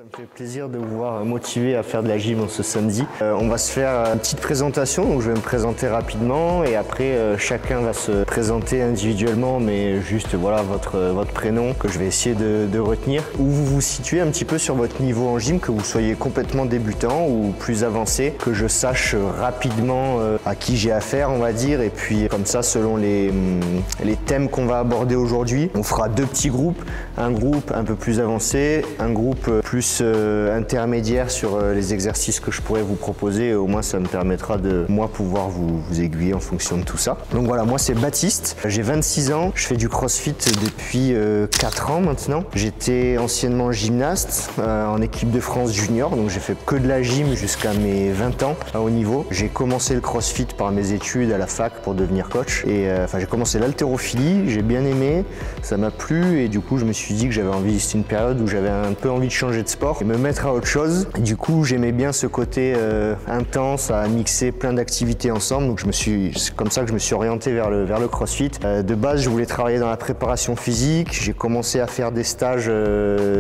Ça me fait plaisir de vous voir motivé à faire de la gym ce samedi. On va se faire une petite présentation, donc je vais me présenter rapidement et après chacun va se présenter individuellement, mais juste voilà votre prénom que je vais essayer de retenir. Où vous vous situez un petit peu sur votre niveau en gym, que vous soyez complètement débutant ou plus avancé, que je sache rapidement à qui j'ai affaire, on va dire, et puis comme ça selon les thèmes qu'on va aborder aujourd'hui, on fera deux petits groupes, un groupe un peu plus avancé, un groupe plus intermédiaire sur les exercices que je pourrais vous proposer. Au moins ça me permettra de moi pouvoir vous aiguiller en fonction de tout ça. Donc voilà, moi c'est Baptiste, j'ai 26 ans, je fais du crossfit depuis 4 ans maintenant. J'étais anciennement gymnaste en équipe de France junior, donc j'ai fait que de la gym jusqu'à mes 20 ans à haut niveau. J'ai commencé le crossfit par mes études à la fac pour devenir coach et j'ai commencé l'haltérophilie, j'ai bien aimé, ça m'a plu et du coup je me suis dit que j'avais envie, c'était une période où j'avais un peu envie de changer de sport et me mettre à autre chose. Et du coup j'aimais bien ce côté intense à mixer plein d'activités ensemble, donc c'est comme ça que je me suis orienté vers le crossfit. De base je voulais travailler dans la préparation physique, j'ai commencé à faire des stages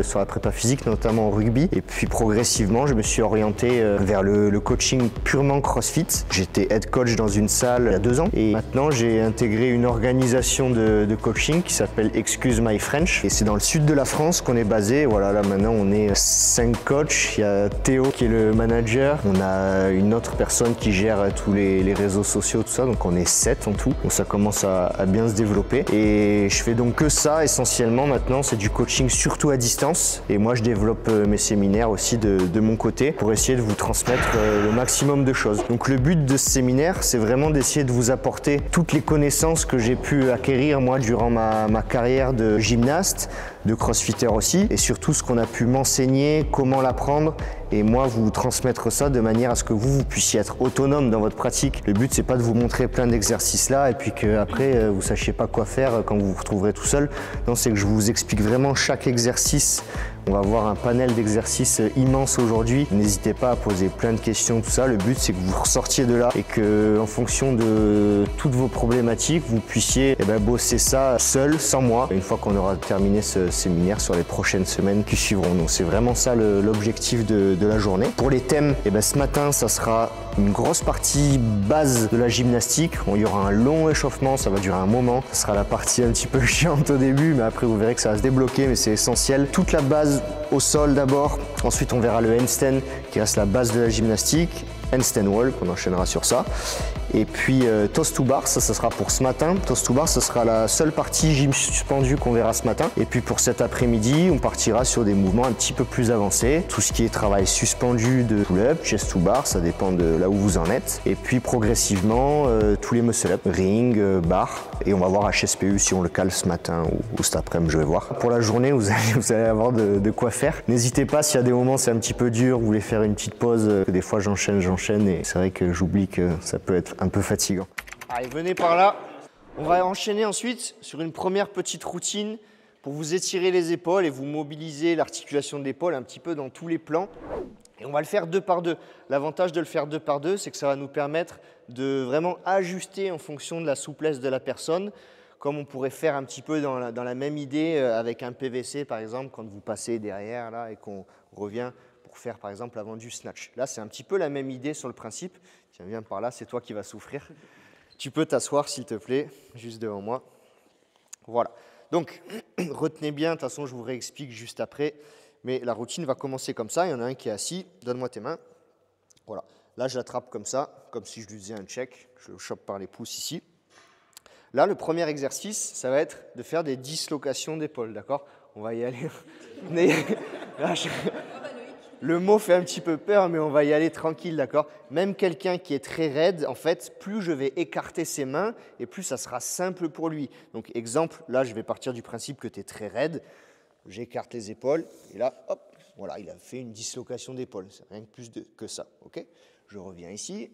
sur la prépa physique, notamment au rugby, et puis progressivement je me suis orienté vers le coaching purement crossfit. J'étais head coach dans une salle il y a 2 ans et maintenant j'ai intégré une organisation de coaching qui s'appelle Excuse My French et c'est dans le sud de la France qu'on est basé. Voilà, là maintenant on est 5 coachs, il y a Théo qui est le manager, on a une autre personne qui gère tous les réseaux sociaux, tout ça, donc on est 7 en tout, donc ça commence à bien se développer et je fais donc que ça essentiellement maintenant, c'est du coaching surtout à distance et moi je développe mes séminaires aussi de mon côté pour essayer de vous transmettre le maximum de choses. Donc le but de ce séminaire c'est vraiment d'essayer de vous apporter toutes les connaissances que j'ai pu acquérir moi durant ma carrière de gymnaste, de crossfitter aussi, et surtout ce qu'on a pu m'enseigner, comment l'apprendre, et moi vous transmettre ça de manière à ce que vous puissiez être autonome dans votre pratique. Le but c'est pas de vous montrer plein d'exercices là et puis qu'après vous sachiez pas quoi faire quand vous vous retrouverez tout seul. Non, c'est que je vous explique vraiment chaque exercice. On va voir un panel d'exercices immense aujourd'hui. N'hésitez pas à poser plein de questions, tout ça. Le but c'est que vous ressortiez de là et que en fonction de toutes vos problématiques, vous puissiez bosser ça seul, sans moi, une fois qu'on aura terminé ce séminaire sur les prochaines semaines qui suivront. Donc c'est vraiment ça l'objectif de la journée. Pour les thèmes, ce matin ça sera une grosse partie base de la gymnastique. Il y aura un long échauffement, ça va durer un moment. Ce sera la partie un petit peu chiante au début, mais après vous verrez que ça va se débloquer, mais c'est essentiel. Toute la base au sol d'abord, ensuite on verra le handstand qui reste la base de la gymnastique, handstand wall qu'on enchaînera sur ça. Et puis toes to bar, ça sera pour ce matin. Toes to bar, ça sera la seule partie gym suspendu qu'on verra ce matin. Et puis pour cet après-midi, on partira sur des mouvements un petit peu plus avancés. Tout ce qui est travail suspendu de pull-up, chest to bar, ça dépend de là où vous en êtes. Et puis progressivement, tous les muscle-up, ring, bar. Et on va voir HSPU si on le cale ce matin ou cet après-midi, je vais voir. Pour la journée, vous allez avoir de quoi faire. N'hésitez pas, s'il y a des moments c'est un petit peu dur, vous voulez faire une petite pause, que des fois j'enchaîne et c'est vrai que j'oublie que ça peut être un peu fatigant. Allez, venez par là. On va enchaîner ensuite sur une première petite routine pour vous étirer les épaules et vous mobiliser l'articulation de l'épaule un petit peu dans tous les plans. Et on va le faire 2 par 2. L'avantage de le faire 2 par 2, c'est que ça va nous permettre de vraiment ajuster en fonction de la souplesse de la personne, comme on pourrait faire un petit peu dans la même idée avec un PVC par exemple, quand vous passez derrière là et qu'on revient pour faire par exemple avant du snatch. Là, c'est un petit peu la même idée sur le principe. Tiens, viens par là, c'est toi qui vas souffrir. Tu peux t'asseoir, s'il te plaît, juste devant moi. Voilà. Donc, retenez bien, de toute façon, je vous réexplique juste après. Mais la routine va commencer comme ça. Il y en a un qui est assis. Donne-moi tes mains. Voilà. Là, je l'attrape comme ça, comme si je lui faisais un check. Je le chope par les pouces ici. Là, le premier exercice, ça va être de faire des dislocations d'épaule, d'accord? On va y aller. Là, le mot fait un petit peu peur, mais on va y aller tranquille, d'accord? Même quelqu'un qui est très raide, en fait, plus je vais écarter ses mains et plus ça sera simple pour lui. Donc, exemple, là, je vais partir du principe que tu es très raide. J'écarte les épaules et là, hop, voilà, il a fait une dislocation d'épaule. C'est rien de plus que ça, ok? Je reviens ici.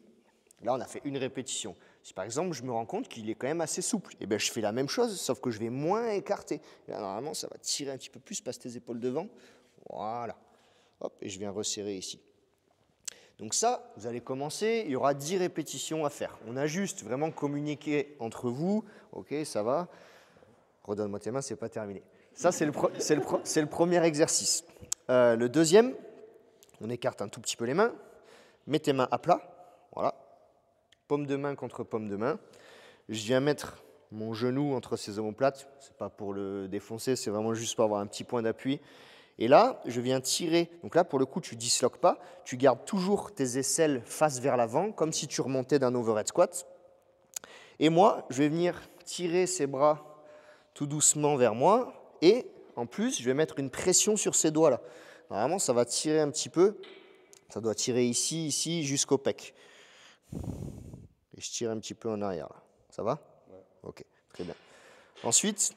Là, on a fait une répétition. Si par exemple, je me rends compte qu'il est quand même assez souple, et je fais la même chose, sauf que je vais moins écarter. Et là, normalement, ça va tirer un petit peu plus, passe tes épaules devant. Voilà. Hop, et je viens resserrer ici. Donc ça, vous allez commencer, il y aura 10 répétitions à faire. On a juste vraiment communiqué entre vous. Ok, ça va. Redonne-moi tes mains, c'est pas terminé. Ça, c'est le premier exercice. Le deuxième, on écarte un tout petit peu les mains. Mets tes mains à plat. Voilà. Paume de main contre paume de main. Je viens mettre mon genou entre ces omoplates. Ce n'est pas pour le défoncer, c'est vraiment juste pour avoir un petit point d'appui. Et là, je viens tirer. Donc là, pour le coup, tu ne disloques pas. Tu gardes toujours tes aisselles face vers l'avant, comme si tu remontais d'un overhead squat. Et moi, je vais venir tirer ces bras tout doucement vers moi. Et en plus, je vais mettre une pression sur ces doigts-là. Normalement, ça va tirer un petit peu. Ça doit tirer ici, ici, jusqu'au pec. Et je tire un petit peu en arrière. Là. Ça va? Ouais. Ok, très bien. Ensuite,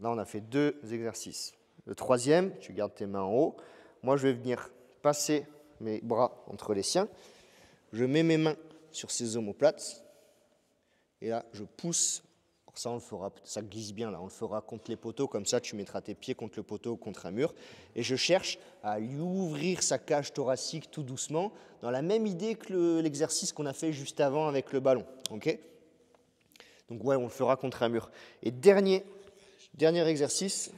là, on a fait 2 exercices. Le troisième, tu gardes tes mains en haut. Moi, je vais venir passer mes bras entre les siens. Je mets mes mains sur ces omoplates. Et là, je pousse. Ça, on le fera, ça glisse bien là, on le fera contre les poteaux, comme ça tu mettras tes pieds contre le poteau ou contre un mur. Et je cherche à lui ouvrir sa cage thoracique tout doucement, dans la même idée que l'exercice qu'on a fait juste avant avec le ballon. Okay, donc ouais, on le fera contre un mur. Et dernier exercice,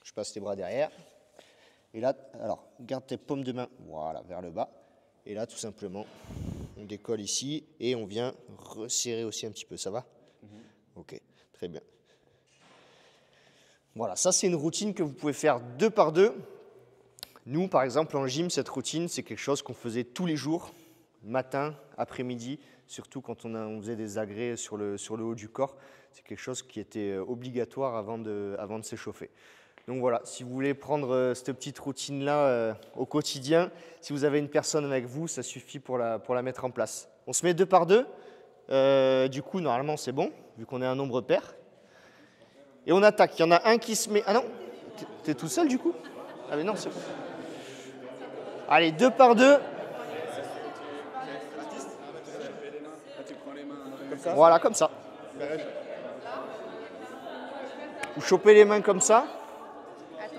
je passe les bras derrière. Et là, alors, garde tes paumes de main, voilà, vers le bas. Et là, tout simplement, on décolle ici et on vient resserrer aussi un petit peu, ça va ? Ok, très bien. Voilà, ça c'est une routine que vous pouvez faire 2 par 2. Nous, par exemple, en gym, cette routine, c'est quelque chose qu'on faisait tous les jours, matin, après-midi, surtout quand on faisait des agrès sur le haut du corps. C'est quelque chose qui était obligatoire avant de s'échauffer. Donc voilà, si vous voulez prendre cette petite routine-là au quotidien, si vous avez une personne avec vous, ça suffit pour la mettre en place. On se met 2 par 2. Du coup, normalement, c'est bon, vu qu'on est un nombre pair. Et on attaque. Il y en a un qui se met... Ah non, t'es tout seul, du coup? Ah mais non, c'est bon. Allez, 2 par 2. Voilà, comme ça. Vous chopez les mains comme ça. Attends,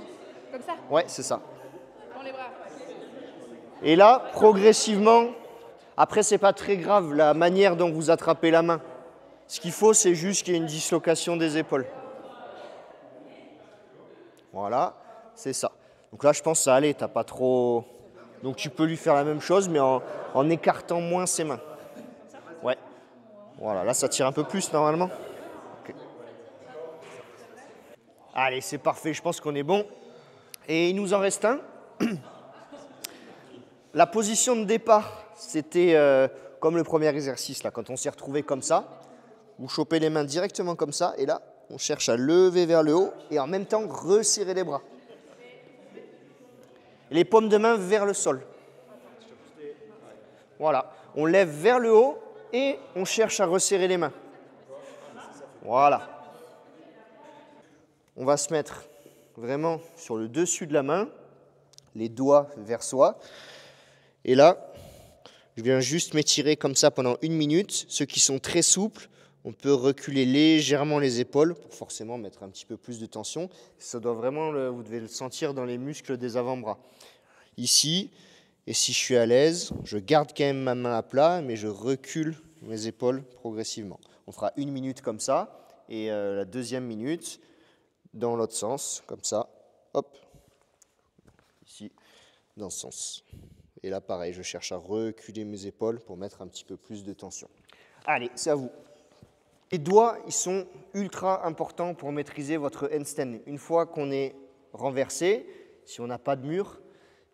comme ça? Ouais, c'est ça. Dans les bras. Et là, progressivement... Après, ce n'est pas très grave la manière dont vous attrapez la main. Ce qu'il faut, c'est juste qu'il y ait une dislocation des épaules. Voilà, c'est ça. Donc là, je pense que ça allait, t'as pas trop... Donc tu peux lui faire la même chose, mais en écartant moins ses mains. Ouais. Voilà, là, ça tire un peu plus normalement. Okay. Allez, c'est parfait, je pense qu'on est bon. Et il nous en reste un. La position de départ, c'était comme le premier exercice, là, quand on s'est retrouvé comme ça. Vous chopez les mains directement comme ça, et là, on cherche à lever vers le haut, et en même temps, resserrer les bras. Les paumes de main vers le sol. Voilà, on lève vers le haut, et on cherche à resserrer les mains. Voilà. On va se mettre vraiment sur le dessus de la main, les doigts vers soi. Et là, je viens juste m'étirer comme ça pendant 1 minute. Ceux qui sont très souples, on peut reculer légèrement les épaules pour forcément mettre un petit peu plus de tension. Ça doit vraiment, vous devez le sentir dans les muscles des avant-bras. Ici, et si je suis à l'aise, je garde quand même ma main à plat, mais je recule mes épaules progressivement. On fera 1 minute comme ça, et la deuxième minute, dans l'autre sens, comme ça, hop, ici, dans ce sens. Et là, pareil, je cherche à reculer mes épaules pour mettre un petit peu plus de tension. Allez, c'est à vous. Les doigts, ils sont ultra importants pour maîtriser votre handstand. Une fois qu'on est renversé, si on n'a pas de mur,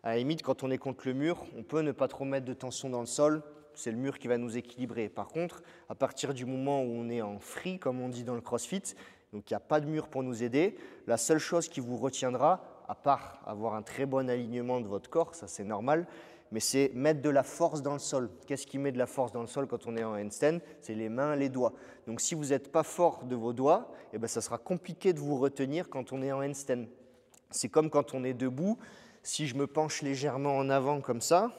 à la limite, quand on est contre le mur, on peut ne pas trop mettre de tension dans le sol. C'est le mur qui va nous équilibrer. Par contre, à partir du moment où on est en free, comme on dit dans le crossfit, donc il n'y a pas de mur pour nous aider, la seule chose qui vous retiendra, à part avoir un très bon alignement de votre corps, ça c'est normal, mais c'est mettre de la force dans le sol. Qu'est-ce qui met de la force dans le sol quand on est en handstand? C'est les mains, les doigts. Donc si vous n'êtes pas fort de vos doigts, eh ben, ça sera compliqué de vous retenir quand on est en handstand. C'est comme quand on est debout. Si je me penche légèrement en avant comme ça,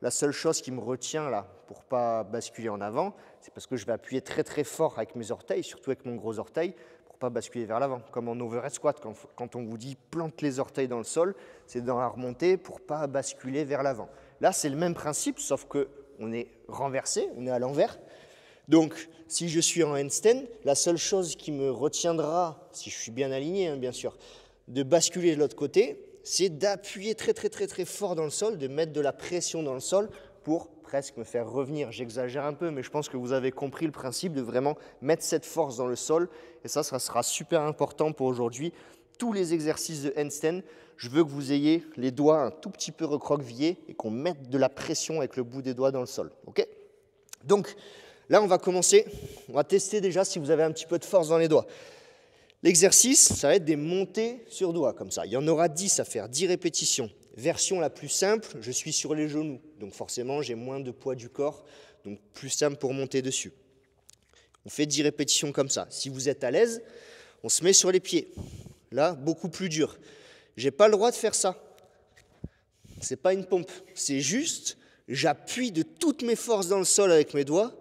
la seule chose qui me retient là pour ne pas basculer en avant, c'est parce que je vais appuyer très très fort avec mes orteils, surtout avec mon gros orteil, pour ne pas basculer vers l'avant. Comme en overhead squat, quand on vous dit plante les orteils dans le sol, c'est dans la remontée pour ne pas basculer vers l'avant. Là, c'est le même principe, sauf qu'on est renversé, on est à l'envers. Donc, si je suis en handstand, la seule chose qui me retiendra, si je suis bien aligné, hein, bien sûr, de basculer de l'autre côté, c'est d'appuyer très fort dans le sol, de mettre de la pression dans le sol pour presque me faire revenir. J'exagère un peu, mais je pense que vous avez compris le principe de vraiment mettre cette force dans le sol. Et ça sera super important pour aujourd'hui. Tous les exercices de handstand, je veux que vous ayez les doigts un tout petit peu recroquevillés et qu'on mette de la pression avec le bout des doigts dans le sol. Okay? Donc là, on va commencer. On va tester déjà si vous avez un petit peu de force dans les doigts. L'exercice, ça va être des montées sur doigts, comme ça. Il y en aura 10 à faire, 10 répétitions. Version la plus simple, je suis sur les genoux. Donc forcément, j'ai moins de poids du corps. Donc plus simple pour monter dessus. On fait 10 répétitions comme ça. Si vous êtes à l'aise, on se met sur les pieds. Là, beaucoup plus dur. Je n'ai pas le droit de faire ça. Ce n'est pas une pompe. C'est juste, j'appuie de toutes mes forces dans le sol avec mes doigts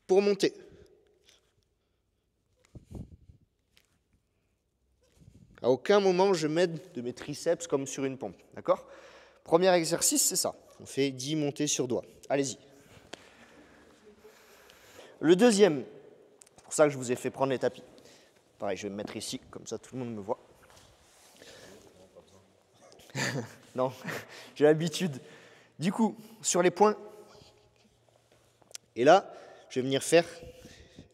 pour monter. À aucun moment, je m'aide de mes triceps comme sur une pompe. D'accord? Premier exercice, c'est ça. On fait 10 montées sur doigts. Allez-y. Le deuxième, c'est pour ça que je vous ai fait prendre les tapis. Pareil, je vais me mettre ici, comme ça tout le monde me voit. Non, j'ai l'habitude. Du coup, sur les poings. Et là, je vais venir faire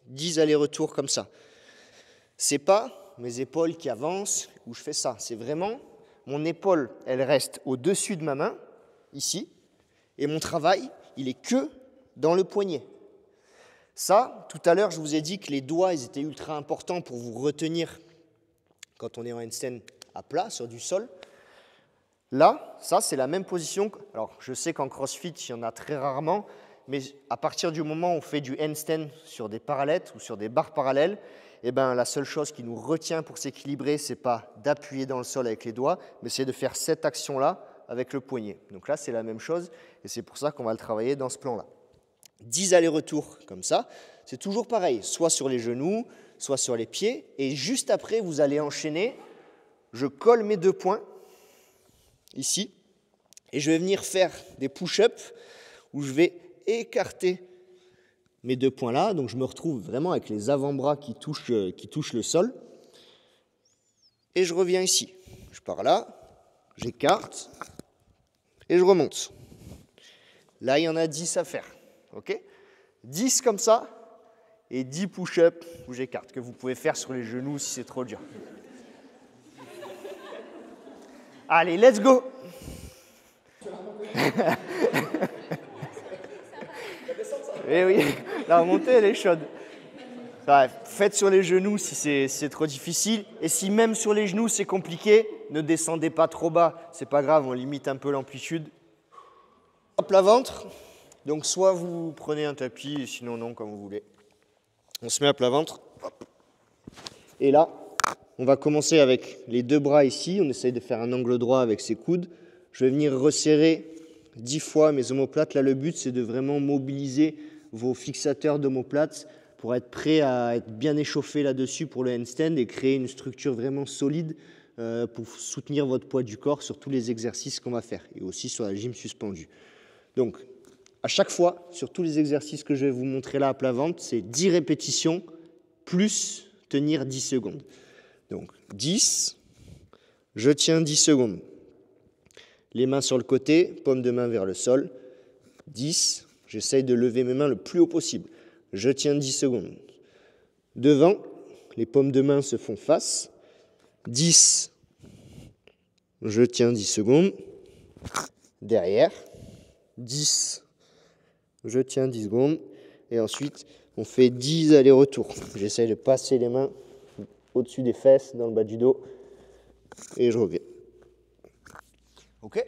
10 allers-retours comme ça. C'est pas mes épaules qui avancent où je fais ça. C'est vraiment mon épaule, elle reste au-dessus de ma main, ici. Et mon travail, il est que dans le poignet. Ça, tout à l'heure, je vous ai dit que les doigts, ils étaient ultra importants pour vous retenir quand on est en handstand à plat, sur du sol. Là, ça, c'est la même position. Alors, je sais qu'en CrossFit, il y en a très rarement, mais à partir du moment où on fait du handstand sur des parallettes ou sur des barres parallèles, eh ben, la seule chose qui nous retient pour s'équilibrer, ce n'est pas d'appuyer dans le sol avec les doigts, mais c'est de faire cette action-là avec le poignet. Donc là, c'est la même chose, et c'est pour ça qu'on va le travailler dans ce plan-là. 10 allers-retours comme ça, c'est toujours pareil, soit sur les genoux, soit sur les pieds, et juste après, vous allez enchaîner, je colle mes 2 poings, ici, et je vais venir faire des push-ups où je vais écarter mes 2 poings là, donc je me retrouve vraiment avec les avant-bras qui touchent le sol, et je reviens ici. Je pars là, j'écarte, et je remonte. Là, il y en a 10 à faire. Okay, 10 comme ça et 10 push-ups où j'écarte, que vous pouvez faire sur les genoux si c'est trop dur. Allez, let's go. Eh oui, la remontée, elle est chaude. Ouais, faites sur les genoux si c'est trop difficile. Et si même sur les genoux, c'est compliqué, ne descendez pas trop bas. C'est pas grave, on limite un peu l'amplitude. Hop, la ventre. Donc, soit vous prenez un tapis, sinon non, comme vous voulez. On se met à plat ventre. Et là, on va commencer avec les 2 bras ici. On essaye de faire un angle droit avec ses coudes. Je vais venir resserrer 10 fois mes omoplates. Là, le but, c'est de vraiment mobiliser vos fixateurs d'omoplates pour être prêt à être bien échauffé là-dessus pour le handstand et créer une structure vraiment solide pour soutenir votre poids du corps sur tous les exercices qu'on va faire et aussi sur la gym suspendue. Donc, à chaque fois, sur tous les exercices que je vais vous montrer là à plat ventre, c'est 10 répétitions plus tenir 10 secondes. Donc 10, je tiens 10 secondes. Les mains sur le côté, paume de main vers le sol. 10, j'essaye de lever mes mains le plus haut possible. Je tiens 10 secondes. Devant, les paumes de main se font face. 10, je tiens 10 secondes. Derrière, 10, je tiens 10 secondes, et ensuite, on fait 10 allers-retours. J'essaye de passer les mains au-dessus des fesses, dans le bas du dos, et je reviens. Ok?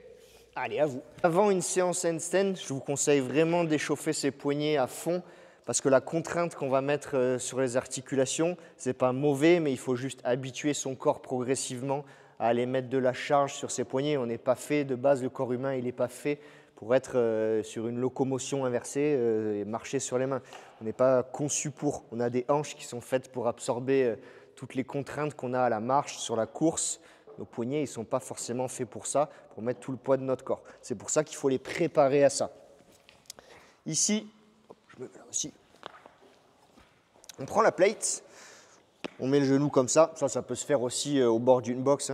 Allez, à vous. Avant une séance handstand, je vous conseille vraiment d'échauffer ses poignets à fond, parce que la contrainte qu'on va mettre sur les articulations, c'est pas mauvais, mais il faut juste habituer son corps progressivement à aller mettre de la charge sur ses poignets. On n'est pas fait, de base, le corps humain, il n'est pas fait pour être sur une locomotion inversée et marcher sur les mains. On n'est pas conçu pour. On a des hanches qui sont faites pour absorber toutes les contraintes qu'on a à la marche, sur la course. Nos poignets, ils ne sont pas forcément faits pour ça, pour mettre tout le poids de notre corps. C'est pour ça qu'il faut les préparer à ça. Ici, je me mets là aussi. On prend la plate, on met le genou comme ça. Ça peut se faire aussi au bord d'une box.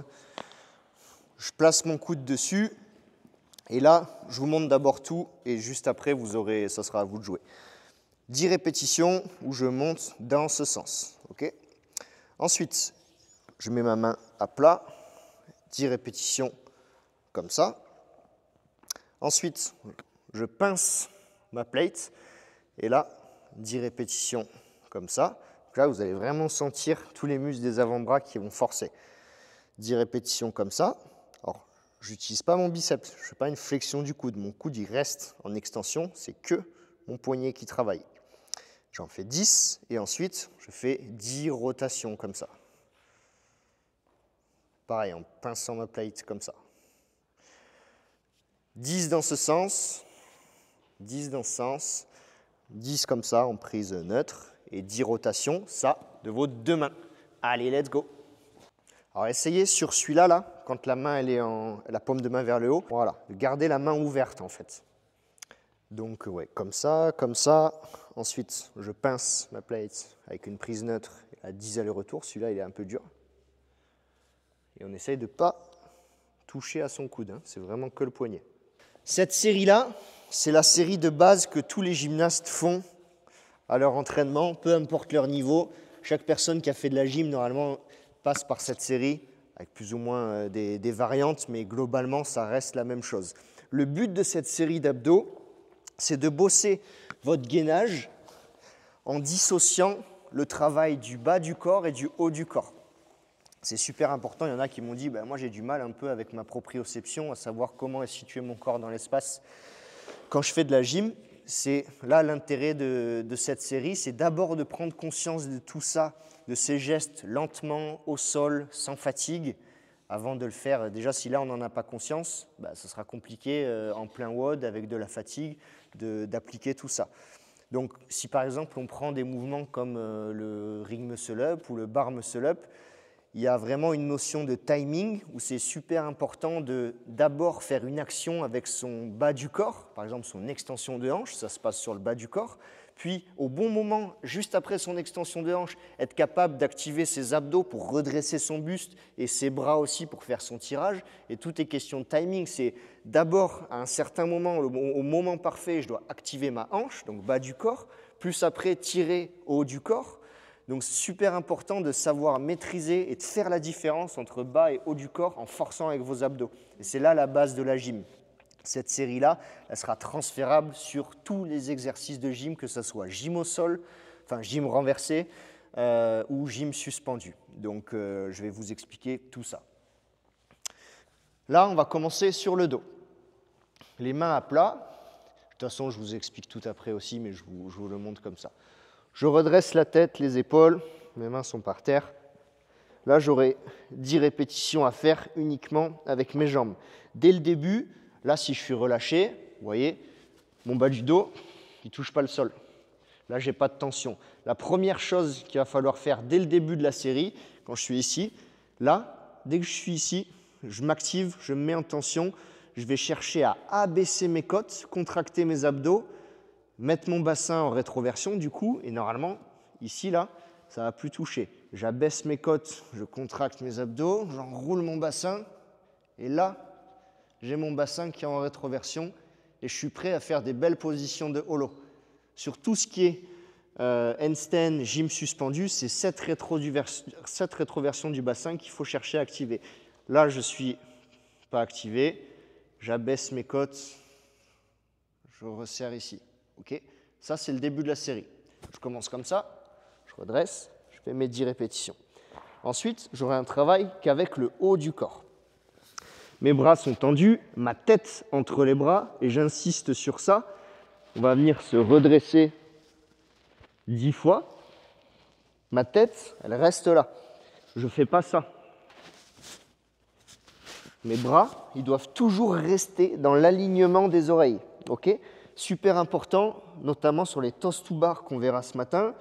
Je place mon coude dessus. Et là, je vous montre d'abord tout et juste après, ça sera à vous de jouer. 10 répétitions où je monte dans ce sens. Okay. Ensuite, je mets ma main à plat. 10 répétitions comme ça. Ensuite, je pince ma plate. Et là, 10 répétitions comme ça. Donc là, vous allez vraiment sentir tous les muscles des avant-bras qui vont forcer. 10 répétitions comme ça. Alors, je n'utilise pas mon biceps, je ne fais pas une flexion du coude. Mon coude, il reste en extension, c'est que mon poignet qui travaille. J'en fais 10 et ensuite, je fais 10 rotations comme ça. Pareil, en pinçant ma plate comme ça. 10 dans ce sens, 10 dans ce sens, 10 comme ça en prise neutre et 10 rotations, ça, de vos deux mains. Allez, let's go! Alors essayez sur celui-là, là, quand la main elle est la paume de main vers le haut, voilà, de garder la main ouverte en fait. Donc ouais, comme ça, comme ça. Ensuite, je pince ma plate avec une prise neutre à 10 allers-retours. Celui-là, il est un peu dur. Et on essaye de ne pas toucher à son coude, hein. C'est vraiment que le poignet. Cette série-là, c'est la série de base que tous les gymnastes font à leur entraînement, peu importe leur niveau. Chaque personne qui a fait de la gym, normalement, passe par cette série, avec plus ou moins des variantes, mais globalement, ça reste la même chose. Le but de cette série d'abdos, c'est de bosser votre gainage en dissociant le travail du bas du corps et du haut du corps. C'est super important. Il y en a qui m'ont dit moi j'ai du mal un peu avec ma proprioception, à savoir comment est situé mon corps dans l'espace. Quand je fais de la gym, c'est là l'intérêt de cette série, c'est d'abord de prendre conscience de tout ça, de ces gestes lentement, au sol, sans fatigue, avant de le faire. Déjà, si là, on n'en a pas conscience, ça sera compliqué en plein WOD, avec de la fatigue, d'appliquer tout ça. Donc, si par exemple, on prend des mouvements comme le ring muscle up ou le bar muscle up, il y a vraiment une notion de timing où c'est super important de d'abord faire une action avec son bas du corps, par exemple son extension de hanche, ça se passe sur le bas du corps, puis au bon moment, juste après son extension de hanche, être capable d'activer ses abdos pour redresser son buste et ses bras aussi pour faire son tirage. Et tout est question de timing, c'est d'abord à un certain moment, au moment parfait, je dois activer ma hanche, donc bas du corps, plus après tirer au haut du corps. Donc c'est super important de savoir maîtriser et de faire la différence entre bas et haut du corps en forçant avec vos abdos. Et c'est là la base de la gym. Cette série-là, elle sera transférable sur tous les exercices de gym, que ce soit gym au sol, enfin gym renversé ou gym suspendu. Donc je vais vous expliquer tout ça. Là, on va commencer sur le dos. Les mains à plat. De toute façon, je vous explique tout après aussi, mais je vous le montre comme ça. Je redresse la tête, les épaules, mes mains sont par terre. Là, j'aurai 10 répétitions à faire uniquement avec mes jambes. Dès le début, là, si je suis relâché, vous voyez, mon bas du dos, il ne touche pas le sol. Là, je n'ai pas de tension. La première chose qu'il va falloir faire dès le début de la série, quand je suis ici, là, dès que je suis ici, je m'active, je me mets en tension, je vais chercher à abaisser mes côtes, contracter mes abdos, mettre mon bassin en rétroversion du coup, et normalement, ici, là, ça ne va plus toucher. J'abaisse mes côtes, je contracte mes abdos, j'enroule mon bassin, et là, j'ai mon bassin qui est en rétroversion, et je suis prêt à faire des belles positions de holo. Sur tout ce qui est handstand, gym suspendu, c'est cette rétroversion du bassin qu'il faut chercher à activer. Là, je ne suis pas activé, j'abaisse mes côtes, je resserre ici. Okay. Ça, c'est le début de la série. Je commence comme ça, je redresse, je fais mes 10 répétitions. Ensuite, j'aurai un travail qu'avec le haut du corps. Mes bras sont tendus, ma tête entre les bras, et j'insiste sur ça. On va venir se redresser 10 fois. Ma tête, elle reste là. Je ne fais pas ça. Mes bras, ils doivent toujours rester dans l'alignement des oreilles. Okay. Super important, notamment sur les toes to bar qu'on verra ce matin.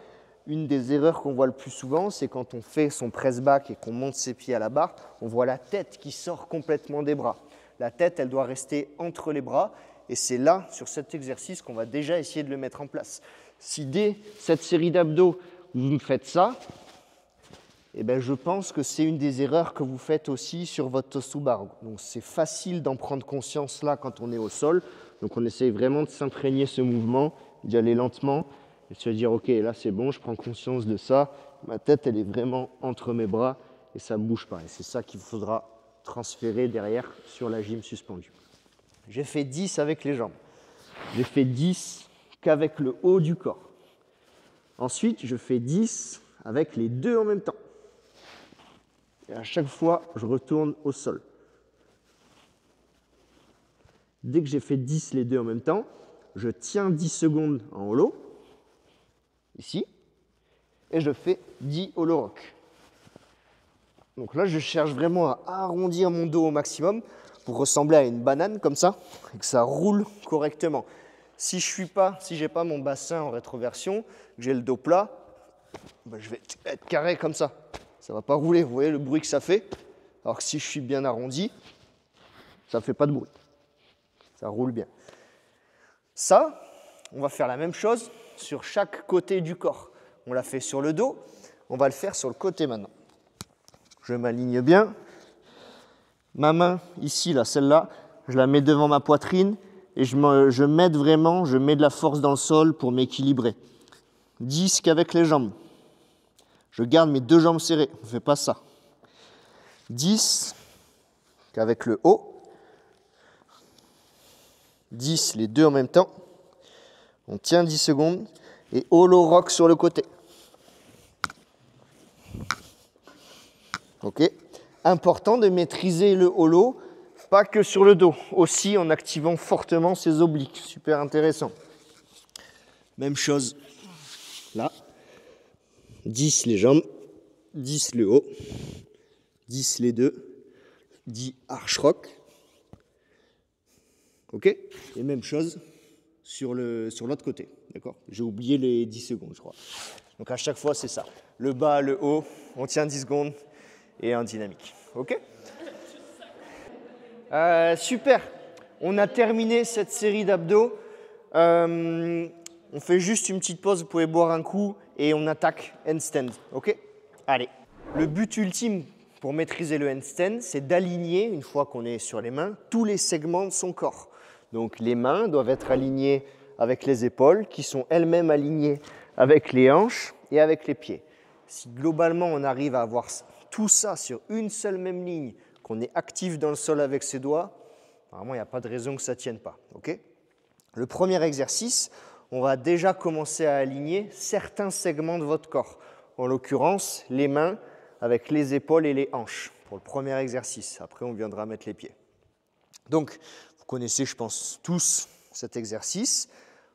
Une des erreurs qu'on voit le plus souvent, c'est quand on fait son press back et qu'on monte ses pieds à la barre, on voit la tête qui sort complètement des bras. La tête, elle doit rester entre les bras et c'est là, sur cet exercice, qu'on va déjà essayer de le mettre en place. Si dès cette série d'abdos, vous me faites ça, eh ben, je pense que c'est une des erreurs que vous faites aussi sur votre toast to bar. Donc c'est facile d'en prendre conscience là quand on est au sol. Donc on essaye vraiment de s'imprégner ce mouvement, d'y aller lentement et de se dire ok, là c'est bon, je prends conscience de ça. Ma tête elle est vraiment entre mes bras et ça ne bouge pas. Et c'est ça qu'il faudra transférer derrière sur la gym suspendue. J'ai fait 10 avec les jambes. J'ai fait 10 qu'avec le haut du corps. Ensuite, je fais 10 avec les deux en même temps. Et à chaque fois, je retourne au sol. Dès que j'ai fait 10 les deux en même temps, je tiens 10 secondes en holo, ici, et je fais 10 holo rock. Donc là, je cherche vraiment à arrondir mon dos au maximum pour ressembler à une banane comme ça, et que ça roule correctement. Si je n'ai pas mon bassin en rétroversion, que j'ai le dos plat, ben je vais être carré comme ça. Ça ne va pas rouler, vous voyez le bruit que ça fait. Alors que si je suis bien arrondi, ça ne fait pas de bruit. Ça roule bien. Ça, on va faire la même chose sur chaque côté du corps. On l'a fait sur le dos, on va le faire sur le côté maintenant. Je m'aligne bien. Ma main, ici, là, celle-là, je la mets devant ma poitrine et je m'aide vraiment, je mets de la force dans le sol pour m'équilibrer. 10 qu'avec les jambes. Je garde mes deux jambes serrées, on ne fait pas ça. 10 qu'avec le haut. 10 les deux en même temps. On tient 10 secondes et holo rock sur le côté. Ok. Important de maîtriser le holo, pas que sur le dos, aussi en activant fortement ses obliques. Super intéressant. Même chose là. 10 les jambes, 10 le haut, 10 les deux, 10 arch rock. Ok. Et même chose sur l'autre côté. D'accord. J'ai oublié les 10 secondes, je crois. Donc à chaque fois, c'est ça. Le bas, le haut, on tient 10 secondes et en dynamique. Ok. Super. On a terminé cette série d'abdos. On fait juste une petite pause, vous pouvez boire un coup et on attaque handstand. Ok. Allez. Le but ultime pour maîtriser le handstand, c'est d'aligner, une fois qu'on est sur les mains, tous les segments de son corps. Donc les mains doivent être alignées avec les épaules, qui sont elles-mêmes alignées avec les hanches et avec les pieds. Si globalement on arrive à avoir tout ça sur une seule même ligne, qu'on est actif dans le sol avec ses doigts, normalement il n'y a pas de raison que ça ne tienne pas. Okay. Le premier exercice, on va déjà commencer à aligner certains segments de votre corps. En l'occurrence, les mains avec les épaules et les hanches pour le premier exercice. Après, on viendra mettre les pieds. Donc, vous connaissez, je pense, tous cet exercice.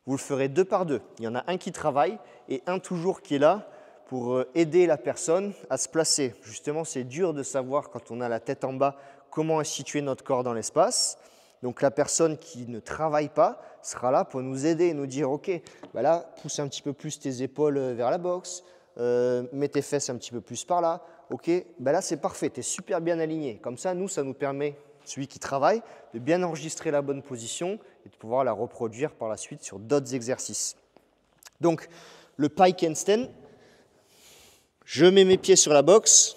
Vous le ferez deux par deux. Il y en a un qui travaille et un toujours qui est là pour aider la personne à se placer. Justement, c'est dur de savoir quand on a la tête en bas comment est situé notre corps dans l'espace. Donc la personne qui ne travaille pas sera là pour nous aider et nous dire « Ok, bah là, pousse un petit peu plus tes épaules vers la boxe, mets tes fesses un petit peu plus par là. Ok, bah là c'est parfait, tu es super bien aligné. » Comme ça, ça nous permet, celui qui travaille, de bien enregistrer la bonne position et de pouvoir la reproduire par la suite sur d'autres exercices. Donc, le pike handstand, je mets mes pieds sur la boxe,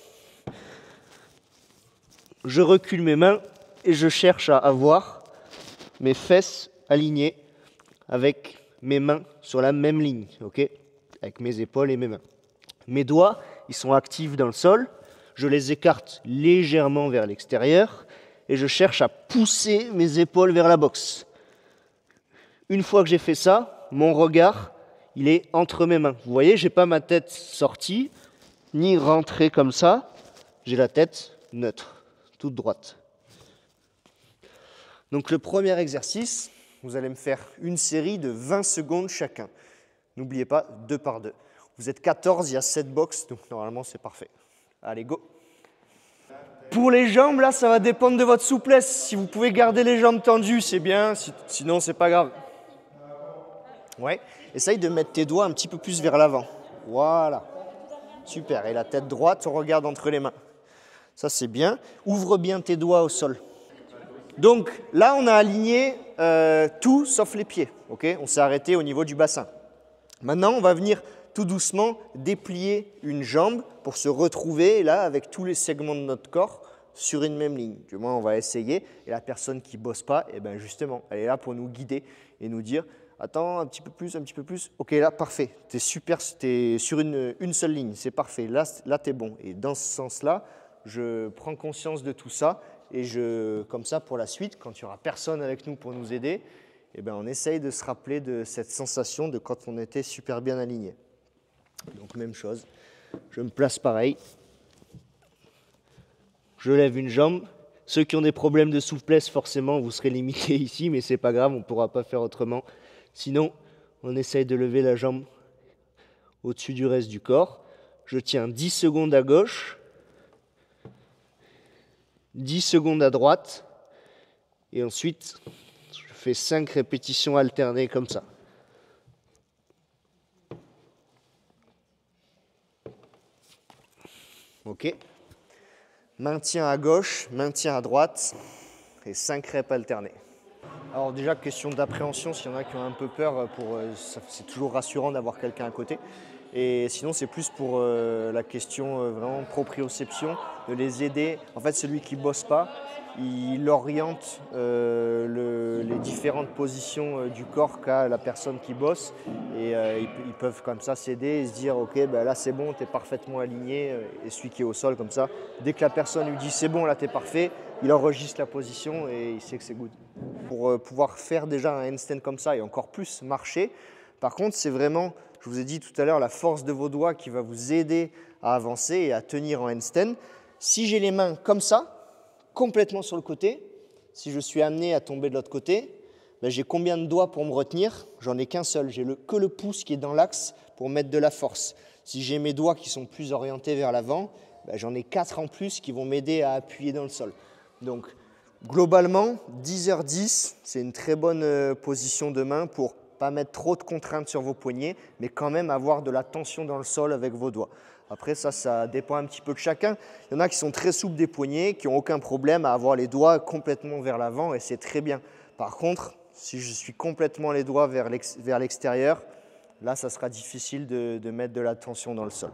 je recule mes mains et je cherche à avoir mes fesses alignées avec mes mains sur la même ligne, okay, avec mes épaules et mes mains. Mes doigts, ils sont actifs dans le sol, je les écarte légèrement vers l'extérieur et je cherche à pousser mes épaules vers la boxe. Une fois que j'ai fait ça, mon regard, il est entre mes mains. Vous voyez, je n'ai pas ma tête sortie, ni rentrée comme ça, j'ai la tête neutre, toute droite. Donc le premier exercice, vous allez me faire une série de 20 secondes chacun. N'oubliez pas, 2 par 2. Vous êtes 14, il y a 7 box, donc normalement c'est parfait. Allez, go. Pour les jambes, là, ça va dépendre de votre souplesse. Si vous pouvez garder les jambes tendues, c'est bien, sinon c'est pas grave. Ouais. Essaye de mettre tes doigts un petit peu plus vers l'avant. Voilà. Super. Et la tête droite, on regarde entre les mains. Ça, c'est bien. Ouvre bien tes doigts au sol. Donc là, on a aligné tout sauf les pieds. Okay, on s'est arrêté au niveau du bassin. Maintenant, on va venir tout doucement déplier une jambe pour se retrouver là avec tous les segments de notre corps sur une même ligne. Du moins, on va essayer. Et la personne qui ne bosse pas, eh ben justement, elle est là pour nous guider et nous dire « Attends, un petit peu plus, un petit peu plus. Ok, là, parfait. Tu es super, tu es sur une seule ligne. C'est parfait. Là tu es bon. » Et dans ce sens-là, je prends conscience de tout ça. Et comme ça, pour la suite, quand il n'y aura personne avec nous pour nous aider, eh ben, on essaye de se rappeler de cette sensation de quand on était super bien aligné. Donc, même chose. Je me place pareil. Je lève une jambe. Ceux qui ont des problèmes de souplesse, forcément, vous serez limités ici, mais ce n'est pas grave, on ne pourra pas faire autrement. Sinon, on essaye de lever la jambe au-dessus du reste du corps. Je tiens 10 secondes à gauche, 10 secondes à droite, et ensuite, je fais 5 répétitions alternées comme ça. Ok. Maintien à gauche, maintien à droite, et 5 reps alternés. Alors déjà, question d'appréhension, s'il y en a qui ont un peu peur, c'est toujours rassurant d'avoir quelqu'un à côté. Et sinon, c'est plus pour la question vraiment proprioception, de les aider. En fait, celui qui ne bosse pas, il oriente les différentes positions du corps qu'a la personne qui bosse. Et ils peuvent comme ça s'aider et se dire « Ok, ben là c'est bon, tu es parfaitement aligné. » Et celui qui est au sol comme ça, dès que la personne lui dit « C'est bon, là tu es parfait », il enregistre la position et il sait que c'est good. Pour pouvoir faire déjà un handstand comme ça et encore plus marcher, par contre, c'est vraiment, je vous ai dit tout à l'heure, la force de vos doigts qui va vous aider à avancer et à tenir en handstand. Si j'ai les mains comme ça, complètement sur le côté, si je suis amené à tomber de l'autre côté, ben j'ai combien de doigts pour me retenir? J'en ai qu'un seul, j'ai que le pouce qui est dans l'axe pour mettre de la force. Si j'ai mes doigts qui sont plus orientés vers l'avant, ben j'en ai 4 en plus qui vont m'aider à appuyer dans le sol. Donc globalement, 10h10, c'est une très bonne position de main pour pas mettre trop de contraintes sur vos poignets, mais quand même avoir de la tension dans le sol avec vos doigts. Après, ça dépend un petit peu de chacun. Il y en a qui sont très souples des poignets, qui n'ont aucun problème à avoir les doigts complètement vers l'avant, et c'est très bien. Par contre, si je suis complètement les doigts vers l'extérieur, là, ça sera difficile de mettre de la tension dans le sol.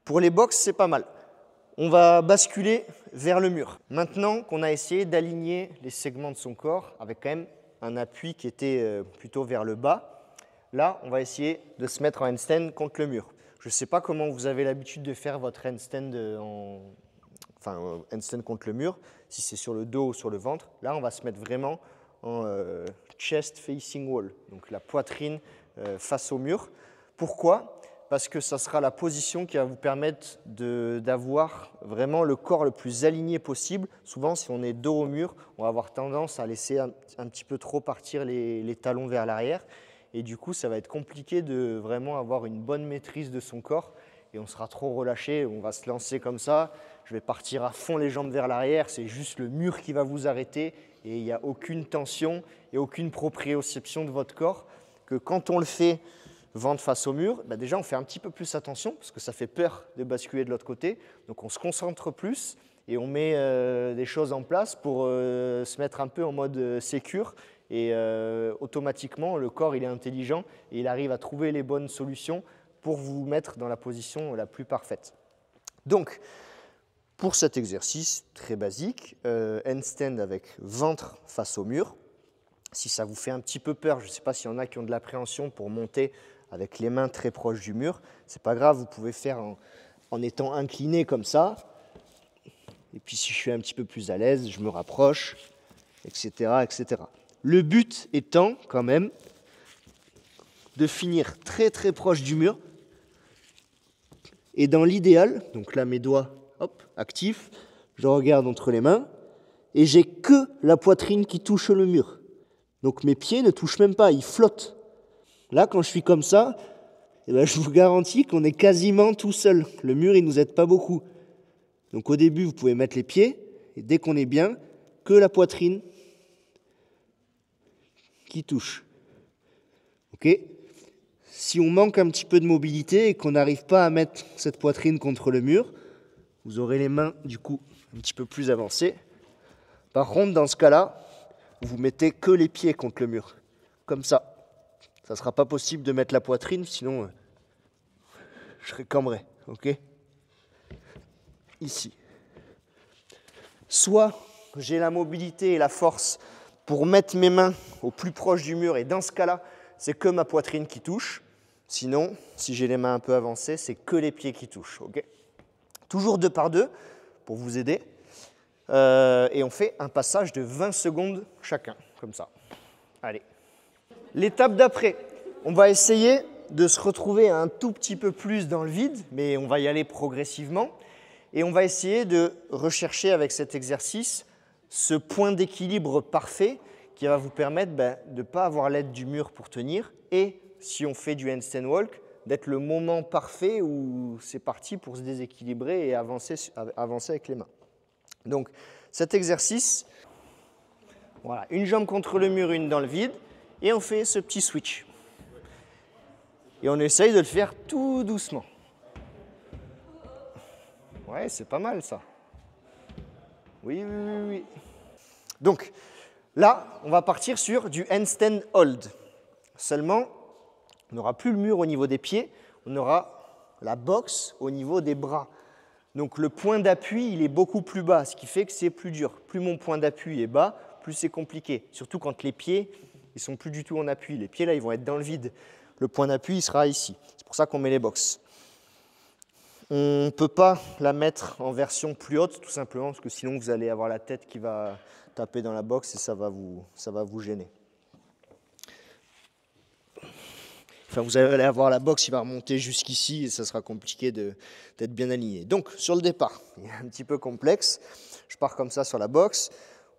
Pour les box, c'est pas mal. On va basculer vers le mur. Maintenant qu'on a essayé d'aligner les segments de son corps avec quand même un appui qui était plutôt vers le bas, là, on va essayer de se mettre en handstand contre le mur. Je ne sais pas comment vous avez l'habitude de faire votre handstand, handstand contre le mur, si c'est sur le dos ou sur le ventre. Là, on va se mettre vraiment en chest facing wall, donc la poitrine face au mur. Pourquoi ? Parce que ça sera la position qui va vous permettre d'avoir vraiment le corps le plus aligné possible. Souvent, si on est dos au mur, on va avoir tendance à laisser un petit peu trop partir les talons vers l'arrière. Et du coup, ça va être compliqué de vraiment avoir une bonne maîtrise de son corps. Et on sera trop relâché, on va se lancer comme ça. Je vais partir à fond les jambes vers l'arrière. C'est juste le mur qui va vous arrêter. Et il n'y a aucune tension et aucune proprioception de votre corps. Que quand on le fait ventre face au mur, bah déjà on fait un petit peu plus attention parce que ça fait peur de basculer de l'autre côté. Donc on se concentre plus et on met des choses en place pour se mettre un peu en mode sécure. Et automatiquement, le corps il est intelligent et il arrive à trouver les bonnes solutions pour vous mettre dans la position la plus parfaite. Donc, pour cet exercice très basique, handstand avec ventre face au mur, si ça vous fait un petit peu peur, je ne sais pas s'il y en a qui ont de l'appréhension pour monter avec les mains très proches du mur, c'est pas grave, vous pouvez faire en étant incliné comme ça. Et puis si je suis un petit peu plus à l'aise, je me rapproche, etc., etc. Le but étant quand même de finir très très proche du mur. Et dans l'idéal, donc là mes doigts, hop, actifs, je regarde entre les mains et j'ai que la poitrine qui touche le mur. Donc mes pieds ne touchent même pas, ils flottent. Là, quand je suis comme ça, eh ben, je vous garantis qu'on est quasiment tout seul. Le mur, il ne nous aide pas beaucoup. Donc au début, vous pouvez mettre les pieds, et dès qu'on est bien, que la poitrine qui touche. Ok ? Si on manque un petit peu de mobilité et qu'on n'arrive pas à mettre cette poitrine contre le mur, vous aurez les mains, du coup, un petit peu plus avancées. Par contre, dans ce cas-là, vous mettez que les pieds contre le mur, comme ça. Ça ne sera pas possible de mettre la poitrine, sinon je réclamerai, ok? Ici. Soit j'ai la mobilité et la force pour mettre mes mains au plus proche du mur et dans ce cas-là, c'est que ma poitrine qui touche. Sinon, si j'ai les mains un peu avancées, c'est que les pieds qui touchent, ok? Toujours 2 par 2 pour vous aider. Et on fait un passage de 20 secondes chacun, comme ça. Allez. L'étape d'après, on va essayer de se retrouver un tout petit peu plus dans le vide, mais on va y aller progressivement. Et on va essayer de rechercher avec cet exercice ce point d'équilibre parfait qui va vous permettre de ne pas avoir l'aide du mur pour tenir et, si on fait du handstand walk, d'être le moment parfait où c'est parti pour se déséquilibrer et avancer avec les mains. Donc cet exercice, voilà, une jambe contre le mur, une dans le vide, et on fait ce petit switch. Et on essaye de le faire tout doucement. Ouais, c'est pas mal ça. Oui, oui, oui, oui. Donc là, on va partir sur du handstand hold. Seulement, on n'aura plus le mur au niveau des pieds, on aura la boxe au niveau des bras. Donc le point d'appui, il est beaucoup plus bas, ce qui fait que c'est plus dur. Plus mon point d'appui est bas, plus c'est compliqué. Surtout quand les pieds, ils sont plus du tout en appui. Les pieds, là, ils vont être dans le vide. Le point d'appui, il sera ici. C'est pour ça qu'on met les boxes. On ne peut pas la mettre en version plus haute, tout simplement, parce que sinon, vous allez avoir la tête qui va taper dans la boxe et ça va vous gêner. Enfin, vous allez avoir la boxe qui va remonter jusqu'ici et ça sera compliqué d'être bien aligné. Donc, sur le départ, il est un petit peu complexe. Je pars comme ça sur la boxe.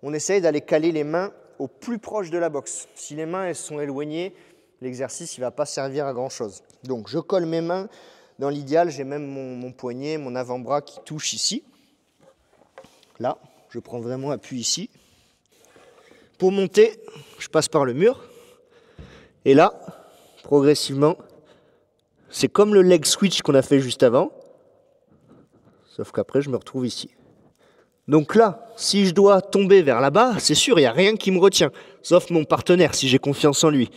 On essaye d'aller caler les mains au plus proche de la boxe. Si les mains elles sont éloignées, l'exercice ne va pas servir à grand-chose. Donc, je colle mes mains. Dans l'idéal, j'ai même mon poignet, mon avant-bras qui touche ici. Là, je prends vraiment appui ici. Pour monter, je passe par le mur. Et là, progressivement, c'est comme le leg switch qu'on a fait juste avant, sauf qu'après je me retrouve ici. Donc là, si je dois tomber vers là-bas, c'est sûr, il n'y a rien qui me retient, sauf mon partenaire, si j'ai confiance en lui.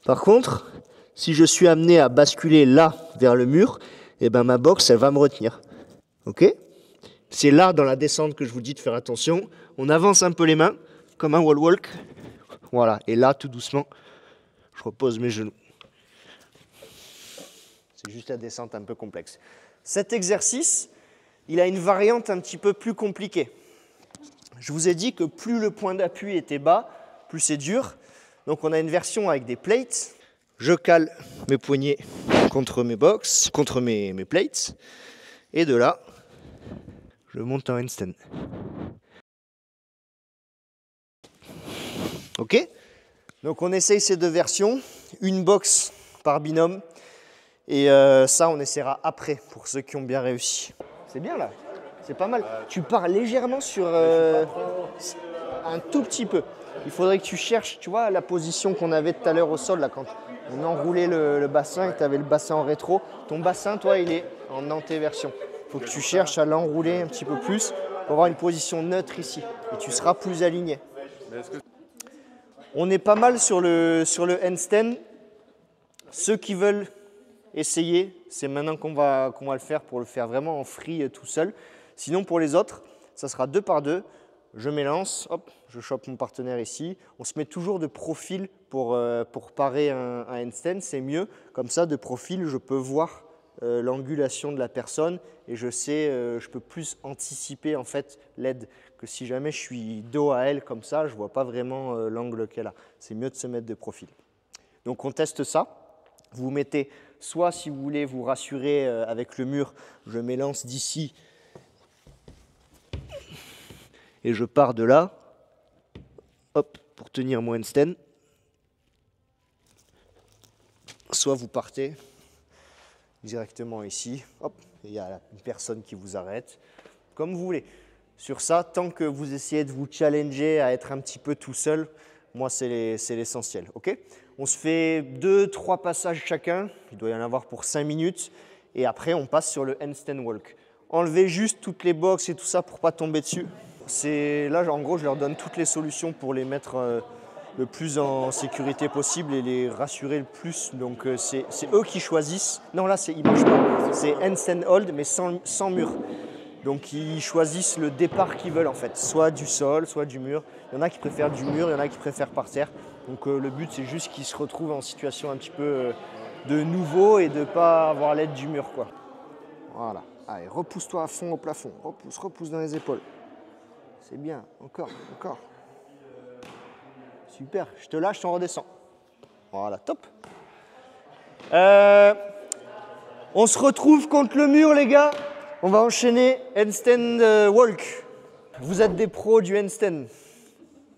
Par contre, si je suis amené à basculer là, vers le mur, eh ben ma boxe, elle va me retenir. Ok ? C'est là, dans la descente, que je vous dis de faire attention. On avance un peu les mains, comme un wall walk. Voilà, et là, tout doucement, je repose mes genoux. C'est juste la descente un peu complexe. Cet exercice, il a une variante un petit peu plus compliquée. Je vous ai dit que plus le point d'appui était bas, plus c'est dur. Donc on a une version avec des plates. Je cale mes poignets contre mes box, contre mes plates. Et de là, je monte en handstand. Ok ? Donc on essaye ces deux versions. Une box par binôme. Et ça, on essaiera après, pour ceux qui ont bien réussi. C'est bien là, c'est pas mal. Tu pars légèrement sur un tout petit peu. Il faudrait que tu cherches, tu vois, la position qu'on avait tout à l'heure au sol, là, quand on enroulait le bassin et que tu avais le bassin en rétro. Ton bassin, toi, il est en antéversion. Il faut que tu cherches à l'enrouler un petit peu plus pour avoir une position neutre ici. Et tu seras plus aligné. On est pas mal sur le handstand. Ceux qui veulent essayer, c'est maintenant qu'on va le faire pour le faire vraiment en free tout seul. Sinon pour les autres, ça sera 2 par 2. Je m'élance, hop, je chope mon partenaire ici. On se met toujours de profil pour parer un handstand, c'est mieux. Comme ça, de profil, je peux voir l'angulation de la personne et je sais, je peux plus anticiper en fait l'aide que si jamais je suis dos à elle comme ça, je ne vois pas vraiment l'angle qu'elle a. C'est mieux de se mettre de profil. Donc on teste ça. Vous mettez, soit si vous voulez vous rassurer avec le mur, je m'élance d'ici et je pars de là, hop, pour tenir mon handstand. Soit vous partez directement ici, hop, il y a une personne qui vous arrête, comme vous voulez. Sur ça, tant que vous essayez de vous challenger à être un petit peu tout seul, moi c'est l'essentiel, ok ? On se fait 2-3 passages chacun, il doit y en avoir pour 5 minutes, et après on passe sur le handstand walk. Enlevez juste toutes les boxes et tout ça pour ne pas tomber dessus. Là, en gros, je leur donne toutes les solutions pour les mettre le plus en sécurité possible et les rassurer le plus. Donc c'est eux qui choisissent. Non, là, il ne marche pas. C'est handstand hold, mais sans mur. Donc ils choisissent le départ qu'ils veulent en fait, soit du sol, soit du mur. Il y en a qui préfèrent du mur, il y en a qui préfèrent par terre. Donc le but c'est juste qu'ils se retrouvent en situation un petit peu de nouveau et de ne pas avoir l'aide du mur, quoi. Voilà, allez, repousse-toi à fond au plafond, repousse dans les épaules. C'est bien, encore. Super, je te lâche, on redescend. Voilà, top. On se retrouve contre le mur, les gars. On va enchaîner handstand walk. Vous êtes des pros du handstand.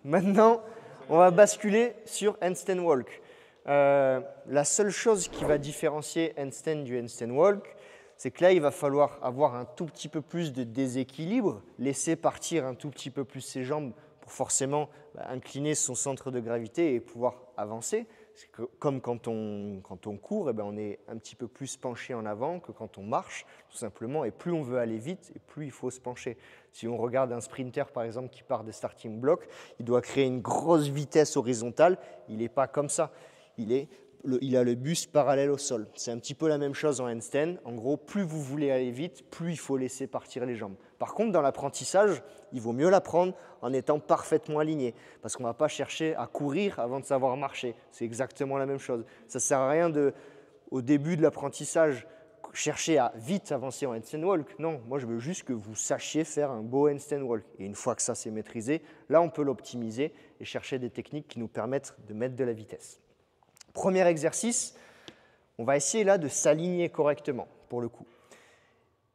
Maintenant, on va basculer sur handstand walk. La seule chose qui va différencier handstand du handstand walk, c'est que là, il va falloir avoir un tout petit peu plus de déséquilibre, laisser partir un tout petit peu plus ses jambes pour forcément incliner son centre de gravité et pouvoir avancer. C'est que, comme quand on court, on est un petit peu plus penché en avant que quand on marche, tout simplement. Et plus on veut aller vite, et plus il faut se pencher. Si on regarde un sprinter, par exemple, qui part des starting blocks, il doit créer une grosse vitesse horizontale. Il n'est pas comme ça. Il a le buste parallèle au sol. C'est un petit peu la même chose en handstand. En gros, plus vous voulez aller vite, plus il faut laisser partir les jambes. Par contre, dans l'apprentissage, il vaut mieux l'apprendre en étant parfaitement aligné. Parce qu'on ne va pas chercher à courir avant de savoir marcher. C'est exactement la même chose. Ça ne sert à rien au début de l'apprentissage, chercher à vite avancer en handstand walk. Non, moi je veux juste que vous sachiez faire un beau handstand walk. Et une fois que ça c'est maîtrisé, là on peut l'optimiser et chercher des techniques qui nous permettent de mettre de la vitesse. Premier exercice, on va essayer là de s'aligner correctement pour le coup.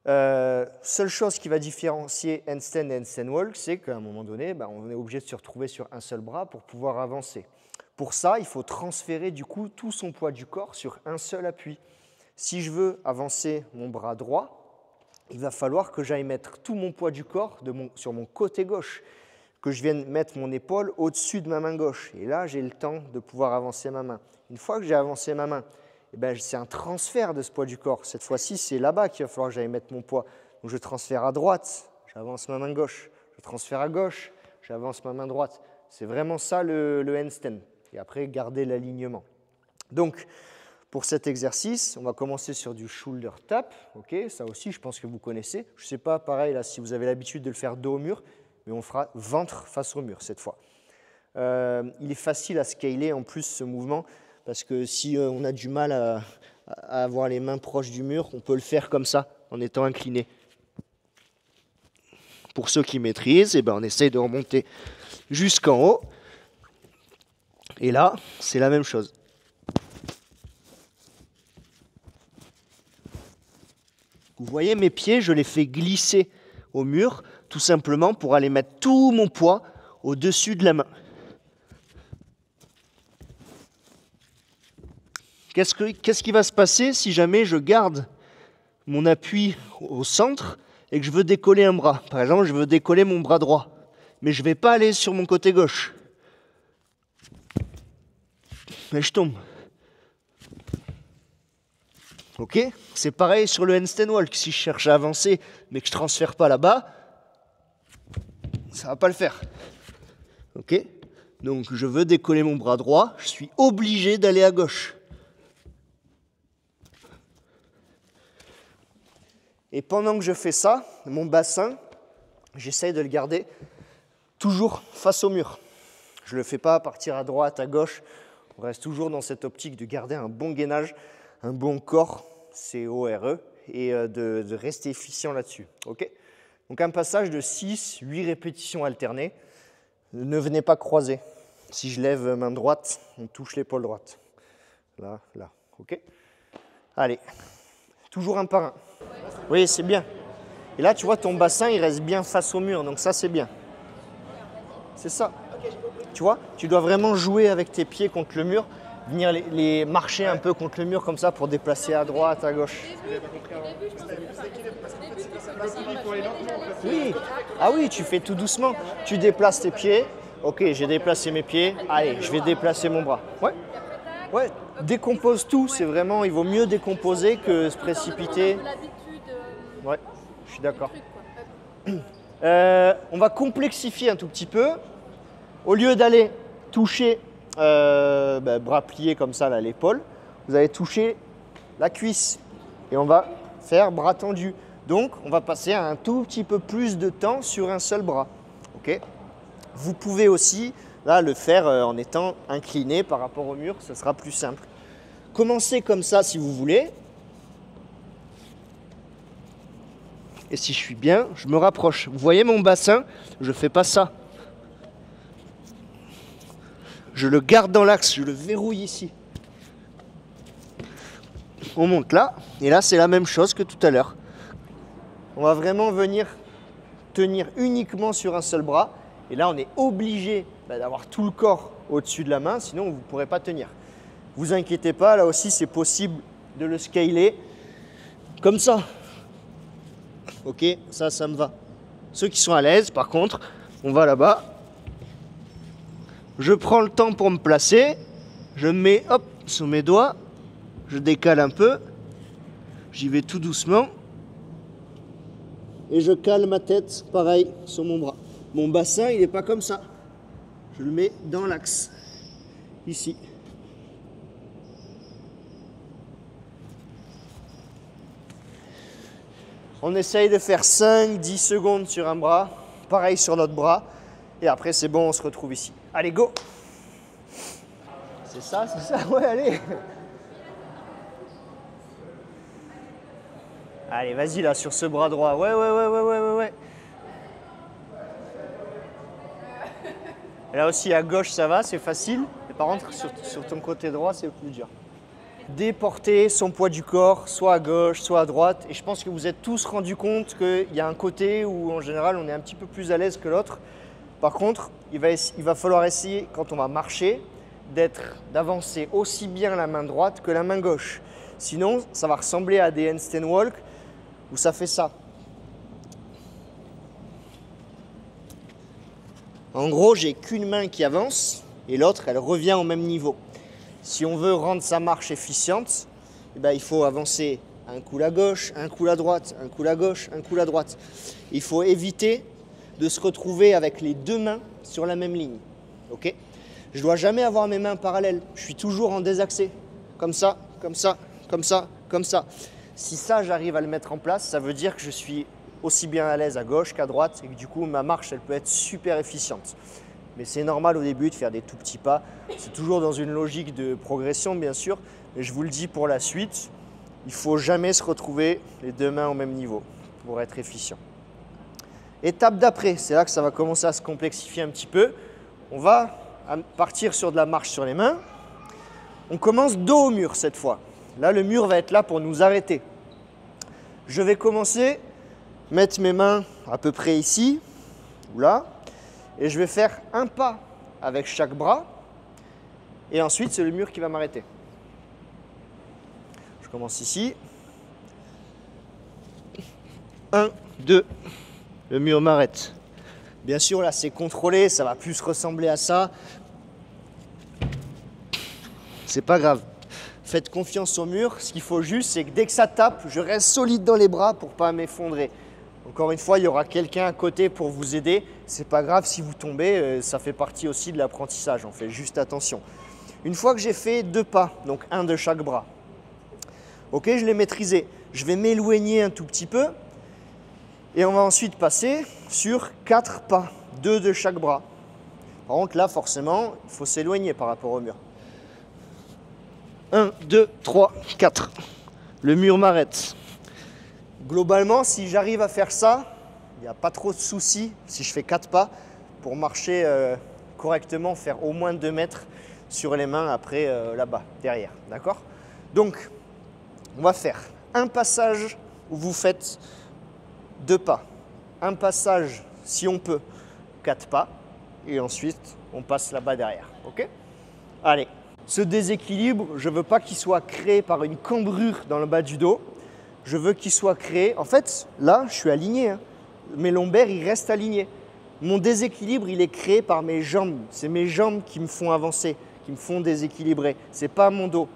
Seule chose qui va différencier handstand et handstand walk, c'est qu'à un moment donné, on est obligé de se retrouver sur un seul bras pour pouvoir avancer. Pour ça, il faut transférer du coup tout son poids du corps sur un seul appui. Si je veux avancer mon bras droit, il va falloir que j'aille mettre tout mon poids du corps sur mon côté gauche, que je vienne mettre mon épaule au-dessus de ma main gauche. Et là, j'ai le temps de pouvoir avancer ma main. Une fois que j'ai avancé ma main, c'est un transfert de ce poids du corps. Cette fois-ci, c'est là-bas qu'il va falloir que j'aille mettre mon poids. Donc je transfère à droite, j'avance ma main gauche. Je transfère à gauche, j'avance ma main droite. C'est vraiment ça le handstand. Et après, garder l'alignement. Donc, pour cet exercice, on va commencer sur du shoulder tap. Okay, ça aussi, je pense que vous connaissez. Je ne sais pas, pareil, là, si vous avez l'habitude de le faire dos au mur, mais on fera ventre face au mur cette fois. Il est facile à scaler en plus ce mouvement, parce que si on a du mal à avoir les mains proches du mur, on peut le faire comme ça, en étant incliné. Pour ceux qui maîtrisent, on essaye de remonter jusqu'en haut. Et là, c'est la même chose. Vous voyez, mes pieds, je les fais glisser au mur, tout simplement pour aller mettre tout mon poids au-dessus de la main. Qu'est-ce qui va se passer si jamais je garde mon appui au centre et que je veux décoller un bras? Par exemple, je veux décoller mon bras droit, mais je ne vais pas aller sur mon côté gauche. Mais je tombe. Ok? C'est pareil sur le handstand walk. Si je cherche à avancer, mais que je ne transfère pas là-bas, ça ne va pas le faire. Ok? Donc je veux décoller mon bras droit, je suis obligé d'aller à gauche. Et pendant que je fais ça, mon bassin, j'essaye de le garder toujours face au mur. Je ne le fais pas partir à droite, à gauche. On reste toujours dans cette optique de garder un bon gainage, un bon corps, C-O-R-E, et de rester efficient là-dessus. Okay? Donc un passage de 6-8 répétitions alternées. Ne venez pas croiser. Si je lève main droite, on touche l'épaule droite. Là, là. Ok? Allez. Toujours un par un. Oui, c'est bien. Et là, tu vois, ton bassin, il reste bien face au mur. Donc ça, c'est bien. C'est ça. Tu vois, tu dois vraiment jouer avec tes pieds contre le mur, venir les marcher un peu contre le mur comme ça pour déplacer à droite, à gauche. Oui. Ah oui, tu fais tout doucement. Tu déplaces tes pieds. Ok, j'ai déplacé mes pieds. Allez, je vais déplacer mon bras. Ouais. Ouais. Décompose tout. C'est vraiment, il vaut mieux décomposer que se précipiter. Ouais, je suis d'accord. On va complexifier un tout petit peu. Au lieu d'aller toucher bras pliés comme ça, là, l'épaule. Vous allez toucher la cuisse et on va faire bras tendu. Donc, on va passer un tout petit peu plus de temps sur un seul bras. Okay. Vous pouvez aussi là, le faire en étant incliné par rapport au mur, ça sera plus simple. Commencez comme ça si vous voulez. Et si je suis bien, je me rapproche. Vous voyez mon bassin? Je ne fais pas ça. Je le garde dans l'axe, je le verrouille ici. On monte là, et là c'est la même chose que tout à l'heure. On va vraiment venir tenir uniquement sur un seul bras. Et là on est obligé d'avoir tout le corps au-dessus de la main, sinon vous ne pourrez pas tenir. Vous inquiétez pas, là aussi c'est possible de le scaler comme ça. Ok, ça me va. Ceux qui sont à l'aise, par contre, on va là-bas. Je prends le temps pour me placer. Je me mets hop, sur mes doigts. Je décale un peu. J'y vais tout doucement. Et je cale ma tête, pareil, sur mon bras. Mon bassin, il n'est pas comme ça. Je le mets dans l'axe. Ici. On essaye de faire 5-10 secondes sur un bras, pareil sur l'autre bras, et après c'est bon, on se retrouve ici. Allez, go! C'est ça, ouais, allez! Allez, vas-y là, sur ce bras droit, ouais. Là aussi, à gauche, ça va, c'est facile, et par contre, sur ton côté droit, c'est plus dur. Déporter son poids du corps, soit à gauche, soit à droite. Et je pense que vous êtes tous rendus compte qu'il y a un côté où, en général, on est un petit peu plus à l'aise que l'autre. Par contre, il va falloir essayer, quand on va marcher, d'avancer aussi bien la main droite que la main gauche. Sinon, ça va ressembler à des handstand walk où ça fait ça. En gros, j'ai qu'une main qui avance et l'autre, elle revient au même niveau. Si on veut rendre sa marche efficiente, il faut avancer un coup à gauche, un coup à droite, un coup à gauche, un coup à droite. Il faut éviter de se retrouver avec les deux mains sur la même ligne. Okay, je ne dois jamais avoir mes mains parallèles. Je suis toujours en désaxé. Comme ça, comme ça, comme ça, comme ça. Si ça, j'arrive à le mettre en place, ça veut dire que je suis aussi bien à l'aise à gauche qu'à droite et que du coup, ma marche, elle peut être super efficiente. Mais c'est normal au début de faire des tout petits pas. C'est toujours dans une logique de progression, bien sûr. Mais je vous le dis pour la suite, il ne faut jamais se retrouver les deux mains au même niveau pour être efficient. Étape d'après, c'est là que ça va commencer à se complexifier un petit peu. On va partir sur de la marche sur les mains. On commence dos au mur cette fois. Là, le mur va être là pour nous arrêter. Je vais commencer à mettre mes mains à peu près ici ou là. Et je vais faire un pas avec chaque bras. Et ensuite, c'est le mur qui va m'arrêter. Je commence ici. 1, 2. Le mur m'arrête. Bien sûr, là, c'est contrôlé. Ça va plus ressembler à ça. C'est pas grave. Faites confiance au mur. Ce qu'il faut juste, c'est que dès que ça tape, je reste solide dans les bras pour ne pas m'effondrer. Encore une fois, il y aura quelqu'un à côté pour vous aider. C'est pas grave si vous tombez, ça fait partie aussi de l'apprentissage. On fait juste attention. Une fois que j'ai fait 2 pas, donc un de chaque bras, ok, je l'ai maîtrisé. Je vais m'éloigner un tout petit peu et on va ensuite passer sur 4 pas, 2 de chaque bras. Par contre, là, forcément, il faut s'éloigner par rapport au mur. 1, 2, 3, 4. Le mur m'arrête. Globalement, si j'arrive à faire ça, il n'y a pas trop de soucis si je fais 4 pas pour marcher correctement, faire au moins 2 mètres sur les mains après là-bas, derrière. D'accord? Donc, on va faire un passage où vous faites 2 pas. Un passage, si on peut, 4 pas. Et ensuite, on passe là-bas derrière. Ok? Allez. Ce déséquilibre, je ne veux pas qu'il soit créé par une cambrure dans le bas du dos. Je veux qu'il soit créé. En fait, là, je suis aligné. Mes lombaires, ils restent alignés. Mon déséquilibre, il est créé par mes jambes. C'est mes jambes qui me font avancer, qui me font déséquilibrer. Ce n'est pas mon dos.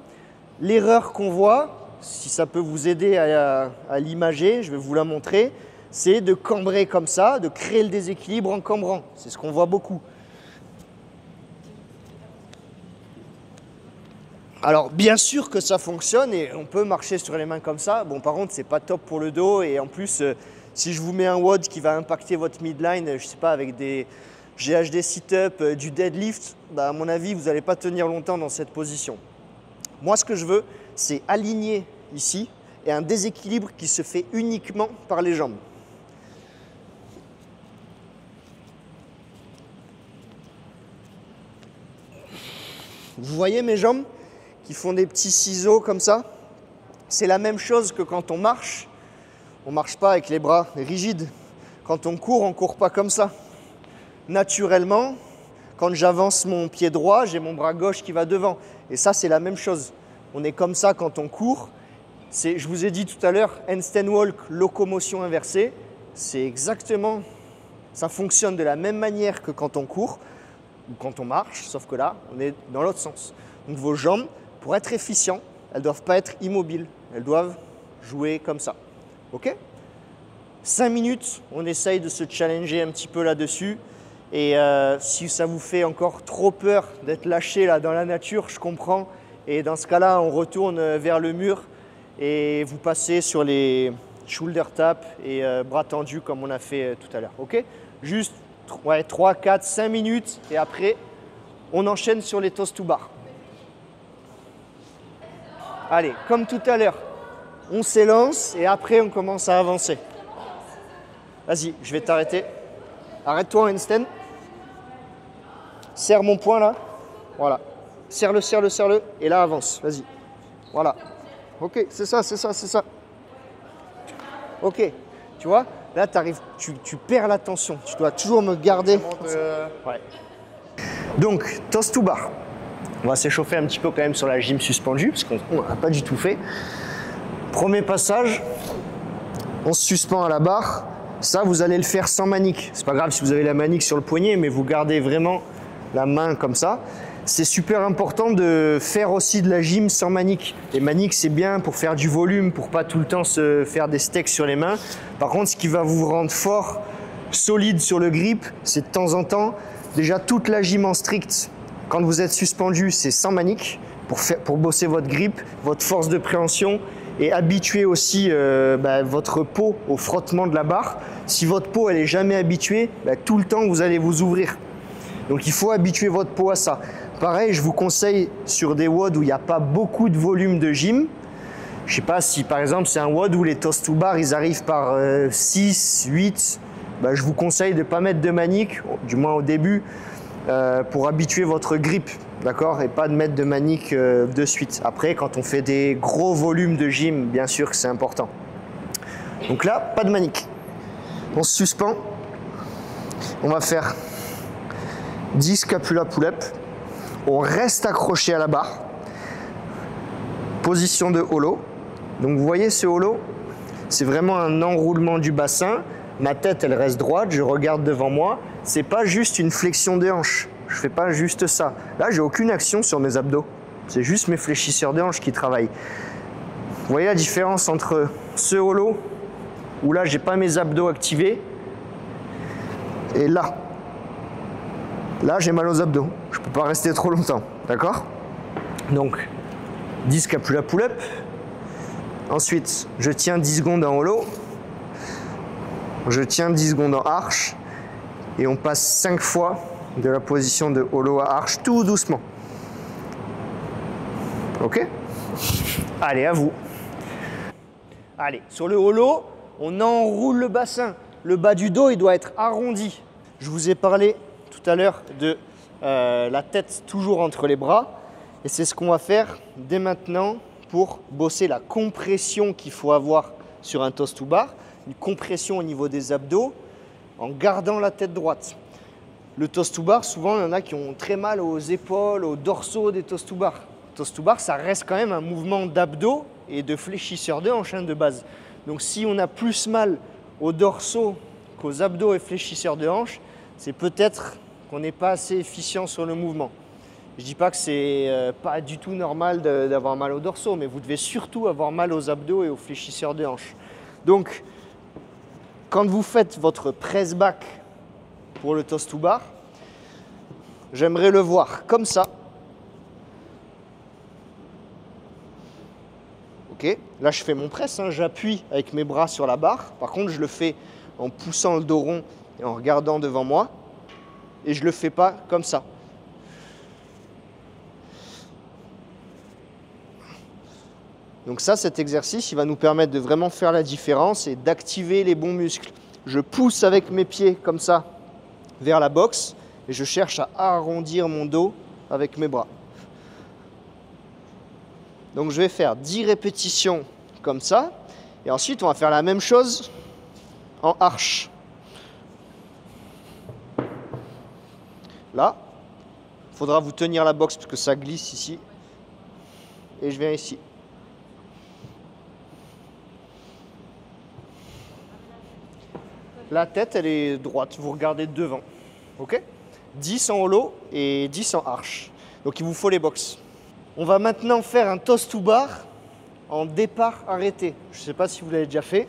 L'erreur qu'on voit, si ça peut vous aider à l'imager, je vais vous la montrer, c'est de cambrer comme ça, de créer le déséquilibre en cambrant. C'est ce qu'on voit beaucoup. Alors bien sûr que ça fonctionne et on peut marcher sur les mains comme ça. Bon, par contre, c'est pas top pour le dos et en plus, si je vous mets un WOD qui va impacter votre midline, je sais pas, avec des GHD sit-up, du deadlift, bah, à mon avis, vous n'allez pas tenir longtemps dans cette position. Moi, ce que je veux, c'est aligner ici et un déséquilibre qui se fait uniquement par les jambes. Vous voyez mes jambes qui font des petits ciseaux comme ça? C'est la même chose que quand on marche. On ne marche pas avec les bras rigides. Quand on ne court pas comme ça. Naturellement, quand j'avance mon pied droit, j'ai mon bras gauche qui va devant. Et ça, c'est la même chose. On est comme ça quand on court. Je vous ai dit tout à l'heure, handstand walk, locomotion inversée. C'est exactement, ça fonctionne de la même manière que quand on court ou quand on marche, sauf que là, on est dans l'autre sens. Donc vos jambes, pour être efficients, elles ne doivent pas être immobiles. Elles doivent jouer comme ça. OK? 5 minutes, on essaye de se challenger un petit peu là-dessus. Et si ça vous fait encore trop peur d'être lâché là dans la nature, je comprends. Et dans ce cas-là, on retourne vers le mur et vous passez sur les shoulder taps et bras tendus comme on a fait tout à l'heure. OK? Juste 3, 4, 5 minutes et après, on enchaîne sur les toes to bar. Allez, comme tout à l'heure, on s'élance et après, on commence à avancer. Vas-y, je vais t'arrêter. Arrête-toi en handstand. Serre mon poing là. Voilà. Serre-le, serre-le, serre-le. Et là, avance. Vas-y. Voilà. OK, c'est ça, c'est ça, c'est ça. OK. Tu vois, là, tu perds la tension. Tu dois toujours me garder. Ouais. Donc, toes to bar. On va s'échauffer un petit peu quand même sur la gym suspendue, parce qu'on n'a pas du tout fait. Premier passage, on se suspend à la barre. Ça, vous allez le faire sans manique. C'est pas grave si vous avez la manique sur le poignet, mais vous gardez vraiment la main comme ça. C'est super important de faire aussi de la gym sans manique. Les maniques, c'est bien pour faire du volume, pour pas tout le temps se faire des steaks sur les mains. Par contre, ce qui va vous rendre fort, solide sur le grip, c'est de temps en temps, déjà toute la gym en strict, quand vous êtes suspendu, c'est sans manique pour bosser votre grip, votre force de préhension et habituer aussi votre peau au frottement de la barre. Si votre peau elle est jamais habituée, tout le temps vous allez vous ouvrir. Donc il faut habituer votre peau à ça. Pareil, je vous conseille sur des WOD où il n'y a pas beaucoup de volume de gym. Je ne sais pas si par exemple c'est un WOD où les toes to bar ils arrivent par 6, 8. Je vous conseille de ne pas mettre de manique, du moins au début, pour habituer votre grip, d'accord, et pas de mettre de manique de suite. Après, quand on fait des gros volumes de gym, bien sûr que c'est important. Donc là, pas de manique. On se suspend. On va faire 10 scapula pull-up. On reste accroché à la barre. Position de holo. Donc vous voyez ce holo, c'est vraiment un enroulement du bassin. Ma tête, elle reste droite, je regarde devant moi. C'est pas juste une flexion de hanche. Je fais pas juste ça. Là, j'ai aucune action sur mes abdos. C'est juste mes fléchisseurs de hanche qui travaillent. Vous voyez la différence entre ce holo, où là, j'ai pas mes abdos activés, et là. Là, j'ai mal aux abdos. Je peux pas rester trop longtemps. D'accord? Donc, 10 scapula pull-up. Ensuite, je tiens 10 secondes en holo. Je tiens 10 secondes en arche. Et on passe 5 fois de la position de holo à arche, tout doucement. OK? Allez, à vous. Allez, sur le holo, on enroule le bassin. Le bas du dos, il doit être arrondi. Je vous ai parlé tout à l'heure de la tête toujours entre les bras. Et c'est ce qu'on va faire dès maintenant pour bosser la compression qu'il faut avoir sur un toes to bar. Une compression au niveau des abdos en gardant la tête droite. Le toes to bar, souvent, il y en a qui ont très mal aux épaules, aux dorsaux des toes to bar. Toes to bar, ça reste quand même un mouvement d'abdos et de fléchisseur de hanche de base. Donc si on a plus mal aux dorsaux qu'aux abdos et fléchisseurs de hanche, c'est peut-être qu'on n'est pas assez efficient sur le mouvement. Je ne dis pas que c'est pas du tout normal d'avoir mal aux dorsaux, mais vous devez surtout avoir mal aux abdos et aux fléchisseurs de hanche. Donc, quand vous faites votre press back pour le toes to bar, j'aimerais le voir comme ça. Ok, là je fais mon press, hein. J'appuie avec mes bras sur la barre. Par contre, je le fais en poussant le dos rond et en regardant devant moi. Et je ne le fais pas comme ça. Donc ça, cet exercice, il va nous permettre de vraiment faire la différence et d'activer les bons muscles. Je pousse avec mes pieds comme ça vers la boxe et je cherche à arrondir mon dos avec mes bras. Donc je vais faire 10 répétitions comme ça. Et ensuite, on va faire la même chose en arche. Là, il faudra vous tenir la boxe parce que ça glisse ici. Et je viens ici. La tête, elle est droite. Vous regardez devant. Ok ? 10 en holo et 10 en arche. Donc il vous faut les boxes. On va maintenant faire un toss to bar en départ arrêté. Je ne sais pas si vous l'avez déjà fait.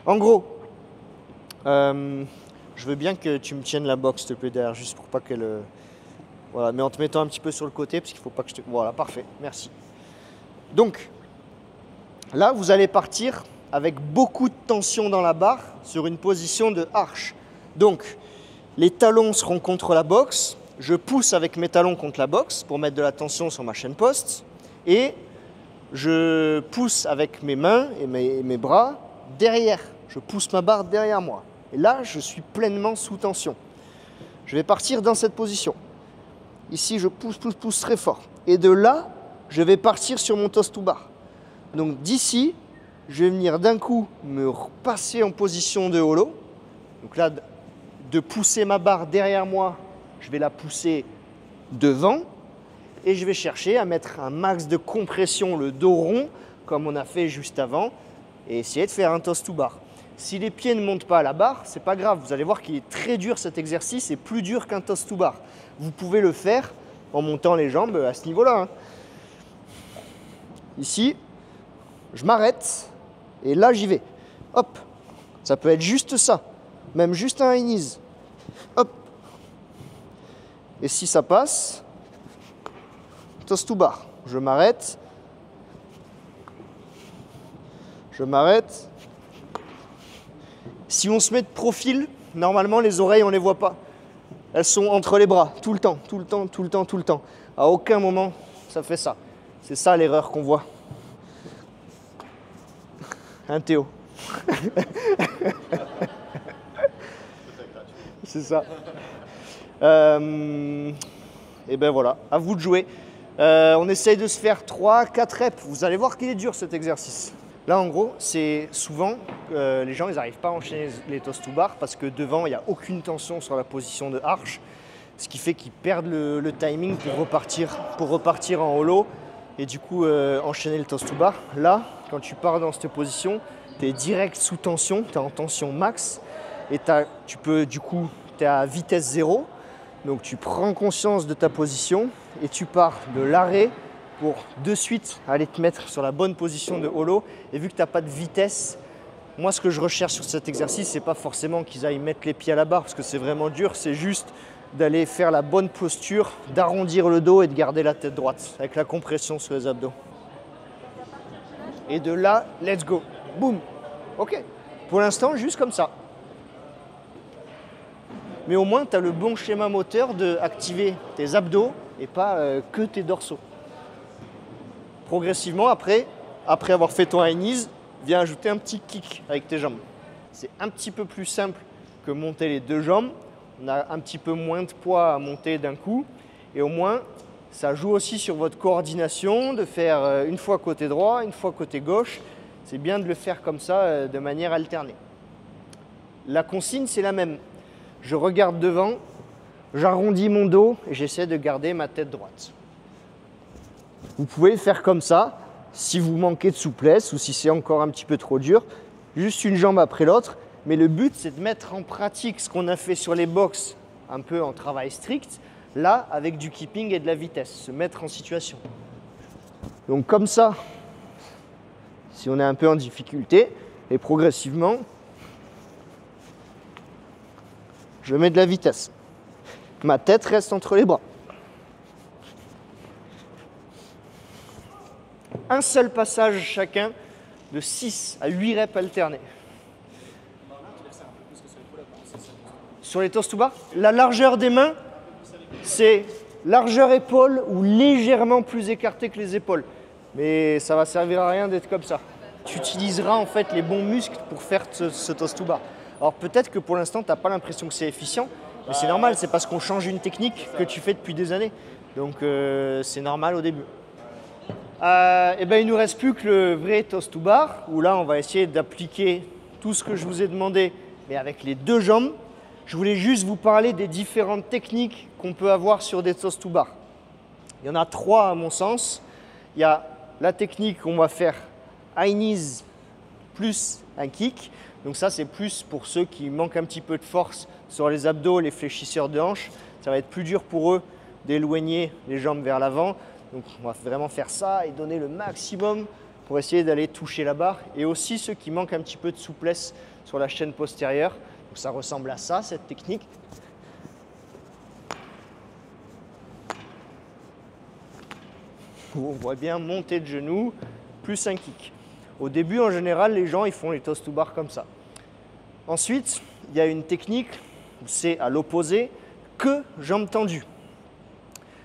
En gros, je veux bien que tu me tiennes la boxe, s'il te plaît, derrière, juste pour pas qu'elle... Voilà, mais en te mettant un petit peu sur le côté, parce qu'il ne faut pas que je te... Voilà, parfait, merci. Donc, là, vous allez partir avec beaucoup de tension dans la barre sur une position de arche. Donc, les talons seront contre la boxe. Je pousse avec mes talons contre la boxe pour mettre de la tension sur ma chaîne poste. Et je pousse avec mes mains et mes bras derrière. Je pousse ma barre derrière moi. Et là, je suis pleinement sous tension. Je vais partir dans cette position. Ici, je pousse très fort. Et de là, je vais partir sur mon toss to bar. Donc d'ici, je vais venir d'un coup me repasser en position de holo. Donc là, de pousser ma barre derrière moi, je vais la pousser devant. Et je vais chercher à mettre un max de compression, le dos rond, comme on a fait juste avant. Et essayer de faire un toss to bar. Si les pieds ne montent pas à la barre, c'est pas grave. Vous allez voir qu'il est très dur cet exercice et plus dur qu'un toss to bar. Vous pouvez le faire en montant les jambes à ce niveau-là. Hein. Ici, je m'arrête et là j'y vais. Hop, ça peut être juste ça, même juste un high knees. Hop. Et si ça passe, toss to bar. Je m'arrête. Je m'arrête. Si on se met de profil, normalement les oreilles on ne les voit pas. Elles sont entre les bras, tout le temps, tout le temps, tout le temps, tout le temps. À aucun moment ça fait ça. C'est ça l'erreur qu'on voit. Hein Théo? C'est ça. Et ben voilà, à vous de jouer. On essaye de se faire 3-4 reps. Vous allez voir qu'il est dur cet exercice. Là, en gros, c'est souvent les gens, ils n'arrivent pas à enchaîner les toss to bar parce que devant, il n'y a aucune tension sur la position de arche, ce qui fait qu'ils perdent le timing pour repartir en holo et du coup enchaîner le toss to bar. Là, quand tu pars dans cette position, tu es direct sous tension, tu es en tension max et tu es à vitesse 0. Donc tu prends conscience de ta position et tu pars de l'arrêt pour de suite aller te mettre sur la bonne position de holo. Et vu que tu n'as pas de vitesse, moi ce que je recherche sur cet exercice, c'est pas forcément qu'ils aillent mettre les pieds à la barre parce que c'est vraiment dur, c'est juste d'aller faire la bonne posture, d'arrondir le dos et de garder la tête droite avec la compression sur les abdos. Et de là, let's go. Boum. Ok. Pour l'instant, juste comme ça. Mais au moins, tu as le bon schéma moteur d'activer tes abdos et pas que tes dorsaux. Progressivement, après avoir fait ton high knees, viens ajouter un petit kick avec tes jambes. C'est un petit peu plus simple que monter les deux jambes. On a un petit peu moins de poids à monter d'un coup. Et au moins, ça joue aussi sur votre coordination, de faire une fois côté droit, une fois côté gauche. C'est bien de le faire comme ça, de manière alternée. La consigne, c'est la même. Je regarde devant, j'arrondis mon dos et j'essaie de garder ma tête droite. Vous pouvez le faire comme ça, si vous manquez de souplesse ou si c'est encore un petit peu trop dur, juste une jambe après l'autre. Mais le but, c'est de mettre en pratique ce qu'on a fait sur les box, un peu en travail strict, là, avec du keeping et de la vitesse, se mettre en situation. Donc comme ça, si on est un peu en difficulté, et progressivement, je mets de la vitesse. Ma tête reste entre les bras. un seul passage chacun de 6 à 8 reps alternés. Sur les toast to bar, la largeur des mains, c'est largeur épaule ou légèrement plus écarté que les épaules. Mais ça va servir à rien d'être comme ça. Tu utiliseras en fait les bons muscles pour faire ce toast to bar. Alors peut-être que pour l'instant, tu n'as pas l'impression que c'est efficient, mais c'est normal, c'est parce qu'on change une technique que tu fais depuis des années. Donc c'est normal au début. Et ben, il ne nous reste plus que le vrai toast to bar, où là on va essayer d'appliquer tout ce que je vous ai demandé, mais avec les deux jambes. Je voulais juste vous parler des différentes techniques qu'on peut avoir sur des toast to bar. Il y en a 3 à mon sens. Il y a la technique qu'on va faire high knees plus un kick. Donc ça c'est plus pour ceux qui manquent un petit peu de force sur les abdos, les fléchisseurs de hanches. Ça va être plus dur pour eux d'éloigner les jambes vers l'avant. Donc on va vraiment faire ça et donner le maximum pour essayer d'aller toucher la barre. Et aussi ceux qui manquent un petit peu de souplesse sur la chaîne postérieure. Donc ça ressemble à ça, cette technique. Où on voit bien monter de genoux plus un kick. Au début, en général, les gens ils font les toast to bar comme ça. Ensuite, il y a une technique où c'est à l'opposé, que jambes tendues.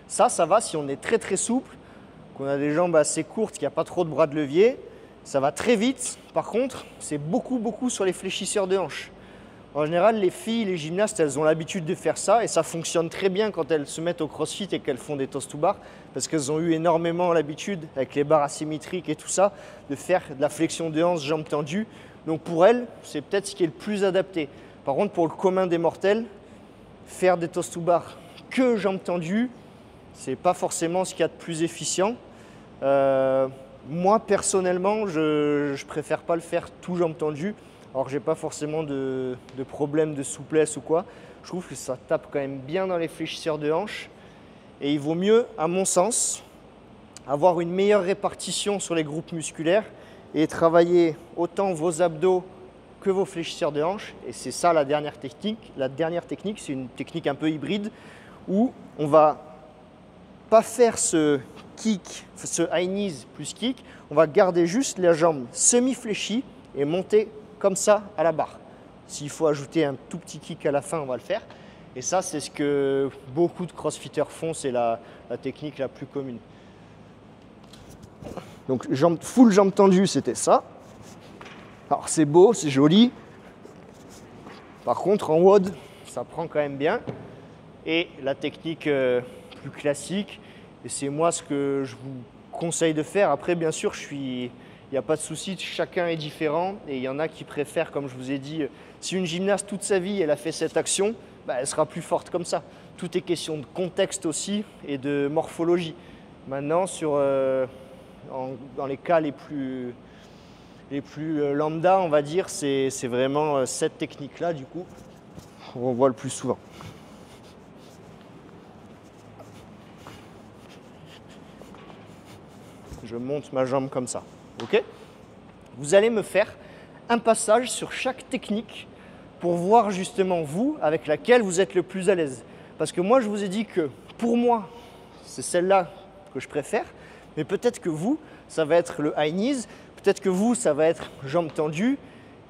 Ça va si on est très très souple, qu'on a des jambes assez courtes, qu'il n'y a pas trop de bras de levier. Ça va très vite. Par contre, c'est beaucoup sur les fléchisseurs de hanches. En général, les filles, les gymnastes, elles ont l'habitude de faire ça et ça fonctionne très bien quand elles se mettent au crossfit et qu'elles font des toast to bar parce qu'elles ont eu énormément l'habitude, avec les barres asymétriques et tout ça, de faire de la flexion de hanches, jambes tendues. Donc pour elles, c'est peut-être ce qui est le plus adapté. Par contre, pour le commun des mortels, faire des toast to bar que jambes tendues, c'est pas forcément ce qu'il y a de plus efficient. Moi, personnellement, je préfère pas le faire tout jambes tendues. Alors, j'ai pas forcément de problème de souplesse ou quoi. Je trouve que ça tape quand même bien dans les fléchisseurs de hanches. Et il vaut mieux, à mon sens, avoir une meilleure répartition sur les groupes musculaires et travailler autant vos abdos que vos fléchisseurs de hanches. Et c'est ça la dernière technique. La dernière technique, c'est une technique un peu hybride où on va pas faire ce kick, ce high knees plus kick. On va garder juste la jambe semi-fléchie et monter comme ça à la barre. S'il faut ajouter un tout petit kick à la fin, on va le faire. Et ça, c'est ce que beaucoup de crossfitters font, c'est la technique la plus commune. Donc, full jambes tendues, c'était ça. Alors, c'est beau, c'est joli. Par contre, en WOD, ça prend quand même bien. Et la technique plus classique, et c'est moi ce que je vous conseille de faire. Après, bien sûr, il n'y a pas de souci, chacun est différent et il y en a qui préfèrent, comme je vous ai dit, si une gymnaste toute sa vie elle a fait cette action, bah, elle sera plus forte comme ça. Tout est question de contexte aussi et de morphologie. Maintenant, dans les cas les plus lambda, on va dire, c'est vraiment cette technique-là, du coup, on voit le plus souvent. Je monte ma jambe comme ça, ok? Vous allez me faire un passage sur chaque technique pour voir justement vous avec laquelle vous êtes le plus à l'aise. Parce que moi, je vous ai dit que pour moi, c'est celle-là que je préfère, mais peut-être que vous, ça va être le high knees, peut-être que vous, ça va être jambes tendues,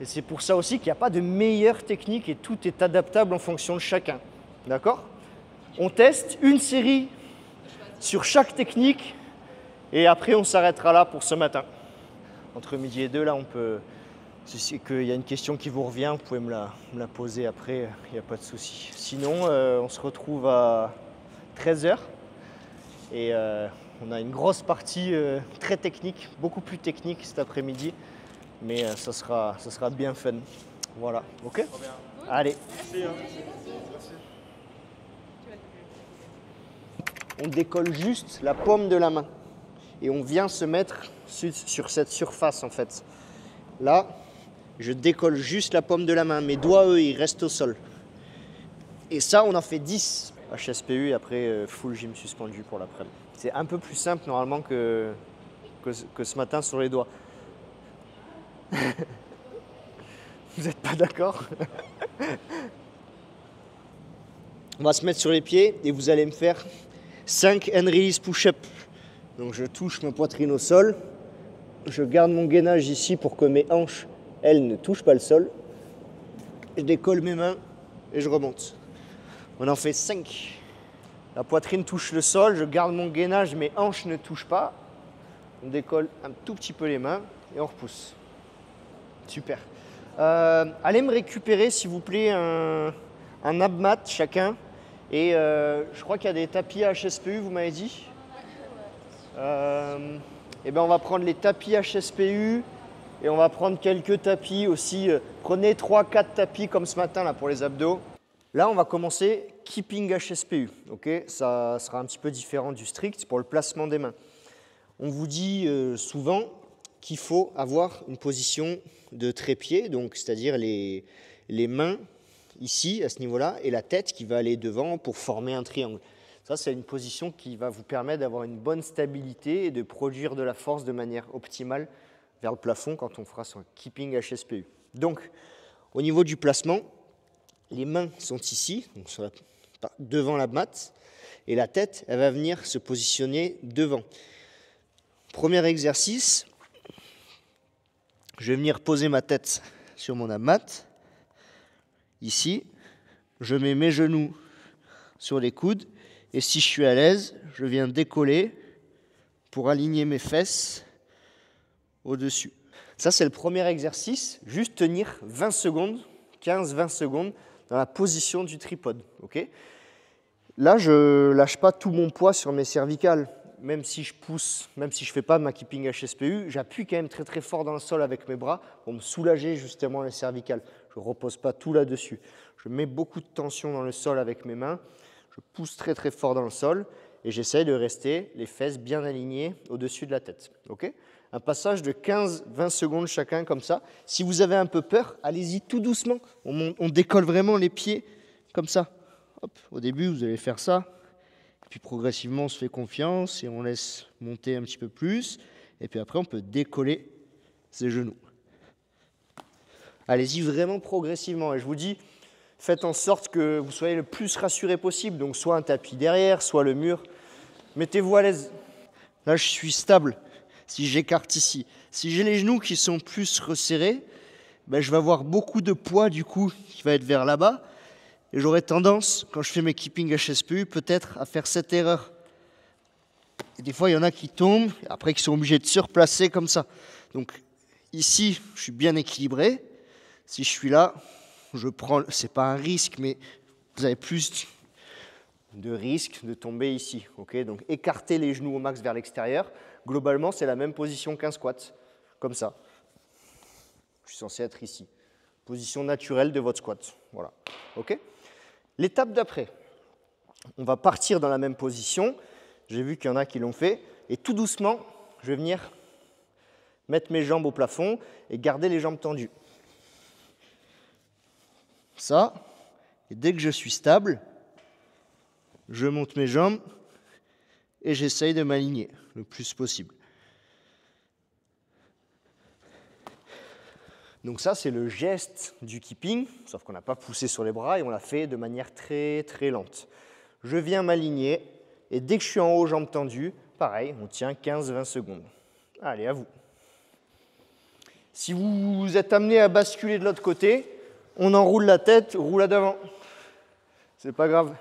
et c'est pour ça aussi qu'il n'y a pas de meilleure technique et tout est adaptable en fonction de chacun, d'accord? On teste une série sur chaque technique, et après, on s'arrêtera là pour ce matin. Entre midi et 2, là, on peut. Si c'est qu'il y a une question qui vous revient, vous pouvez me la poser après, il n'y a pas de souci. Sinon, on se retrouve à 13 h. Et on a une grosse partie très technique, beaucoup plus technique cet après-midi. Mais ça sera bien fun. Voilà, ok? Allez. On décolle juste la paume de la main. Et on vient se mettre sur cette surface en fait. Là, je décolle juste la paume de la main. Mes doigts, eux, ils restent au sol. Et ça, on en fait 10 HSPU et après full gym suspendu pour l'après-midi. C'est un peu plus simple normalement que ce matin sur les doigts. Vous n'êtes pas d'accord? On va se mettre sur les pieds et vous allez me faire 5 hand release push-up. Donc je touche ma poitrine au sol Je garde mon gainage ici pour que mes hanches, elles, ne touchent pas le sol. Je décolle mes mains et je remonte. On en fait 5. La poitrine touche le sol, je garde mon gainage, mes hanches ne touchent pas. On décolle un tout petit peu les mains et on repousse. Super. Allez me récupérer, s'il vous plaît, un ab mat chacun. Et je crois qu'il y a des tapis HSPU, vous m'avez dit. Et ben on va prendre les tapis HSPU et on va prendre quelques tapis aussi. Prenez 3-4 tapis comme ce matin là, pour les abdos. Là, on va commencer keeping HSPU. Okay, ça sera un petit peu différent du strict pour le placement des mains. On vous dit souvent qu'il faut avoir une position de trépied, donc c'est-à-dire les mains ici, à ce niveau-là, et la tête qui va aller devant pour former un triangle. Ça, c'est une position qui va vous permettre d'avoir une bonne stabilité et de produire de la force de manière optimale vers le plafond quand on fera son keeping HSPU. Donc, au niveau du placement, les mains sont ici, donc devant la mat, et la tête, elle va venir se positionner devant. Premier exercice, je vais venir poser ma tête sur mon ab mat. Ici, je mets mes genoux sur les coudes. Et si je suis à l'aise, je viens décoller pour aligner mes fesses au-dessus. Ça, c'est le premier exercice. Juste tenir 20 secondes, 15-20 secondes dans la position du tripode. Okay, là, je ne lâche pas tout mon poids sur mes cervicales. Même si je pousse, même si je ne fais pas ma keeping HSPU, j'appuie quand même très très fort dans le sol avec mes bras pour me soulager justement les cervicales. Je ne repose pas tout là-dessus. Je mets beaucoup de tension dans le sol avec mes mains. Je pousse très très fort dans le sol et j'essaye de rester les fesses bien alignées au-dessus de la tête. Okay, un passage de 15-20 secondes chacun comme ça. Si vous avez un peu peur, allez-y tout doucement. On décolle vraiment les pieds comme ça. Hop, au début, vous allez faire ça. Puis progressivement, on se fait confiance et on laisse monter un petit peu plus. Et puis après, on peut décoller ses genoux. Allez-y vraiment progressivement. Et je vous dis, faites en sorte que vous soyez le plus rassuré possible. Donc soit un tapis derrière, soit le mur. Mettez-vous à l'aise. Là, je suis stable si j'écarte ici. Si j'ai les genoux qui sont plus resserrés, ben, je vais avoir beaucoup de poids du coup qui va être vers là-bas. Et j'aurais tendance, quand je fais mes keeping HSPU, peut-être à faire cette erreur. Et des fois, il y en a qui tombent, après qui sont obligés de se replacer comme ça. Donc ici, je suis bien équilibré. Si je suis là, je prends, c'est pas un risque, mais vous avez plus de risque de tomber ici. Okay, donc écartez les genoux au max vers l'extérieur. Globalement, c'est la même position qu'un squat, comme ça. Je suis censé être ici. Position naturelle de votre squat. Voilà. Okay. L'étape d'après, on va partir dans la même position. J'ai vu qu'il y en a qui l'ont fait. Et tout doucement, je vais venir mettre mes jambes au plafond et garder les jambes tendues. Ça, et dès que je suis stable, je monte mes jambes et j'essaye de m'aligner le plus possible. Donc ça, c'est le geste du keeping, sauf qu'on n'a pas poussé sur les bras et on l'a fait de manière très très lente. Je viens m'aligner et dès que je suis en haut, jambes tendues, pareil, on tient 15-20 secondes. Allez, à vous. Si vous êtes amené à basculer de l'autre côté, on enroule la tête, roule à d'avant. C'est pas grave.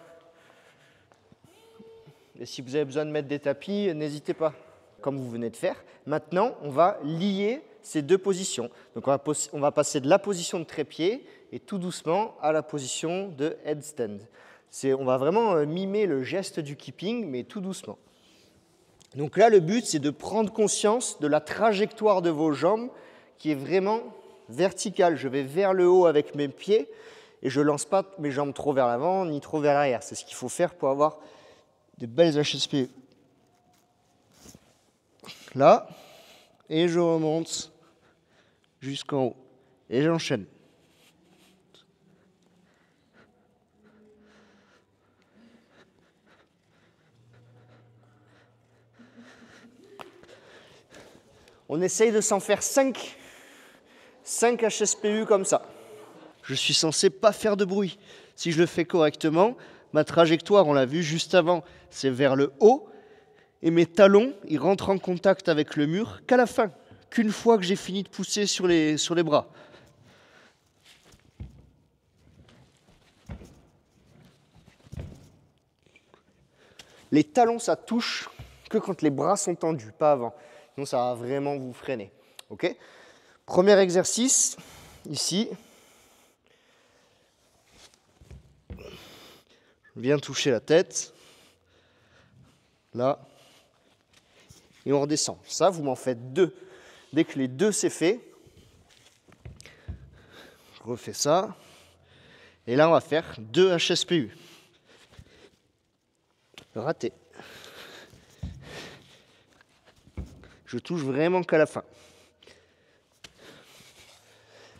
Et si vous avez besoin de mettre des tapis, n'hésitez pas, comme vous venez de faire. Maintenant, on va lier ces deux positions. Donc on va passer de la position de trépied et tout doucement à la position de headstand. On va vraiment mimer le geste du keeping, mais tout doucement. Donc là, le but, c'est de prendre conscience de la trajectoire de vos jambes qui est vraiment verticale. Je vais vers le haut avec mes pieds et je ne lance pas mes jambes trop vers l'avant ni trop vers l'arrière. C'est ce qu'il faut faire pour avoir de belles HSPU. Là, et je remonte jusqu'en haut. Et j'enchaîne. On essaye de s'en faire 5 HSPU comme ça. Je suis censé pas faire de bruit. Si je le fais correctement, ma trajectoire, on l'a vu juste avant, c'est vers le haut. Et mes talons, ils rentrent en contact avec le mur qu'à la fin. qu'une fois que j'ai fini de pousser sur les bras. Les talons, ça touche que quand les bras sont tendus, pas avant. Sinon, ça va vraiment vous freiner. Ok? Premier exercice, ici. Je viens toucher la tête. Là. Et on redescend. Ça, vous m'en faites 2. Dès que les 2 c'est fait, je refais ça. Et là, on va faire 2 HSPU. Raté. Je touche vraiment qu'à la fin.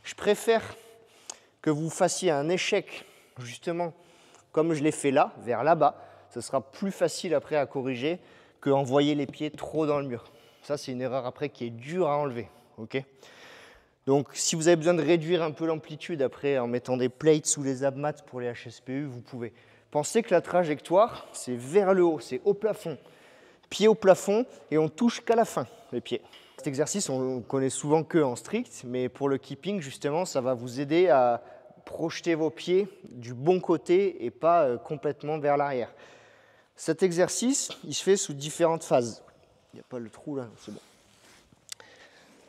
Je préfère que vous fassiez un échec, justement, comme je l'ai fait là, vers là-bas. Ce sera plus facile après à corriger qu'envoyer les pieds trop dans le mur. Ça, c'est une erreur après qui est dure à enlever. Okay, donc, si vous avez besoin de réduire un peu l'amplitude après en mettant des plates ou les abmats pour les HSPU, vous pouvez. Pensez que la trajectoire, c'est vers le haut, c'est au plafond. Pied au plafond et on touche qu'à la fin, les pieds. Cet exercice, on le connaît souvent que en strict, mais pour le keeping, justement, ça va vous aider à projeter vos pieds du bon côté et pas complètement vers l'arrière. Cet exercice, il se fait sous différentes phases. Il n'y a pas le trou là, c'est bon.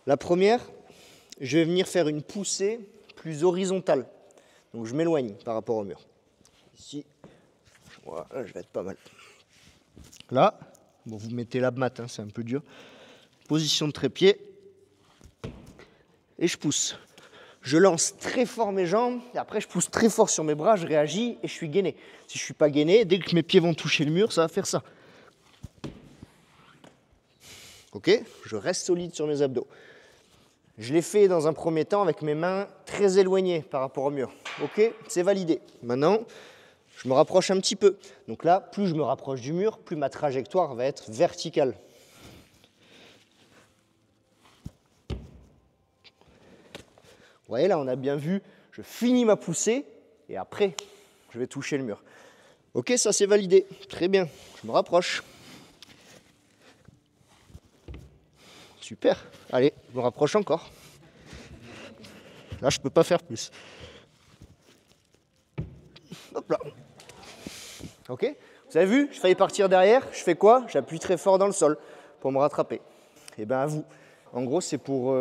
La première, je vais venir faire une poussée plus horizontale. Donc je m'éloigne par rapport au mur. Ici, voilà, je vais être pas mal. Là, bon, vous mettez l'abmat, hein, c'est un peu dur. Position de trépied. Et je pousse. Je lance très fort mes jambes, et après je pousse très fort sur mes bras, je réagis et je suis gainé. Si je ne suis pas gainé, dès que mes pieds vont toucher le mur, ça va faire ça. Ok, je reste solide sur mes abdos. Je l'ai fait dans un premier temps avec mes mains très éloignées par rapport au mur. Ok, c'est validé. Maintenant, je me rapproche un petit peu. Donc là, plus je me rapproche du mur, plus ma trajectoire va être verticale. Vous voyez, là, on a bien vu, je finis ma poussée et après, je vais toucher le mur. Ok, ça c'est validé. Très bien, je me rapproche. Super. Allez, je me rapproche encore. Là, je ne peux pas faire plus. Hop là. Ok, vous avez vu, je faillis partir derrière. Je fais quoi? J'appuie très fort dans le sol pour me rattraper. Et bien à vous. En gros, c'est pour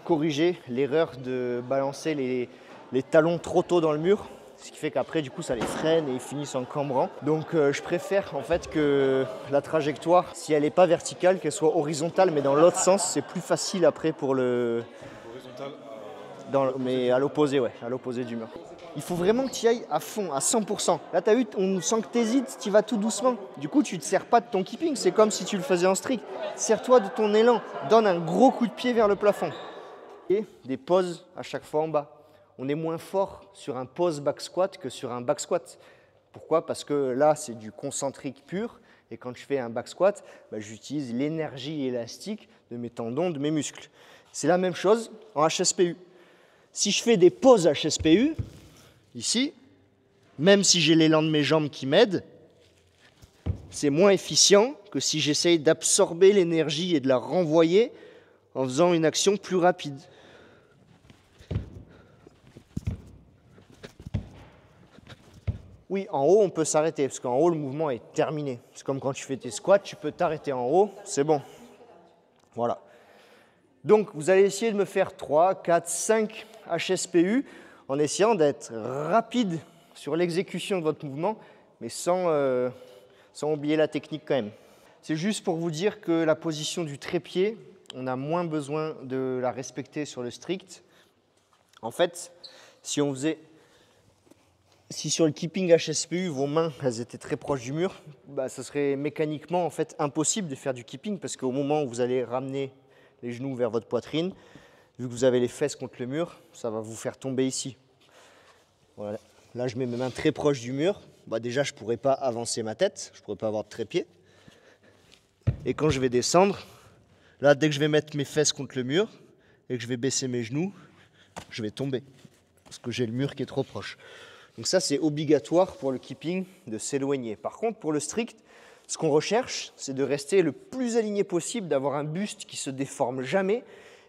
corriger l'erreur de balancer les talons trop tôt dans le mur, ce qui fait qu'après, du coup, ça les freine et ils finissent en cambrant. Donc, je préfère en fait que la trajectoire, si elle n'est pas verticale, qu'elle soit horizontale, mais dans l'autre sens, c'est plus facile après pour le... Horizontale mais à l'opposé, ouais, à l'opposé du mur. Il faut vraiment que tu y ailles à fond, à 100%. Là, tu as vu, on sent que tu hésites, tu vas tout doucement. Du coup, tu ne te sers pas de ton keeping. C'est comme si tu le faisais en strict. Sers-toi de ton élan. Donne un gros coup de pied vers le plafond. Et des pauses à chaque fois en bas. On est moins fort sur un pause back squat que sur un back squat. Pourquoi? Parce que là, c'est du concentrique pur. Et quand je fais un back squat, j'utilise l'énergie élastique de mes tendons, de mes muscles. C'est la même chose en HSPU. Si je fais des pauses HSPU, ici, même si j'ai l'élan de mes jambes qui m'aide, c'est moins efficient que si j'essaye d'absorber l'énergie et de la renvoyer en faisant une action plus rapide. Oui, en haut, on peut s'arrêter, parce qu'en haut, le mouvement est terminé. C'est comme quand tu fais tes squats, tu peux t'arrêter en haut, c'est bon. Voilà. Donc, vous allez essayer de me faire 3, 4, 5 HSPU en essayant d'être rapide sur l'exécution de votre mouvement, mais sans oublier la technique quand même. C'est juste pour vous dire que la position du trépied, on a moins besoin de la respecter sur le strict. En fait, si sur le keeping HSPU, vos mains elles étaient très proches du mur, ça serait mécaniquement en fait impossible de faire du keeping parce qu'au moment où vous allez ramener les genoux vers votre poitrine, vu que vous avez les fesses contre le mur, ça va vous faire tomber ici. Voilà. Là, je mets mes mains très proches du mur. Déjà, je ne pourrais pas avancer ma tête, je ne pourrais pas avoir de trépied. Et quand je vais descendre, là, dès que je vais mettre mes fesses contre le mur et que je vais baisser mes genoux, je vais tomber parce que j'ai le mur qui est trop proche. Donc ça, c'est obligatoire pour le keeping de s'éloigner. Par contre, pour le strict, Ce qu'on recherche, c'est de rester le plus aligné possible, d'avoir un buste qui ne se déforme jamais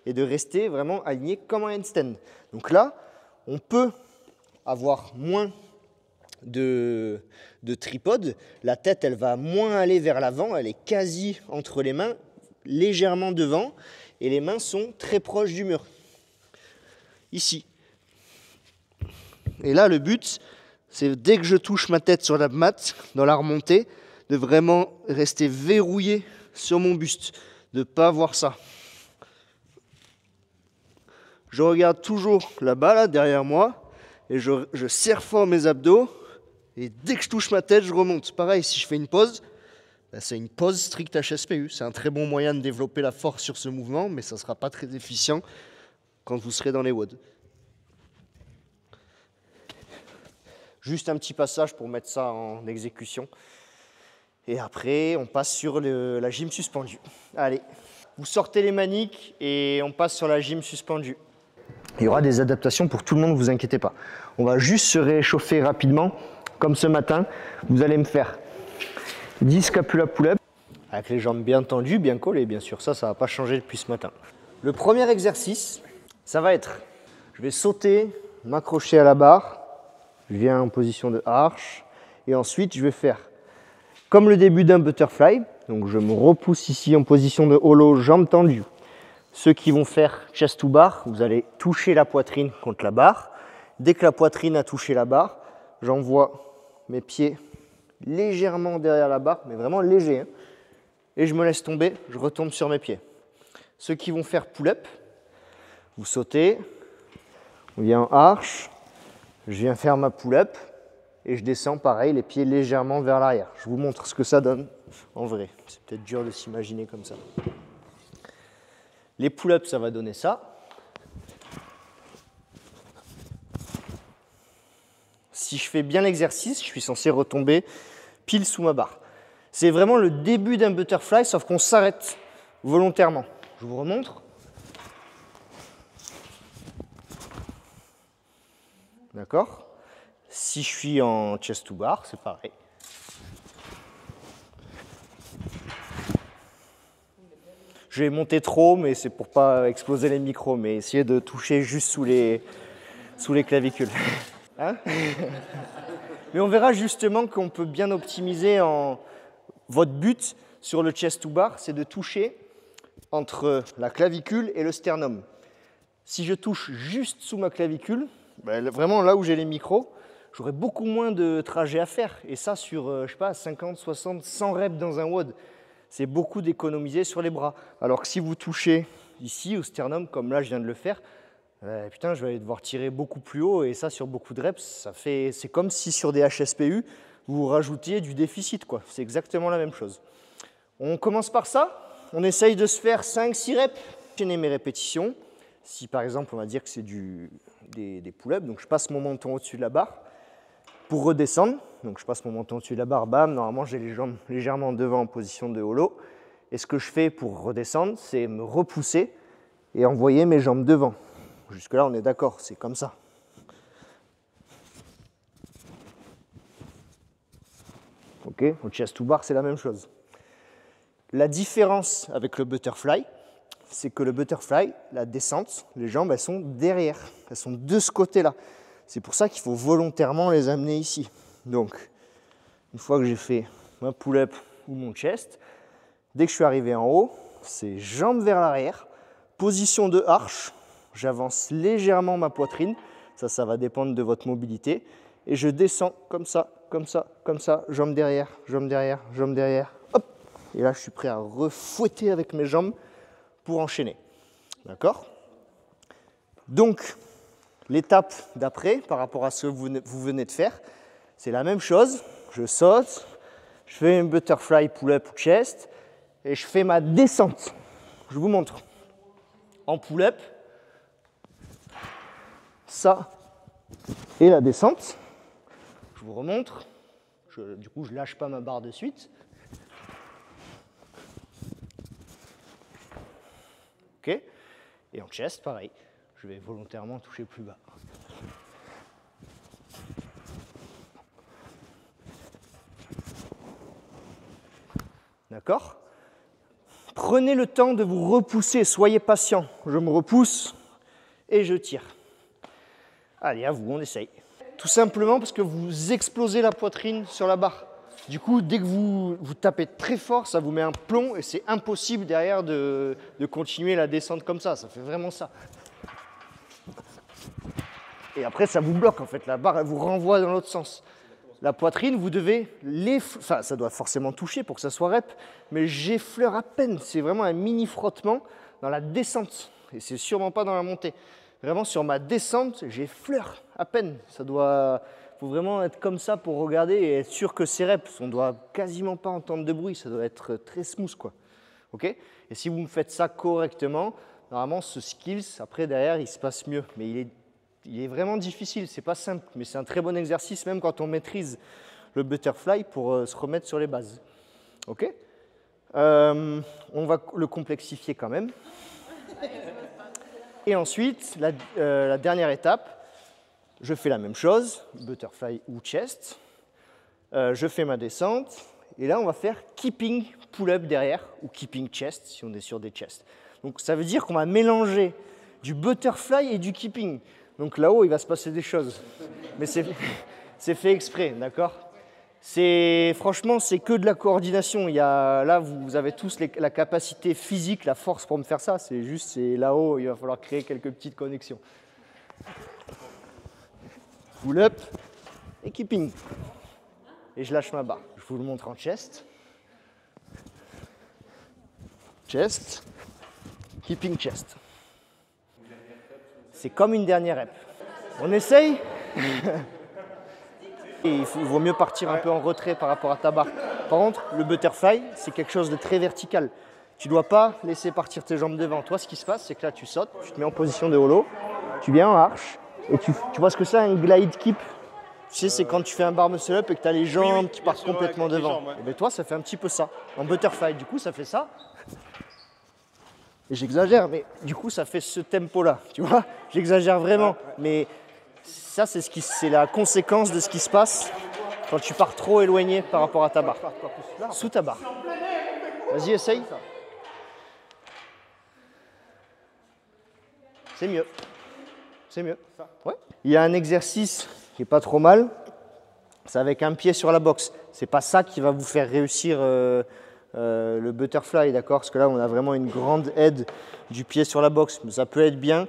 et de rester vraiment aligné comme un handstand. Donc là, on peut avoir moins de tripode. La tête, elle va moins aller vers l'avant, elle est quasi entre les mains, légèrement devant, et les mains sont très proches du mur. Ici. Et là, le but, c'est dès que je touche ma tête sur la mat, dans la remontée, de vraiment rester verrouillé sur mon buste, de ne pas voir ça. Je regarde toujours là-bas, là, derrière moi, et je serre fort mes abdos, et dès que je touche ma tête, je remonte. Pareil, si je fais une pause, ben c'est une pause stricte HSPU. C'est un très bon moyen de développer la force sur ce mouvement, mais ça ne sera pas très efficient quand vous serez dans les WOD. Juste un petit passage pour mettre ça en exécution. Et après, on passe sur la gym suspendue. Allez, vous sortez les maniques et on passe sur la gym suspendue. Il y aura des adaptations pour tout le monde, ne vous inquiétez pas. On va juste se réchauffer rapidement, comme ce matin. Vous allez me faire 10 scapula pull-up, avec les jambes bien tendues, bien collées, bien sûr. Ça ne va pas changer depuis ce matin. Le premier exercice, ça va être, je vais sauter, m'accrocher à la barre, je viens en position de arche, et ensuite je vais faire comme le début d'un butterfly. Donc je me repousse ici en position de hollow, jambes tendues. Ceux qui vont faire chest to bar, vous allez toucher la poitrine contre la barre. Dès que la poitrine a touché la barre, j'envoie mes pieds légèrement derrière la barre, mais vraiment léger, hein, et je me laisse tomber, je retombe sur mes pieds. Ceux qui vont faire pull-up, vous sautez, on vient en arche, je viens faire ma pull-up et je descends pareil, les pieds légèrement vers l'arrière. Je vous montre ce que ça donne en vrai. C'est peut-être dur de s'imaginer comme ça. Les pull-ups, ça va donner ça. Si je fais bien l'exercice, je suis censé retomber pile sous ma barre. C'est vraiment le début d'un butterfly, sauf qu'on s'arrête volontairement. Je vous remontre. D'accord? Si je suis en chest to bar, c'est pareil. Je vais monter trop, mais c'est pour pas exploser les micros, mais essayer de toucher juste sous les clavicules. Hein? Mais on verra justement qu'on peut bien optimiser votre but sur le chest to bar, c'est de toucher entre la clavicule et le sternum. Si je touche juste sous ma clavicule, ben vraiment là où j'ai les micros, j'aurai beaucoup moins de trajets à faire. Et ça sur, je sais pas, 50, 60, 100 reps dans un WOD. C'est beaucoup d'économiser sur les bras. Alors que si vous touchez ici au sternum, comme là je viens de le faire, putain, je vais devoir tirer beaucoup plus haut. Et ça, sur beaucoup de reps, c'est comme si sur des HSPU, vous rajoutiez du déficit, quoi. C'est exactement la même chose. On commence par ça. On essaye de se faire 5-6 reps. J'enchaîne mes répétitions. Si par exemple, on va dire que c'est des pull-ups, donc je passe mon menton au-dessus de la barre pour redescendre. Donc je passe mon menton au-dessus de la barre, bam, normalement j'ai les jambes légèrement devant en position de hollow. Et ce que je fais pour redescendre, c'est me repousser et envoyer mes jambes devant. Jusque-là, on est d'accord, c'est comme ça. Ok, au chest to bar, c'est la même chose. La différence avec le butterfly, c'est que le butterfly, la descente, les jambes, elles sont derrière. Elles sont de ce côté-là. C'est pour ça qu'il faut volontairement les amener ici. Donc, une fois que j'ai fait ma pull-up ou mon chest, dès que je suis arrivé en haut, c'est jambes vers l'arrière, position de arche, j'avance légèrement ma poitrine, ça va dépendre de votre mobilité, et je descends comme ça, comme ça, comme ça, jambes derrière, jambes derrière, jambes derrière, hop. Et là, je suis prêt à refouetter avec mes jambes pour enchaîner. D'accord? Donc, l'étape d'après, par rapport à ce que vous venez de faire, c'est la même chose. Je saute, je fais un butterfly pull-up ou chest, et je fais ma descente. Je vous montre. En pull-up, ça et la descente. Je vous remontre. Du coup, je ne lâche pas ma barre de suite. Ok. Et en chest, pareil. Je vais volontairement toucher plus bas. D'accord? Prenez le temps de vous repousser, soyez patient. Je me repousse et je tire. Allez, à vous, on essaye. Tout simplement parce que vous explosez la poitrine sur la barre. Du coup, dès que vous tapez très fort, ça vous met un plomb et c'est impossible derrière de continuer la descente comme ça. Ça fait vraiment ça. Et après, ça vous bloque en fait. La barre, elle vous renvoie dans l'autre sens. La poitrine, vous devez enfin, ça doit forcément toucher pour que ça soit rep, mais j'effleure à peine. C'est vraiment un mini frottement dans la descente. Et c'est sûrement pas dans la montée. Vraiment, sur ma descente, j'effleure à peine. Ça doit... faut vraiment être comme ça pour regarder et être sûr que c'est reps. On doit quasiment pas entendre de bruit. Ça doit être très smooth, quoi. OK? Et si vous me faites ça correctement, normalement, ce skills, après, derrière, il se passe mieux. Mais il est vraiment difficile, c'est pas simple, mais c'est un très bon exercice, même quand on maîtrise le butterfly pour se remettre sur les bases. OK? On va le complexifier quand même. Et ensuite, la dernière étape, je fais la même chose, butterfly ou chest. Je fais ma descente, et là, on va faire keeping pull-up derrière, ou keeping chest, si on est sur des chests. Donc, ça veut dire qu'on va mélanger du butterfly et du keeping. Donc là-haut, il va se passer des choses. Mais c'est fait exprès, d'accord? Franchement, c'est que de la coordination. Là, vous avez tous la capacité physique, la force pour me faire ça. C'est juste, là-haut, il va falloir créer quelques petites connexions. Pull up et keeping. Et je lâche ma barre. Je vous le montre en chest. Chest. Keeping chest. C'est comme une dernière rep. On essaye? Il vaut mieux partir un peu en retrait par rapport à ta barre. Par contre, le butterfly, c'est quelque chose de très vertical. Tu ne dois pas laisser partir tes jambes devant. Toi, ce qui se passe, c'est que là, tu sautes, tu te mets en position de holo, tu viens en arche, et tu vois ce que c'est un glide keep? Tu sais, c'est quand tu fais un bar muscle up et que tu as les jambes qui partent complètement devant. Jambes, ouais. Et bien toi, ça fait un petit peu ça. En butterfly, du coup, ça fait ça. Et j'exagère, mais du coup, ça fait ce tempo-là, tu vois? J'exagère vraiment, mais ça, c'est la conséquence de ce qui se passe quand tu pars trop éloigné par rapport à ta barre. Sous ta barre. Vas-y, essaye. C'est mieux. C'est mieux. Ouais. Il y a un exercice qui n'est pas trop mal, c'est avec un pied sur la boxe. C'est pas ça qui va vous faire réussir le butterfly, d'accord? Parce que là, on a vraiment une grande aide du pied sur la boxe. Mais ça peut être bien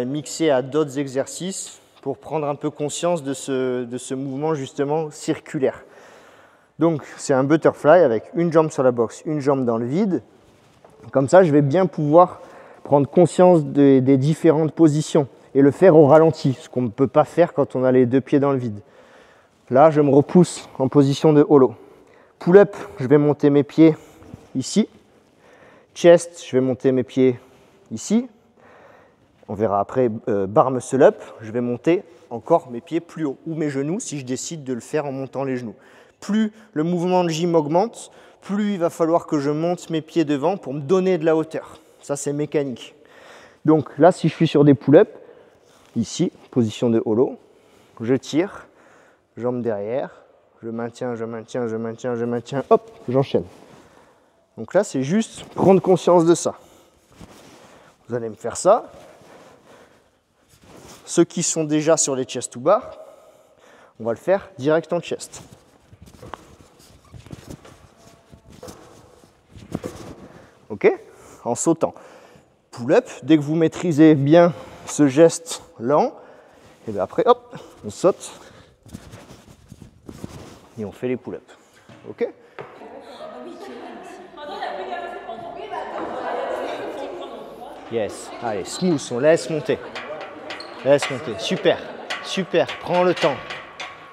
mixé à d'autres exercices pour prendre un peu conscience de ce mouvement justement circulaire. Donc, c'est un butterfly avec une jambe sur la boxe, une jambe dans le vide. Comme ça, je vais bien pouvoir prendre conscience des différentes positions et le faire au ralenti, ce qu'on ne peut pas faire quand on a les deux pieds dans le vide. Là, je me repousse en position de holo. Pull-up, je vais monter mes pieds ici. Chest, je vais monter mes pieds ici. On verra après bar muscle up, je vais monter encore mes pieds plus haut, ou mes genoux si je décide de le faire en montant les genoux. Plus le mouvement de gym augmente, plus il va falloir que je monte mes pieds devant pour me donner de la hauteur. Ça, c'est mécanique. Donc là, si je suis sur des pull-ups, ici, position de holo, je tire, jambe derrière, je maintiens, je maintiens, je maintiens, je maintiens, hop, j'enchaîne. Donc là, c'est juste prendre conscience de ça. Vous allez me faire ça. Ceux qui sont déjà sur les chest to bar, on va le faire direct en chest. Ok? En sautant. Pull-up, dès que vous maîtrisez bien ce geste lent, et bien après, hop, on saute et on fait les pull-ups. Ok? Yes, allez, smooth, on laisse monter. Laisse monter, super, super, prends le temps.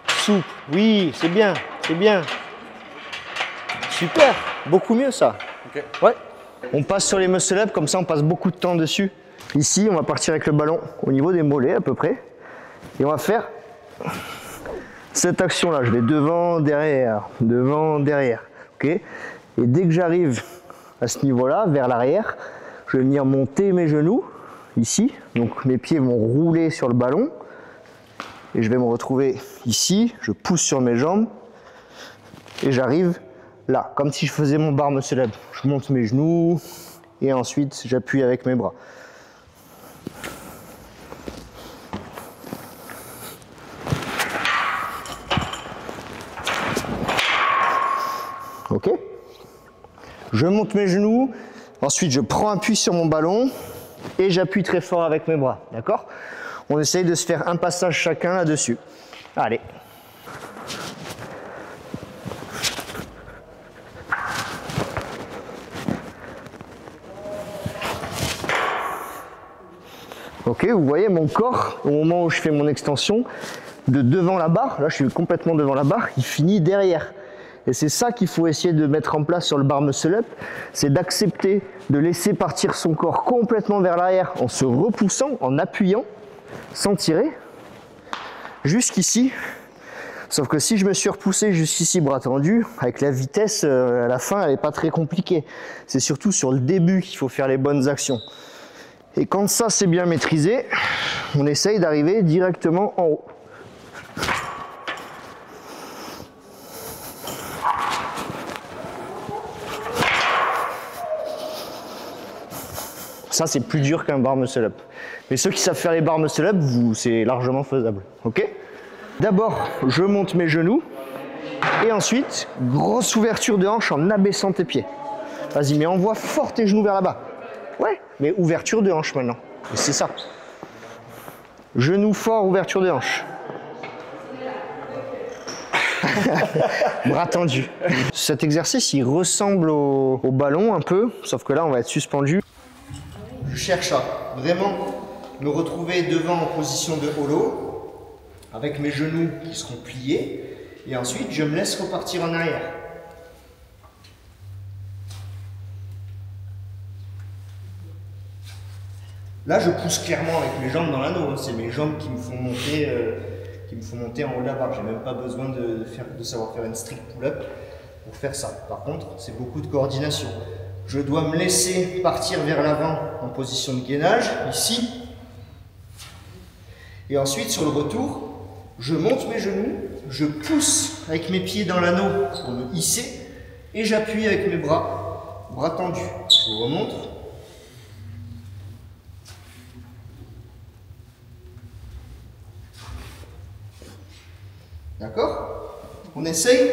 Souple, oui, c'est bien, c'est bien. Super, beaucoup mieux ça. Okay. Ouais. On passe sur les muscle-up, comme ça on passe beaucoup de temps dessus. Ici, on va partir avec le ballon au niveau des mollets à peu près. Et on va faire cette action-là. Je vais devant, derrière, devant, derrière. Okay. Et dès que j'arrive à ce niveau-là, vers l'arrière, je vais venir monter mes genoux, ici. Donc mes pieds vont rouler sur le ballon. Et je vais me retrouver ici. Je pousse sur mes jambes. Et j'arrive Là, comme si je faisais mon bar muscle up. Je monte mes genoux et ensuite j'appuie avec mes bras. Ok? Je monte mes genoux, ensuite je prends appui sur mon ballon et j'appuie très fort avec mes bras. D'accord? On essaye de se faire un passage chacun là-dessus. Allez. Ok, vous voyez mon corps, au moment où je fais mon extension, de devant la barre, là je suis complètement devant la barre, il finit derrière. Et c'est ça qu'il faut essayer de mettre en place sur le bar muscle up, c'est d'accepter de laisser partir son corps complètement vers l'arrière en se repoussant, en appuyant, sans tirer, jusqu'ici. Sauf que si je me suis repoussé jusqu'ici bras tendu, avec la vitesse, à la fin elle n'est pas très compliquée. C'est surtout sur le début qu'il faut faire les bonnes actions. Et quand ça c'est bien maîtrisé, on essaye d'arriver directement en haut. Ça c'est plus dur qu'un bar muscle up. Mais ceux qui savent faire les bar muscle up, c'est largement faisable. Ok? D'abord, je monte mes genoux. Et ensuite, grosse ouverture de hanche en abaissant tes pieds. Vas-y, mais envoie fort tes genoux vers là-bas. Ouais, mais ouverture de hanche maintenant. C'est ça. Genoux fort, ouverture de hanche. Bras tendus. Cet exercice, il ressemble au ballon un peu, sauf que là, on va être suspendu. Je cherche à vraiment me retrouver devant en position de holo, avec mes genoux qui seront pliés, et ensuite, je me laisse repartir en arrière. Là, je pousse clairement avec mes jambes dans l'anneau. C'est mes jambes qui me font monter en haut de la barre. Je n'ai même pas besoin de savoir faire une strict pull-up pour faire ça. Par contre, c'est beaucoup de coordination. Je dois me laisser partir vers l'avant en position de gainage, ici. Et ensuite, sur le retour, je monte mes genoux, je pousse avec mes pieds dans l'anneau pour me hisser et j'appuie avec mes bras tendus. Je vous remontre. D'accord? On essaye?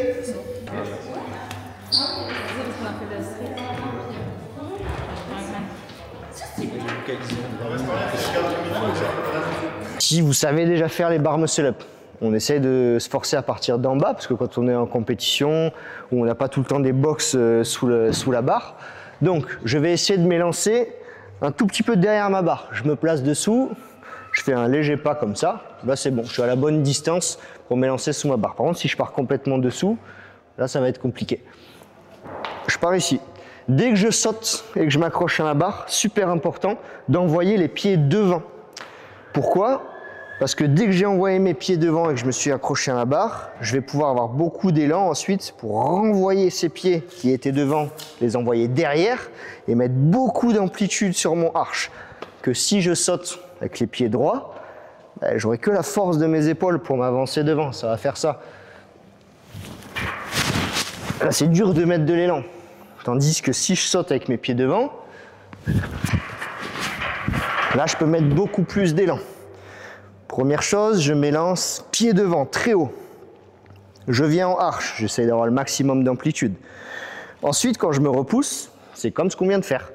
Si vous savez déjà faire les bar muscle up, on essaie de se forcer à partir d'en bas parce que quand on est en compétition où on n'a pas tout le temps des box sous la barre. Donc je vais essayer de m'élancer un tout petit peu derrière ma barre. Je me place dessous, je fais un léger pas comme ça. Là c'est bon, je suis à la bonne distance pour m'élancer sous ma barre. Par contre si je pars complètement dessous, là ça va être compliqué. Je pars ici. Dès que je saute et que je m'accroche à la barre, super important d'envoyer les pieds devant. Pourquoi ? Parce que dès que j'ai envoyé mes pieds devant et que je me suis accroché à la barre, je vais pouvoir avoir beaucoup d'élan ensuite pour renvoyer ces pieds qui étaient devant, les envoyer derrière et mettre beaucoup d'amplitude sur mon arche. Que si je saute avec les pieds droits, ben, j'aurai que la force de mes épaules pour m'avancer devant, ça va faire ça. Là c'est dur de mettre de l'élan. Tandis que si je saute avec mes pieds devant, là je peux mettre beaucoup plus d'élan. Première chose, je m'élance pied devant, très haut. Je viens en arche, j'essaie d'avoir le maximum d'amplitude. Ensuite, quand je me repousse, c'est comme ce qu'on vient de faire.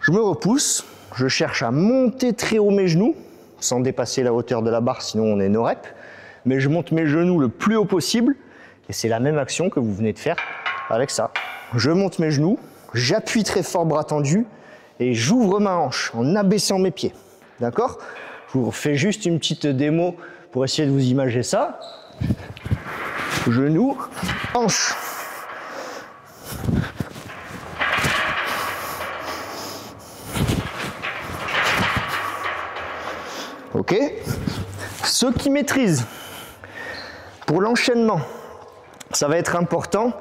Je me repousse, je cherche à monter très haut mes genoux, sans dépasser la hauteur de la barre, sinon on est no rep. Mais je monte mes genoux le plus haut possible, et c'est la même action que vous venez de faire avec ça. Je monte mes genoux, j'appuie très fort bras tendus, et j'ouvre ma hanche en abaissant mes pieds. D'accord ? Je vous refais juste une petite démo pour essayer de vous imaginer ça. Genoux, hanche. Ok. Ceux qui maîtrisent, pour l'enchaînement, ça va être important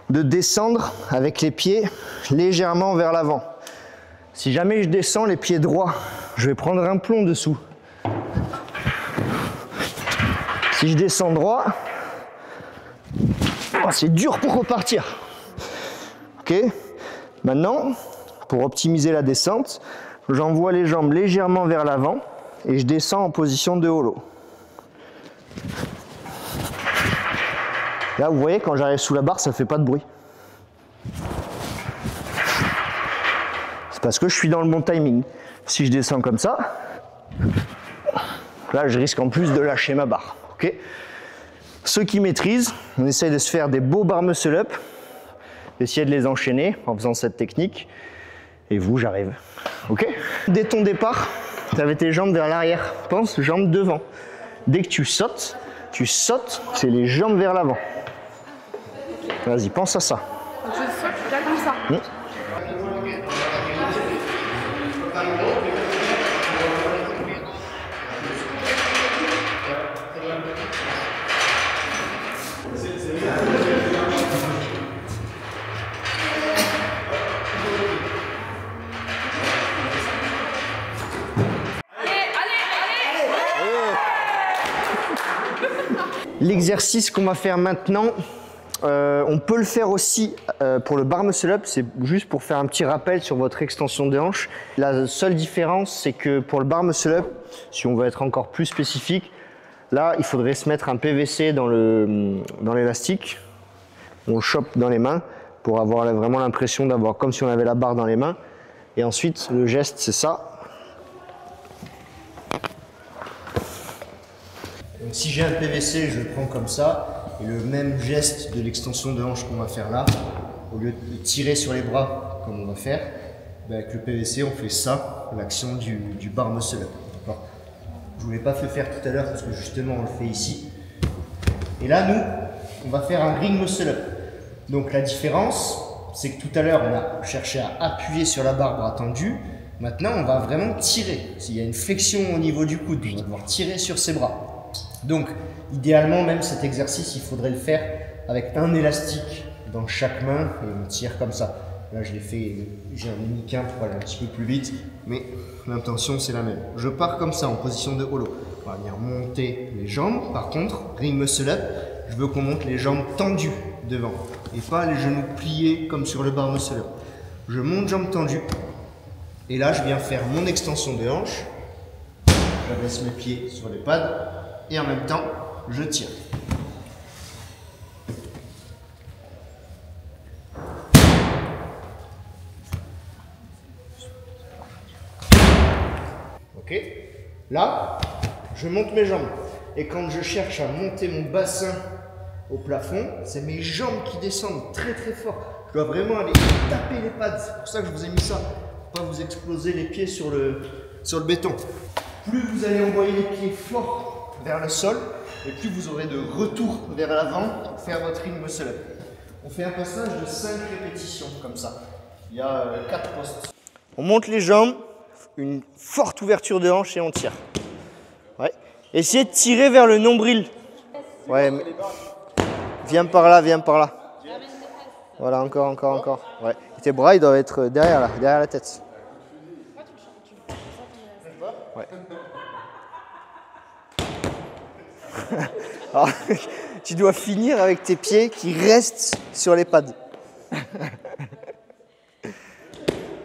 de descendre avec les pieds légèrement vers l'avant. Si jamais je descends les pieds droits, je vais prendre un plomb dessous. Si je descends droit, oh, c'est dur pour repartir. Ok. Maintenant, pour optimiser la descente, j'envoie les jambes légèrement vers l'avant et je descends en position de holo. Là, vous voyez, quand j'arrive sous la barre, ça ne fait pas de bruit. C'est parce que je suis dans le bon timing. Si je descends comme ça, là, je risque en plus de lâcher ma barre. Okay. Ceux qui maîtrisent, on essaye de se faire des beaux bar muscle-up, d'essayer de les enchaîner en faisant cette technique. Et vous, j'arrive. Ok. Dès ton départ, tu avais tes jambes vers l'arrière. Pense jambes devant. Dès que tu sautes, c'est les jambes vers l'avant. Vas-y, pense à ça. Donc je saute là comme ça. L'exercice qu'on va faire maintenant, on peut le faire aussi pour le bar muscle up, c'est juste pour faire un petit rappel sur votre extension de hanche. La seule différence, c'est que pour le bar muscle up, si on veut être encore plus spécifique, là, il faudrait se mettre un PVC dans l'élastique. On le chope dans les mains pour avoir vraiment l'impression d'avoir comme si on avait la barre dans les mains. Et ensuite, le geste, c'est ça. Donc si j'ai un PVC, je le prends comme ça, et le même geste de l'extension de hanche qu'on va faire là, au lieu de tirer sur les bras comme on va faire, ben avec le PVC on fait ça, l'action du bar muscle up. Je ne vous l'ai pas fait faire tout à l'heure parce que justement on le fait ici. Et là nous, on va faire un ring muscle up. Donc la différence, c'est que tout à l'heure on a cherché à appuyer sur la barre bras tendu, maintenant on va vraiment tirer. S'il y a une flexion au niveau du coude, on va devoir tirer sur ses bras. Donc, idéalement, même cet exercice, il faudrait le faire avec un élastique dans chaque main et on tire comme ça. Là, je l'ai fait, j'ai un uniquin pour aller un petit peu plus vite, mais l'intention, c'est la même. Je pars comme ça, en position de holo. On va venir monter les jambes. Par contre, ring muscle up, je veux qu'on monte les jambes tendues devant et pas les genoux pliés comme sur le bar muscle up. Je monte jambes tendues et là, je viens faire mon extension de hanche. J'abaisse mes pieds sur les pads. Et en même temps, je tire. Ok. Là, je monte mes jambes. Et quand je cherche à monter mon bassin au plafond, c'est mes jambes qui descendent très très fort. Je dois vraiment aller taper les pads. C'est pour ça que je vous ai mis ça. Pour pas vous exploser les pieds sur le béton. Plus vous allez envoyer les pieds forts vers le sol, et plus vous aurez de retour vers l'avant pour faire votre ring muscle up. On fait un passage de 5 répétitions comme ça. Il y a 4 postes. On monte les jambes, une forte ouverture de hanche et on tire. Ouais. Essayez de tirer vers le nombril. Ouais, mais... Viens par là, viens par là. Voilà, encore. Ouais. Et tes bras, ils doivent être derrière là, derrière la tête. Ouais. Alors, tu dois finir avec tes pieds qui restent sur les pads.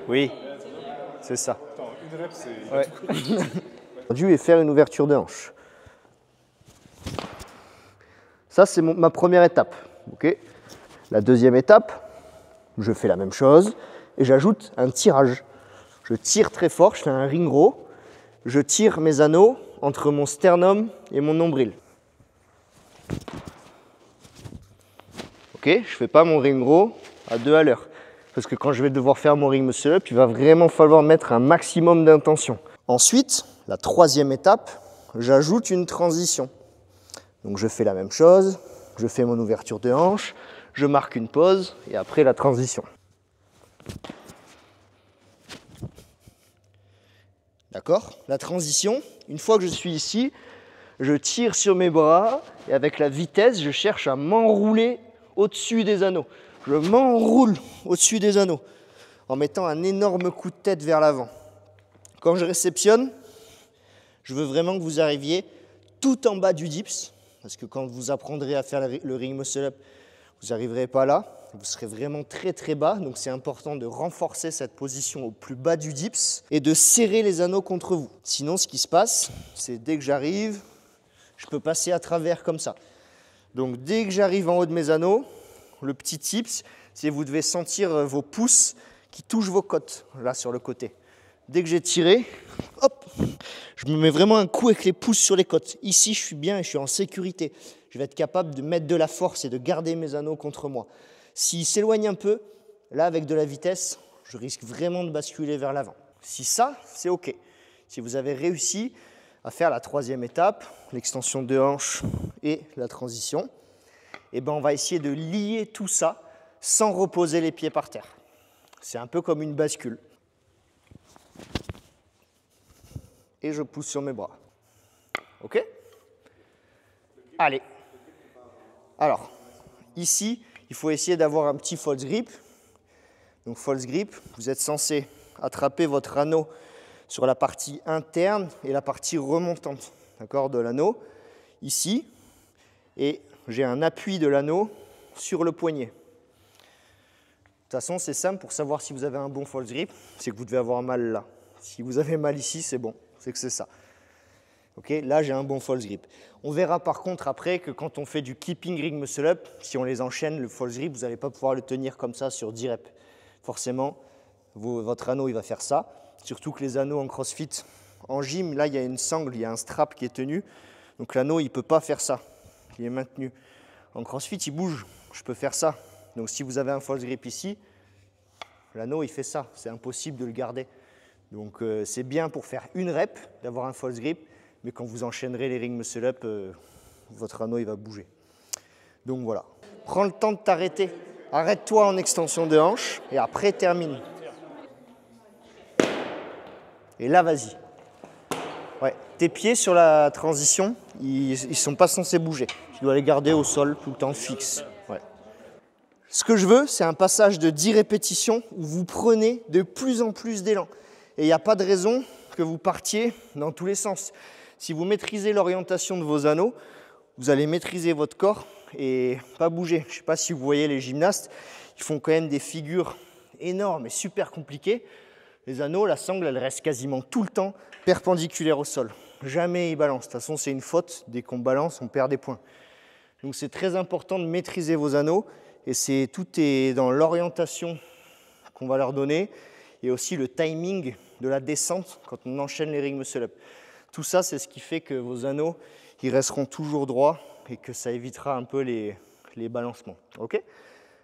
Oui, c'est ça. Attends, une rep, c'est... Ouais. Et faire une ouverture de hanche. Ça, c'est ma première étape. Okay. La deuxième étape, je fais la même chose et j'ajoute un tirage. Je tire très fort, je fais un ring row. Je tire mes anneaux entre mon sternum et mon nombril. Ok, je ne fais pas mon ring row à 2 à l'heure. Parce que quand je vais devoir faire mon ring muscle up, il va vraiment falloir mettre un maximum d'intention. Ensuite, la troisième étape, j'ajoute une transition. Donc je fais la même chose, je fais mon ouverture de hanche, je marque une pause et après la transition. D'accord? La transition, une fois que je suis ici, je tire sur mes bras et avec la vitesse, je cherche à m'enrouler au-dessus des anneaux. Je m'enroule au-dessus des anneaux en mettant un énorme coup de tête vers l'avant. Quand je réceptionne, je veux vraiment que vous arriviez tout en bas du dips, parce que quand vous apprendrez à faire le ring muscle up, vous n'arriverez pas là. vous serez vraiment très très bas, donc c'est important de renforcer cette position au plus bas du dips et de serrer les anneaux contre vous. Sinon, ce qui se passe, c'est dès que j'arrive, je peux passer à travers comme ça. Donc dès que j'arrive en haut de mes anneaux, le petit tips, c'est que vous devez sentir vos pouces qui touchent vos côtes, là sur le côté. Dès que j'ai tiré, hop, je me mets vraiment un coup avec les pouces sur les côtes. Ici, je suis bien et je suis en sécurité. Je vais être capable de mettre de la force et de garder mes anneaux contre moi. S'ils s'éloignent un peu, là, avec de la vitesse, je risque vraiment de basculer vers l'avant. Si ça, c'est OK. Si vous avez réussi à faire la troisième étape, l'extension de hanche et la transition, eh ben, on va essayer de lier tout ça sans reposer les pieds par terre. C'est un peu comme une bascule. Et je pousse sur mes bras. OK? Allez. Alors, ici, il faut essayer d'avoir un petit false grip. Donc, false grip, vous êtes censé attraper votre anneau sur la partie interne et la partie remontante, d'accord, de l'anneau, ici. Et j'ai un appui de l'anneau sur le poignet. De toute façon, c'est simple, pour savoir si vous avez un bon false grip, c'est que vous devez avoir mal là. Si vous avez mal ici, c'est bon, c'est que c'est ça. Okay, là, j'ai un bon false grip. On verra par contre après que quand on fait du keeping ring muscle up, si on les enchaîne, le false grip, vous n'allez pas pouvoir le tenir comme ça sur 10 reps. Forcément, votre anneau, il va faire ça. Surtout que les anneaux en crossfit, en gym, là, il y a une sangle, il y a un strap qui est tenu. Donc l'anneau, il ne peut pas faire ça. Il est maintenu. En crossfit, il bouge. Je peux faire ça. Donc si vous avez un false grip ici, l'anneau, il fait ça. C'est impossible de le garder. Donc c'est bien pour faire une rep d'avoir un false grip. Mais quand vous enchaînerez les ring muscle up, votre anneau il va bouger. Donc voilà. Prends le temps de t'arrêter. Arrête-toi en extension de hanche et après termine. Et là, vas-y. Ouais. Tes pieds sur la transition, ils ne sont pas censés bouger. Tu dois les garder au sol tout le temps fixe. Ouais. Ce que je veux, c'est un passage de 10 répétitions où vous prenez de plus en plus d'élan. Et il n'y a pas de raison que vous partiez dans tous les sens. Si vous maîtrisez l'orientation de vos anneaux, vous allez maîtriser votre corps et pas bouger. Je ne sais pas si vous voyez les gymnastes, ils font quand même des figures énormes et super compliquées. Les anneaux, la sangle, elle reste quasiment tout le temps perpendiculaire au sol. Jamais ils balancent. De toute façon, c'est une faute. Dès qu'on balance, on perd des points. Donc c'est très important de maîtriser vos anneaux et tout est dans l'orientation qu'on va leur donner et aussi le timing de la descente quand on enchaîne les ring muscle up. Tout ça, c'est ce qui fait que vos anneaux, ils resteront toujours droits et que ça évitera un peu les balancements. Okay ?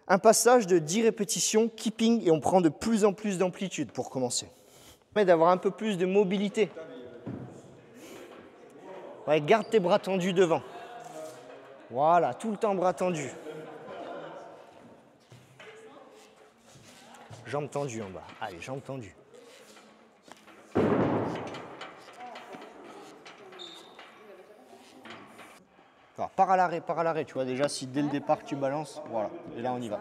Un passage de 10 répétitions, keeping, et on prend de plus en plus d'amplitude pour commencer. Ça permet d'avoir un peu plus de mobilité. Ouais, garde tes bras tendus devant. Voilà, tout le temps bras tendus. Jambes tendues en bas. Allez, jambes tendues. Alors, par à l'arrêt, tu vois déjà si dès le départ tu balances, voilà, et là on y va.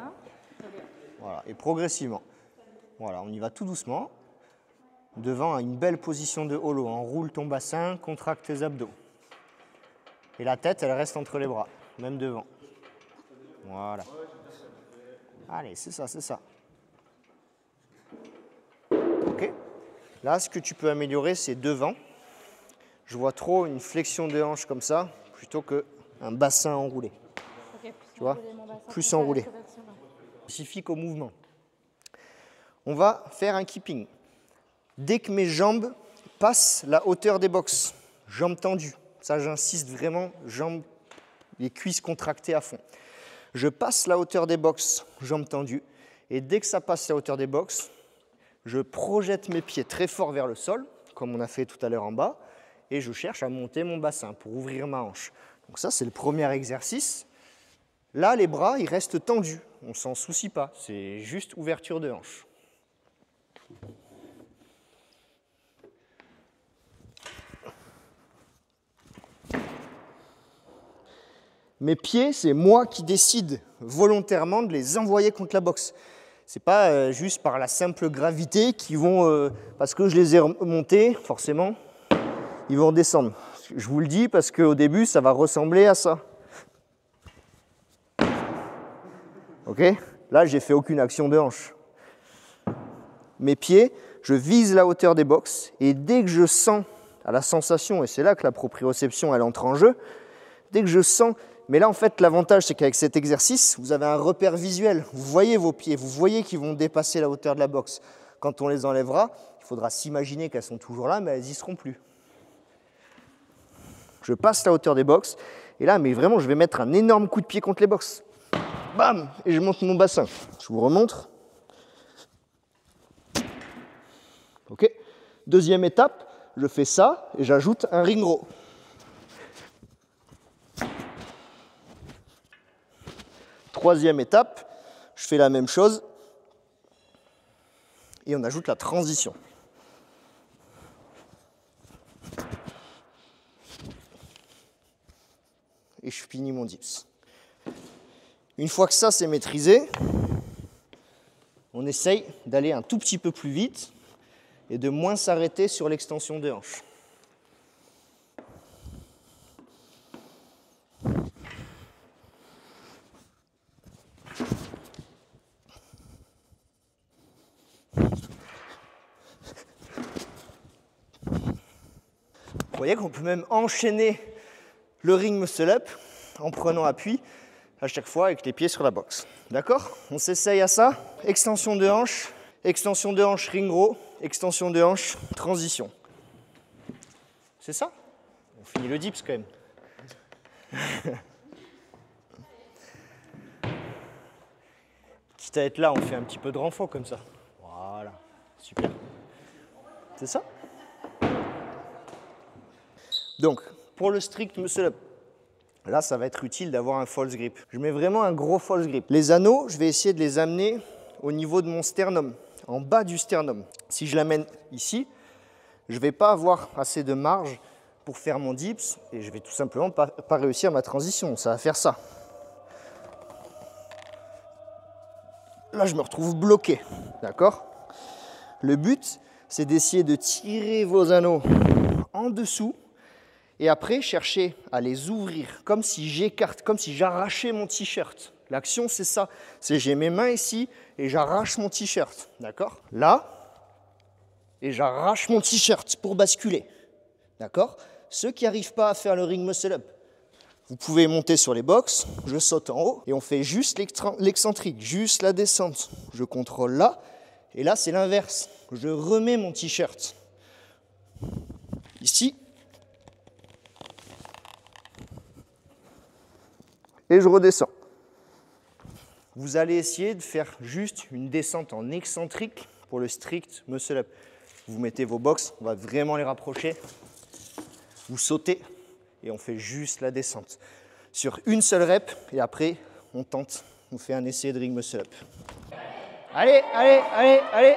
Voilà, et progressivement. Voilà, on y va tout doucement. Devant à une belle position de holo, enroule ton bassin, contracte tes abdos. Et la tête, elle reste entre les bras, même devant. Voilà. Allez, c'est ça, c'est ça. Ok. Là, ce que tu peux améliorer, c'est devant. Je vois trop une flexion de hanche comme ça, plutôt qu'un bassin enroulé. Okay, tu vois, plus enroulé. Spécifique au mouvement. On va faire un keeping. Dès que mes jambes passent la hauteur des box, jambes tendues, ça j'insiste vraiment, jambes, les cuisses contractées à fond. Je passe la hauteur des box, jambes tendues, et dès que ça passe la hauteur des box, je projette mes pieds très fort vers le sol, comme on a fait tout à l'heure en bas, et je cherche à monter mon bassin pour ouvrir ma hanche. Donc ça, c'est le premier exercice. Là, les bras, ils restent tendus. On ne s'en soucie pas. C'est juste ouverture de hanche. Mes pieds, c'est moi qui décide volontairement de les envoyer contre la boxe. Ce n'est pas juste par la simple gravité qu'ils vont, parce que je les ai remontés, forcément, ils vont descendre. Je vous le dis parce qu'au début, ça va ressembler à ça. Ok ? Là, j'ai fait aucune action de hanche. Mes pieds, je vise la hauteur des box et dès que je sens à la sensation, et c'est là que la proprioception elle entre en jeu, dès que je sens, mais là en fait l'avantage c'est qu'avec cet exercice, vous avez un repère visuel, vous voyez vos pieds, vous voyez qu'ils vont dépasser la hauteur de la box. Quand on les enlèvera, il faudra s'imaginer qu'elles sont toujours là, mais elles n'y seront plus. Je passe la hauteur des box, et là, mais vraiment, je vais mettre un énorme coup de pied contre les box. Bam! Et je monte mon bassin. Je vous remontre. Ok. Deuxième étape, je fais ça, et j'ajoute un ring row. Troisième étape, je fais la même chose, et on ajoute la transition. Et je finis mon dips. Une fois que ça c'est maîtrisé, on essaye d'aller un tout petit peu plus vite et de moins s'arrêter sur l'extension de hanche. Vous voyez qu'on peut même enchaîner le ring muscle up en prenant appui à chaque fois avec les pieds sur la box. D'accord? On s'essaye à ça. Extension de hanche, ring row, extension de hanche, transition. C'est ça? On finit le dips quand même. Quitte à être là, on fait un petit peu de renfort comme ça. Voilà, super. C'est ça? Donc, pour le strict muscle up, là, ça va être utile d'avoir un false grip. Je mets vraiment un gros false grip. Les anneaux, je vais essayer de les amener au niveau de mon sternum, en bas du sternum. Si je l'amène ici, je ne vais pas avoir assez de marge pour faire mon dips et je vais tout simplement pas réussir ma transition. Ça va faire ça. Là, je me retrouve bloqué. D'accord? Le but, c'est d'essayer de tirer vos anneaux en dessous. Et après, chercher à les ouvrir, comme si j'écarte, comme si j'arrachais mon t-shirt. L'action, c'est ça. C'est j'ai mes mains ici et j'arrache mon t-shirt. D'accord? Là, et j'arrache mon t-shirt pour basculer. D'accord? Ceux qui n'arrivent pas à faire le ring muscle up, vous pouvez monter sur les box, je saute en haut et on fait juste l'excentrique, juste la descente. Je contrôle là, et là, c'est l'inverse. Je remets mon t-shirt. Ici. Et je redescends. Vous allez essayer de faire juste une descente en excentrique pour le strict muscle up. Vous mettez vos box, on va vraiment les rapprocher. Vous sautez et on fait juste la descente. Sur une seule rep et après on tente, on fait un essai de ring muscle up. Allez, allez, allez,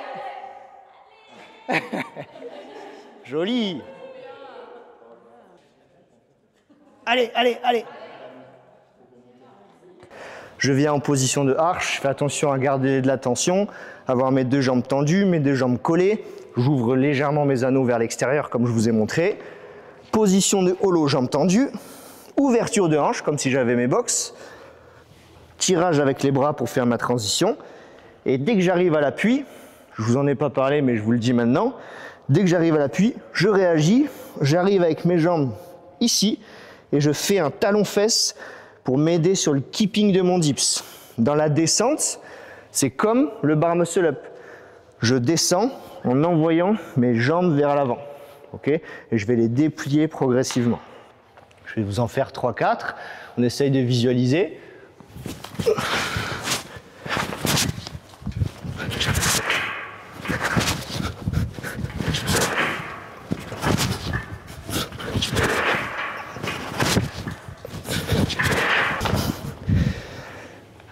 allez. Joli. Allez, allez, allez. Je viens en position de arche, je fais attention à garder de la tension, avoir mes deux jambes tendues, mes deux jambes collées. J'ouvre légèrement mes anneaux vers l'extérieur comme je vous ai montré. Position de holo, jambes tendues. Ouverture de hanche comme si j'avais mes box. Tirage avec les bras pour faire ma transition. Et dès que j'arrive à l'appui, je vous en ai pas parlé mais je vous le dis maintenant, dès que j'arrive à l'appui, je réagis, j'arrive avec mes jambes ici et je fais un talon-fesse pour m'aider sur le keeping de mon dips. Dans la descente, c'est comme le bar muscle up. Je descends en envoyant mes jambes vers l'avant. Okay? Et je vais les déplier progressivement. Je vais vous en faire 3-4. On essaye de visualiser.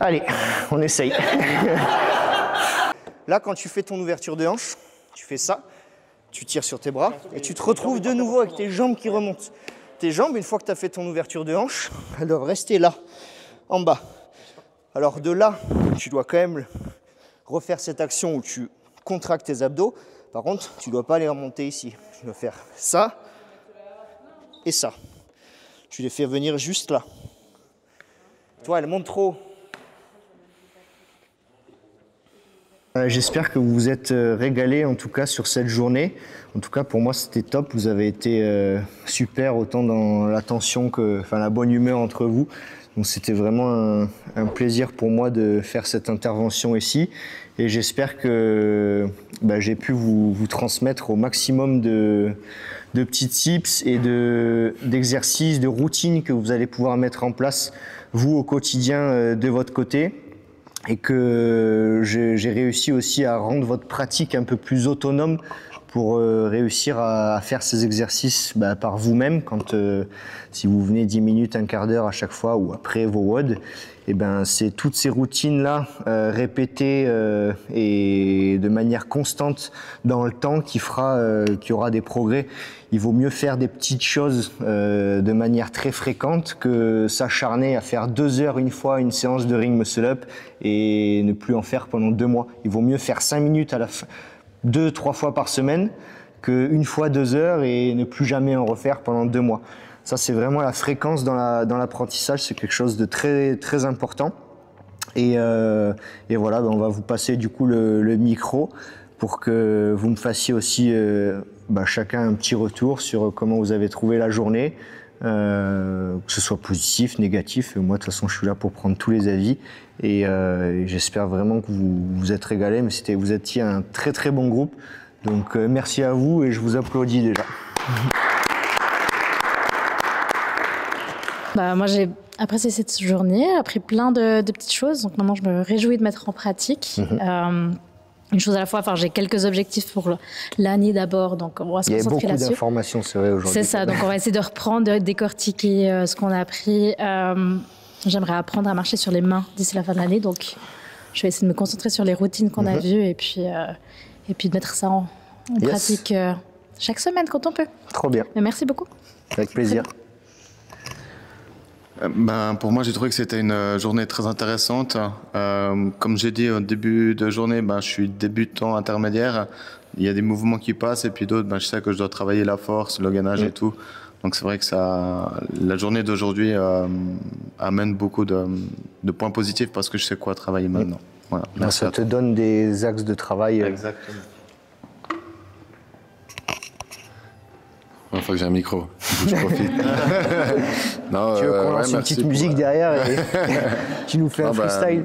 Allez, on essaye. Là, quand tu fais ton ouverture de hanche, tu fais ça, tu tires sur tes bras et tu te retrouves de nouveau avec tes jambes qui remontent. Tes jambes, une fois que tu as fait ton ouverture de hanche, elles doivent rester là, en bas. Alors de là, tu dois quand même refaire cette action où tu contractes tes abdos. Par contre, tu ne dois pas les remonter ici. Tu dois faire ça et ça. Tu les fais venir juste là. Toi, elles montent trop. J'espère que vous vous êtes régalés en tout cas sur cette journée. En tout cas pour moi c'était top, vous avez été super autant dans l'attention que la bonne humeur entre vous. Donc c'était vraiment un plaisir pour moi de faire cette intervention ici et j'espère que j'ai pu vous transmettre au maximum de petits tips et d'exercices, de routines que vous allez pouvoir mettre en place vous au quotidien de votre côté. Et que j'ai réussi aussi à rendre votre pratique un peu plus autonome pour réussir à faire ces exercices par vous-même. Si vous venez 10 minutes, un quart d'heure à chaque fois ou après vos WOD, c'est toutes ces routines-là répétées et de manière constante dans le temps qui qu'il y aura des progrès. Il vaut mieux faire des petites choses de manière très fréquente que s'acharner à faire 2 heures une fois une séance de ring muscle-up et ne plus en faire pendant 2 mois. Il vaut mieux faire 5 minutes à la fin, 2-3 fois par semaine qu'une fois 2 heures et ne plus jamais en refaire pendant 2 mois. Ça, c'est vraiment la fréquence dans l'apprentissage, c'est quelque chose de très, très important. Et voilà, on va vous passer du coup le micro pour que vous me fassiez aussi chacun un petit retour sur comment vous avez trouvé la journée, que ce soit positif, négatif. Moi, de toute façon, je suis là pour prendre tous les avis et j'espère vraiment que vous vous êtes régalés. Mais vous étiez un très très bon groupe. Donc merci à vous et je vous applaudis déjà. Moi, j'ai apprécié cette journée, appris plein de petites choses. Donc maintenant, je me réjouis de mettre en pratique. Une chose à la fois, j'ai quelques objectifs pour l'année d'abord, donc on va se concentrer là-dessus. Il y a beaucoup d'informations, c'est vrai, aujourd'hui. C'est ça, donc on va essayer de reprendre, de décortiquer ce qu'on a appris. J'aimerais apprendre à marcher sur les mains d'ici la fin de l'année, donc je vais essayer de me concentrer sur les routines qu'on a vues et puis de mettre ça en pratique chaque semaine quand on peut. Trop bien. Mais merci beaucoup. Avec plaisir. Pour moi, j'ai trouvé que c'était une journée très intéressante. Comme j'ai dit au début de journée, je suis débutant intermédiaire. Il y a des mouvements qui passent et puis d'autres, je sais que je dois travailler la force, le gainage et tout. Donc c'est vrai que la journée d'aujourd'hui amène beaucoup de points positifs parce que je sais quoi travailler maintenant. Voilà, ça te donne des axes de travail. Exactement. Une fois que j'ai un micro, je profite. Non, tu veux qu'on lance une petite musique derrière et tu nous fais un freestyle.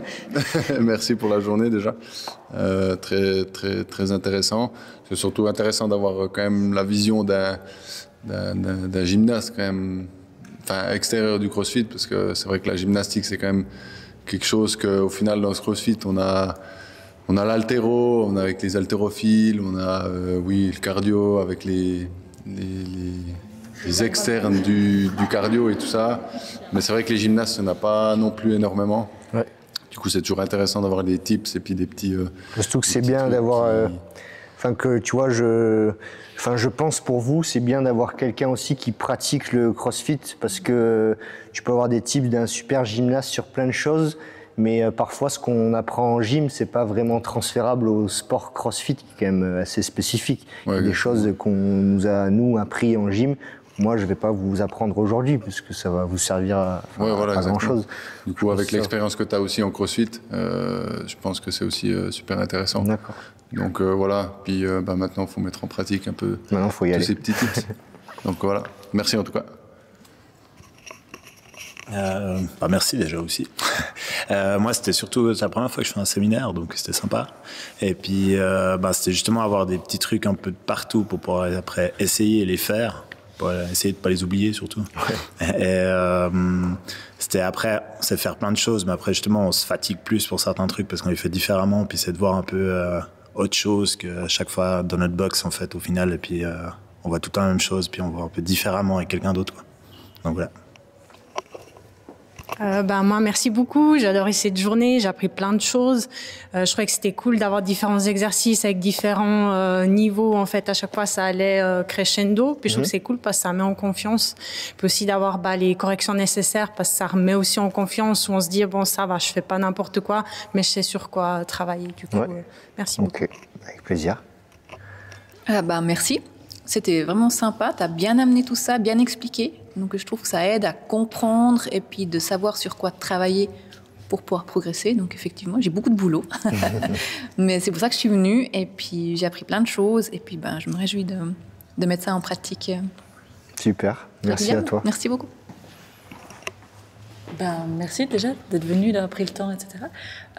Merci pour la journée déjà. Très, très, très intéressant. C'est surtout intéressant d'avoir quand même la vision d'un gymnaste quand même, extérieur du CrossFit, parce que c'est vrai que la gymnastique c'est quand même quelque chose qu'au final dans ce CrossFit on a l'haltéro, on a avec les haltérophiles, on a le cardio avec les externes du cardio et tout ça, mais c'est vrai que les gymnastes il n'y en a pas non plus énormément. Ouais. Du coup c'est toujours intéressant d'avoir des tips et puis des petits surtout que c'est bien d'avoir que tu vois je pense pour vous c'est bien d'avoir quelqu'un aussi qui pratique le CrossFit, parce que tu peux avoir des tips d'un super gymnaste sur plein de choses, mais parfois ce qu'on apprend en gym c'est pas vraiment transférable au sport CrossFit qui est quand même assez spécifique. Il y a des choses qu'on nous a appris en gym. Moi, je ne vais pas vous apprendre aujourd'hui, puisque ça va vous servir à grand-chose. Du coup, avec l'expérience que tu as aussi en CrossFit, je pense que c'est aussi super intéressant. D'accord. Donc voilà, puis maintenant, il faut mettre en pratique un peu tous ces petits tips. Donc voilà, merci en tout cas. Merci déjà aussi. Moi, c'était surtout la première fois que je fais un séminaire, donc c'était sympa. Et puis, c'était justement avoir des petits trucs un peu de partout pour pouvoir après essayer et les faire. Pour essayer de ne pas les oublier surtout. Ouais. Et c'était après, c'est faire plein de choses, mais après justement on se fatigue plus pour certains trucs parce qu'on les fait différemment, puis c'est de voir un peu autre chose que chaque fois dans notre box en fait au final, et puis on voit tout le temps la même chose, puis on voit un peu différemment avec quelqu'un d'autre, quoi. Donc voilà. Moi, merci beaucoup. J'ai adoré cette journée. J'ai appris plein de choses. Je trouvais que c'était cool d'avoir différents exercices avec différents niveaux. En fait, à chaque fois, ça allait crescendo. Puis je trouve que c'est cool parce que ça met en confiance. Puis aussi d'avoir les corrections nécessaires parce que ça remet aussi en confiance, où on se dit bon, ça va, je fais pas n'importe quoi, mais je sais sur quoi travailler. Du coup, merci beaucoup. Avec plaisir. Merci. C'était vraiment sympa. Tu as bien amené tout ça, bien expliqué. Donc, je trouve que ça aide à comprendre et puis de savoir sur quoi travailler pour pouvoir progresser. Donc effectivement, j'ai beaucoup de boulot. Mais c'est pour ça que je suis venue et puis j'ai appris plein de choses et puis je me réjouis de mettre ça en pratique. Super, merci à toi. Merci beaucoup. Merci déjà d'être venu, d'avoir pris le temps, etc.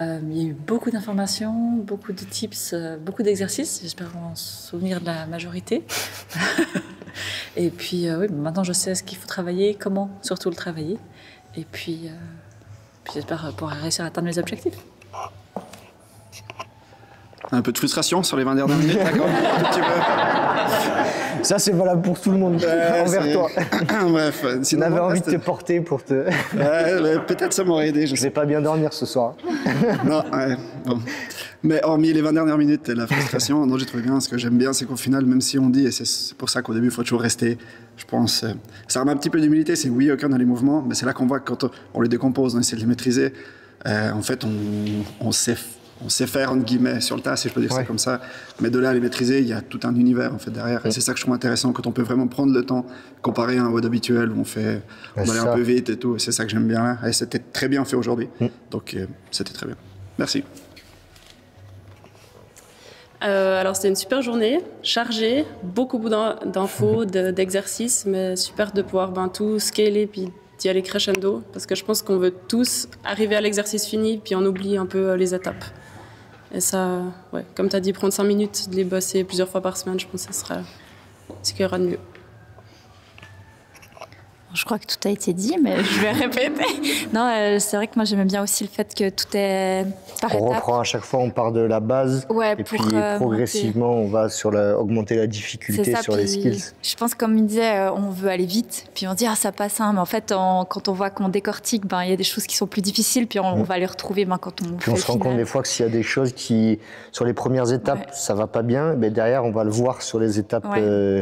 Il y a eu beaucoup d'informations, beaucoup de tips, beaucoup d'exercices. J'espère m'en souvenir de la majorité. Et puis, maintenant je sais ce qu'il faut travailler, comment surtout le travailler. Et puis j'espère pouvoir réussir à atteindre mes objectifs. Un peu de frustration sur les 20 dernières minutes, d'accord? Un tout petit peu. Ça, c'est valable pour tout le monde, envers toi. Bref, On avait envie de te porter pour te... peut-être ça m'aurait aidé. Je vais pas bien dormir ce soir. Non, bon. Mais hormis les 20 dernières minutes et la frustration, non, j'ai trouvé bien. Ce que j'aime bien, c'est qu'au final, même si on dit, et c'est pour ça qu'au début, il faut toujours rester, je pense, ça remet un petit peu d'humilité. C'est oui, OK, on a les mouvements, mais c'est là qu'on voit que quand on les décompose, on essaie de les maîtriser. En fait, on sait faire, entre guillemets, sur le tas, si je peux dire ça comme ça. Mais de là à les maîtriser, il y a tout un univers, en fait, derrière. Et c'est ça que je trouve intéressant, quand on peut vraiment prendre le temps, comparé à un WOD habituel, où on allait un peu vite et tout. Et c'est ça que j'aime bien là. Et c'était très bien fait aujourd'hui. Donc, c'était très bien. Merci. Alors, c'était une super journée, chargée, beaucoup d'infos, d'exercices, mais super de pouvoir tout scaler, puis d'y aller crescendo, parce que je pense qu'on veut tous arriver à l'exercice fini, puis on oublie un peu les étapes. Et ça, comme tu as dit, prendre 5 minutes, de les bosser plusieurs fois par semaine, je pense que ce sera ce qu'il y aura de mieux. Je crois que tout a été dit, mais je vais répéter. Non, c'est vrai que moi j'aimais bien aussi le fait que tout est par étapes. On reprend à chaque fois, on part de la base, et puis progressivement on va augmenter la difficulté sur les skills. Je pense, comme il disait, on veut aller vite, puis on dit ça passe, mais en fait quand on voit qu'on décortique, il y a des choses qui sont plus difficiles, puis on va les retrouver quand on puis on se rend compte des fois que s'il y a des choses qui, sur les premières étapes, ça va pas bien, mais derrière on va le voir sur les étapes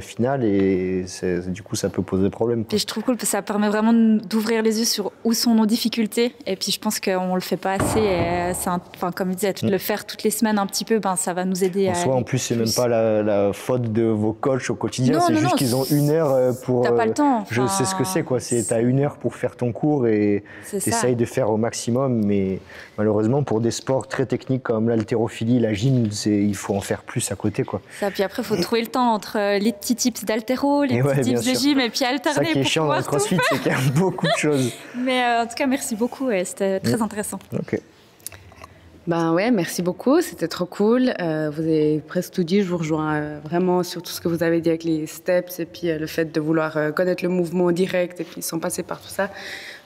finales, et du coup ça peut poser problème. Puis je trouve cool, ça permet vraiment d'ouvrir les yeux sur où sont nos difficultés. Et puis je pense qu'on le fait pas assez. Et comme il disait, le faire toutes les semaines un petit peu, ça va nous aider. En plus, c'est même pas la faute de vos coachs au quotidien. C'est juste qu'ils ont 1 heure pour. T'as pas le temps. Je sais ce que c'est, quoi. T'as 1 heure pour faire ton cours et t'essayes de faire au maximum. Mais malheureusement, pour des sports très techniques comme l'haltérophilie, la gym, il faut en faire plus à côté, quoi. Ça, puis après, il faut trouver le temps entre les petits tips d'haltéro, les petits tips de gym, et puis alterner. Ça qui est chiant dans le CrossFit, c'est qu'il y a beaucoup de choses. Mais en tout cas, merci beaucoup et c'était très intéressant. Ok. Merci beaucoup, c'était trop cool. Vous avez presque tout dit, je vous rejoins vraiment sur tout ce que vous avez dit avec les steps et puis le fait de vouloir connaître le mouvement direct et puis sans passer par tout ça.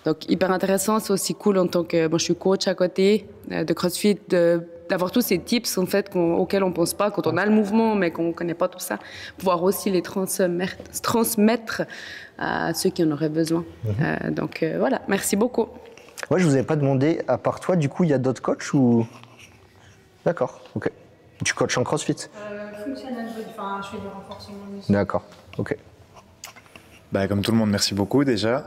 Donc hyper intéressant, c'est aussi cool en tant que je suis coach à côté de CrossFit, d'avoir tous ces tips en fait auxquels on pense pas quand on a le mouvement mais qu'on connaît pas tout ça, pouvoir aussi les transmettre à ceux qui en auraient besoin. Donc voilà, merci beaucoup. Ouais, je vous avais pas demandé, à part toi, du coup, il y a d'autres coachs ou... D'accord, ok. Tu coaches en CrossFit? Fonctionnel, je fais du renforcement. D'accord, ok. Comme tout le monde, merci beaucoup déjà.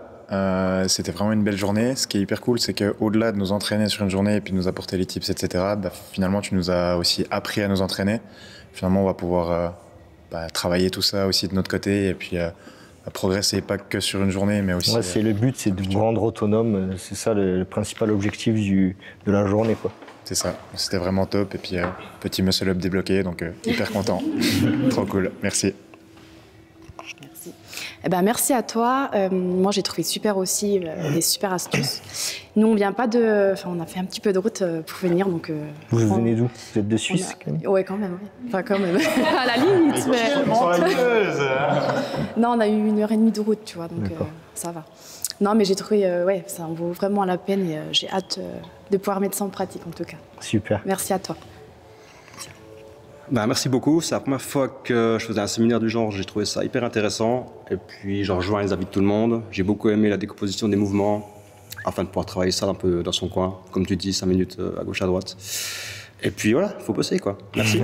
C'était vraiment une belle journée. Ce qui est hyper cool, c'est qu'au-delà de nous entraîner sur une journée et puis de nous apporter les tips, etc., finalement, tu nous as aussi appris à nous entraîner. Finalement, on va pouvoir travailler tout ça aussi de notre côté et puis progresser pas que sur une journée, mais aussi... c'est le but, c'est de vous rendre autonome. C'est ça le principal objectif de la journée, quoi. C'est ça. C'était vraiment top. Et puis, petit muscle-up débloqué, donc hyper content. Trop cool. Merci. Merci à toi. Moi, j'ai trouvé super aussi des super astuces. Nous, on vient pas on a fait un petit peu de route pour venir, donc. Vous venez d'où? Vous êtes de Suisse, quand même? Ouais, quand même. Oui. Enfin, quand même. À la limite, mais. Non, on a eu 1h30 de route, tu vois, donc ça va. Non, mais j'ai trouvé, ça en vaut vraiment la peine et j'ai hâte de pouvoir mettre ça en pratique, en tout cas. Super. Merci à toi. Merci beaucoup. C'est la première fois que je faisais un séminaire du genre. J'ai trouvé ça hyper intéressant. Et puis, je rejoins les avis de tout le monde. J'ai beaucoup aimé la décomposition des mouvements afin de pouvoir travailler ça un peu dans son coin. Comme tu dis, 5 minutes à gauche, à droite. Et puis voilà, il faut bosser, quoi. Merci.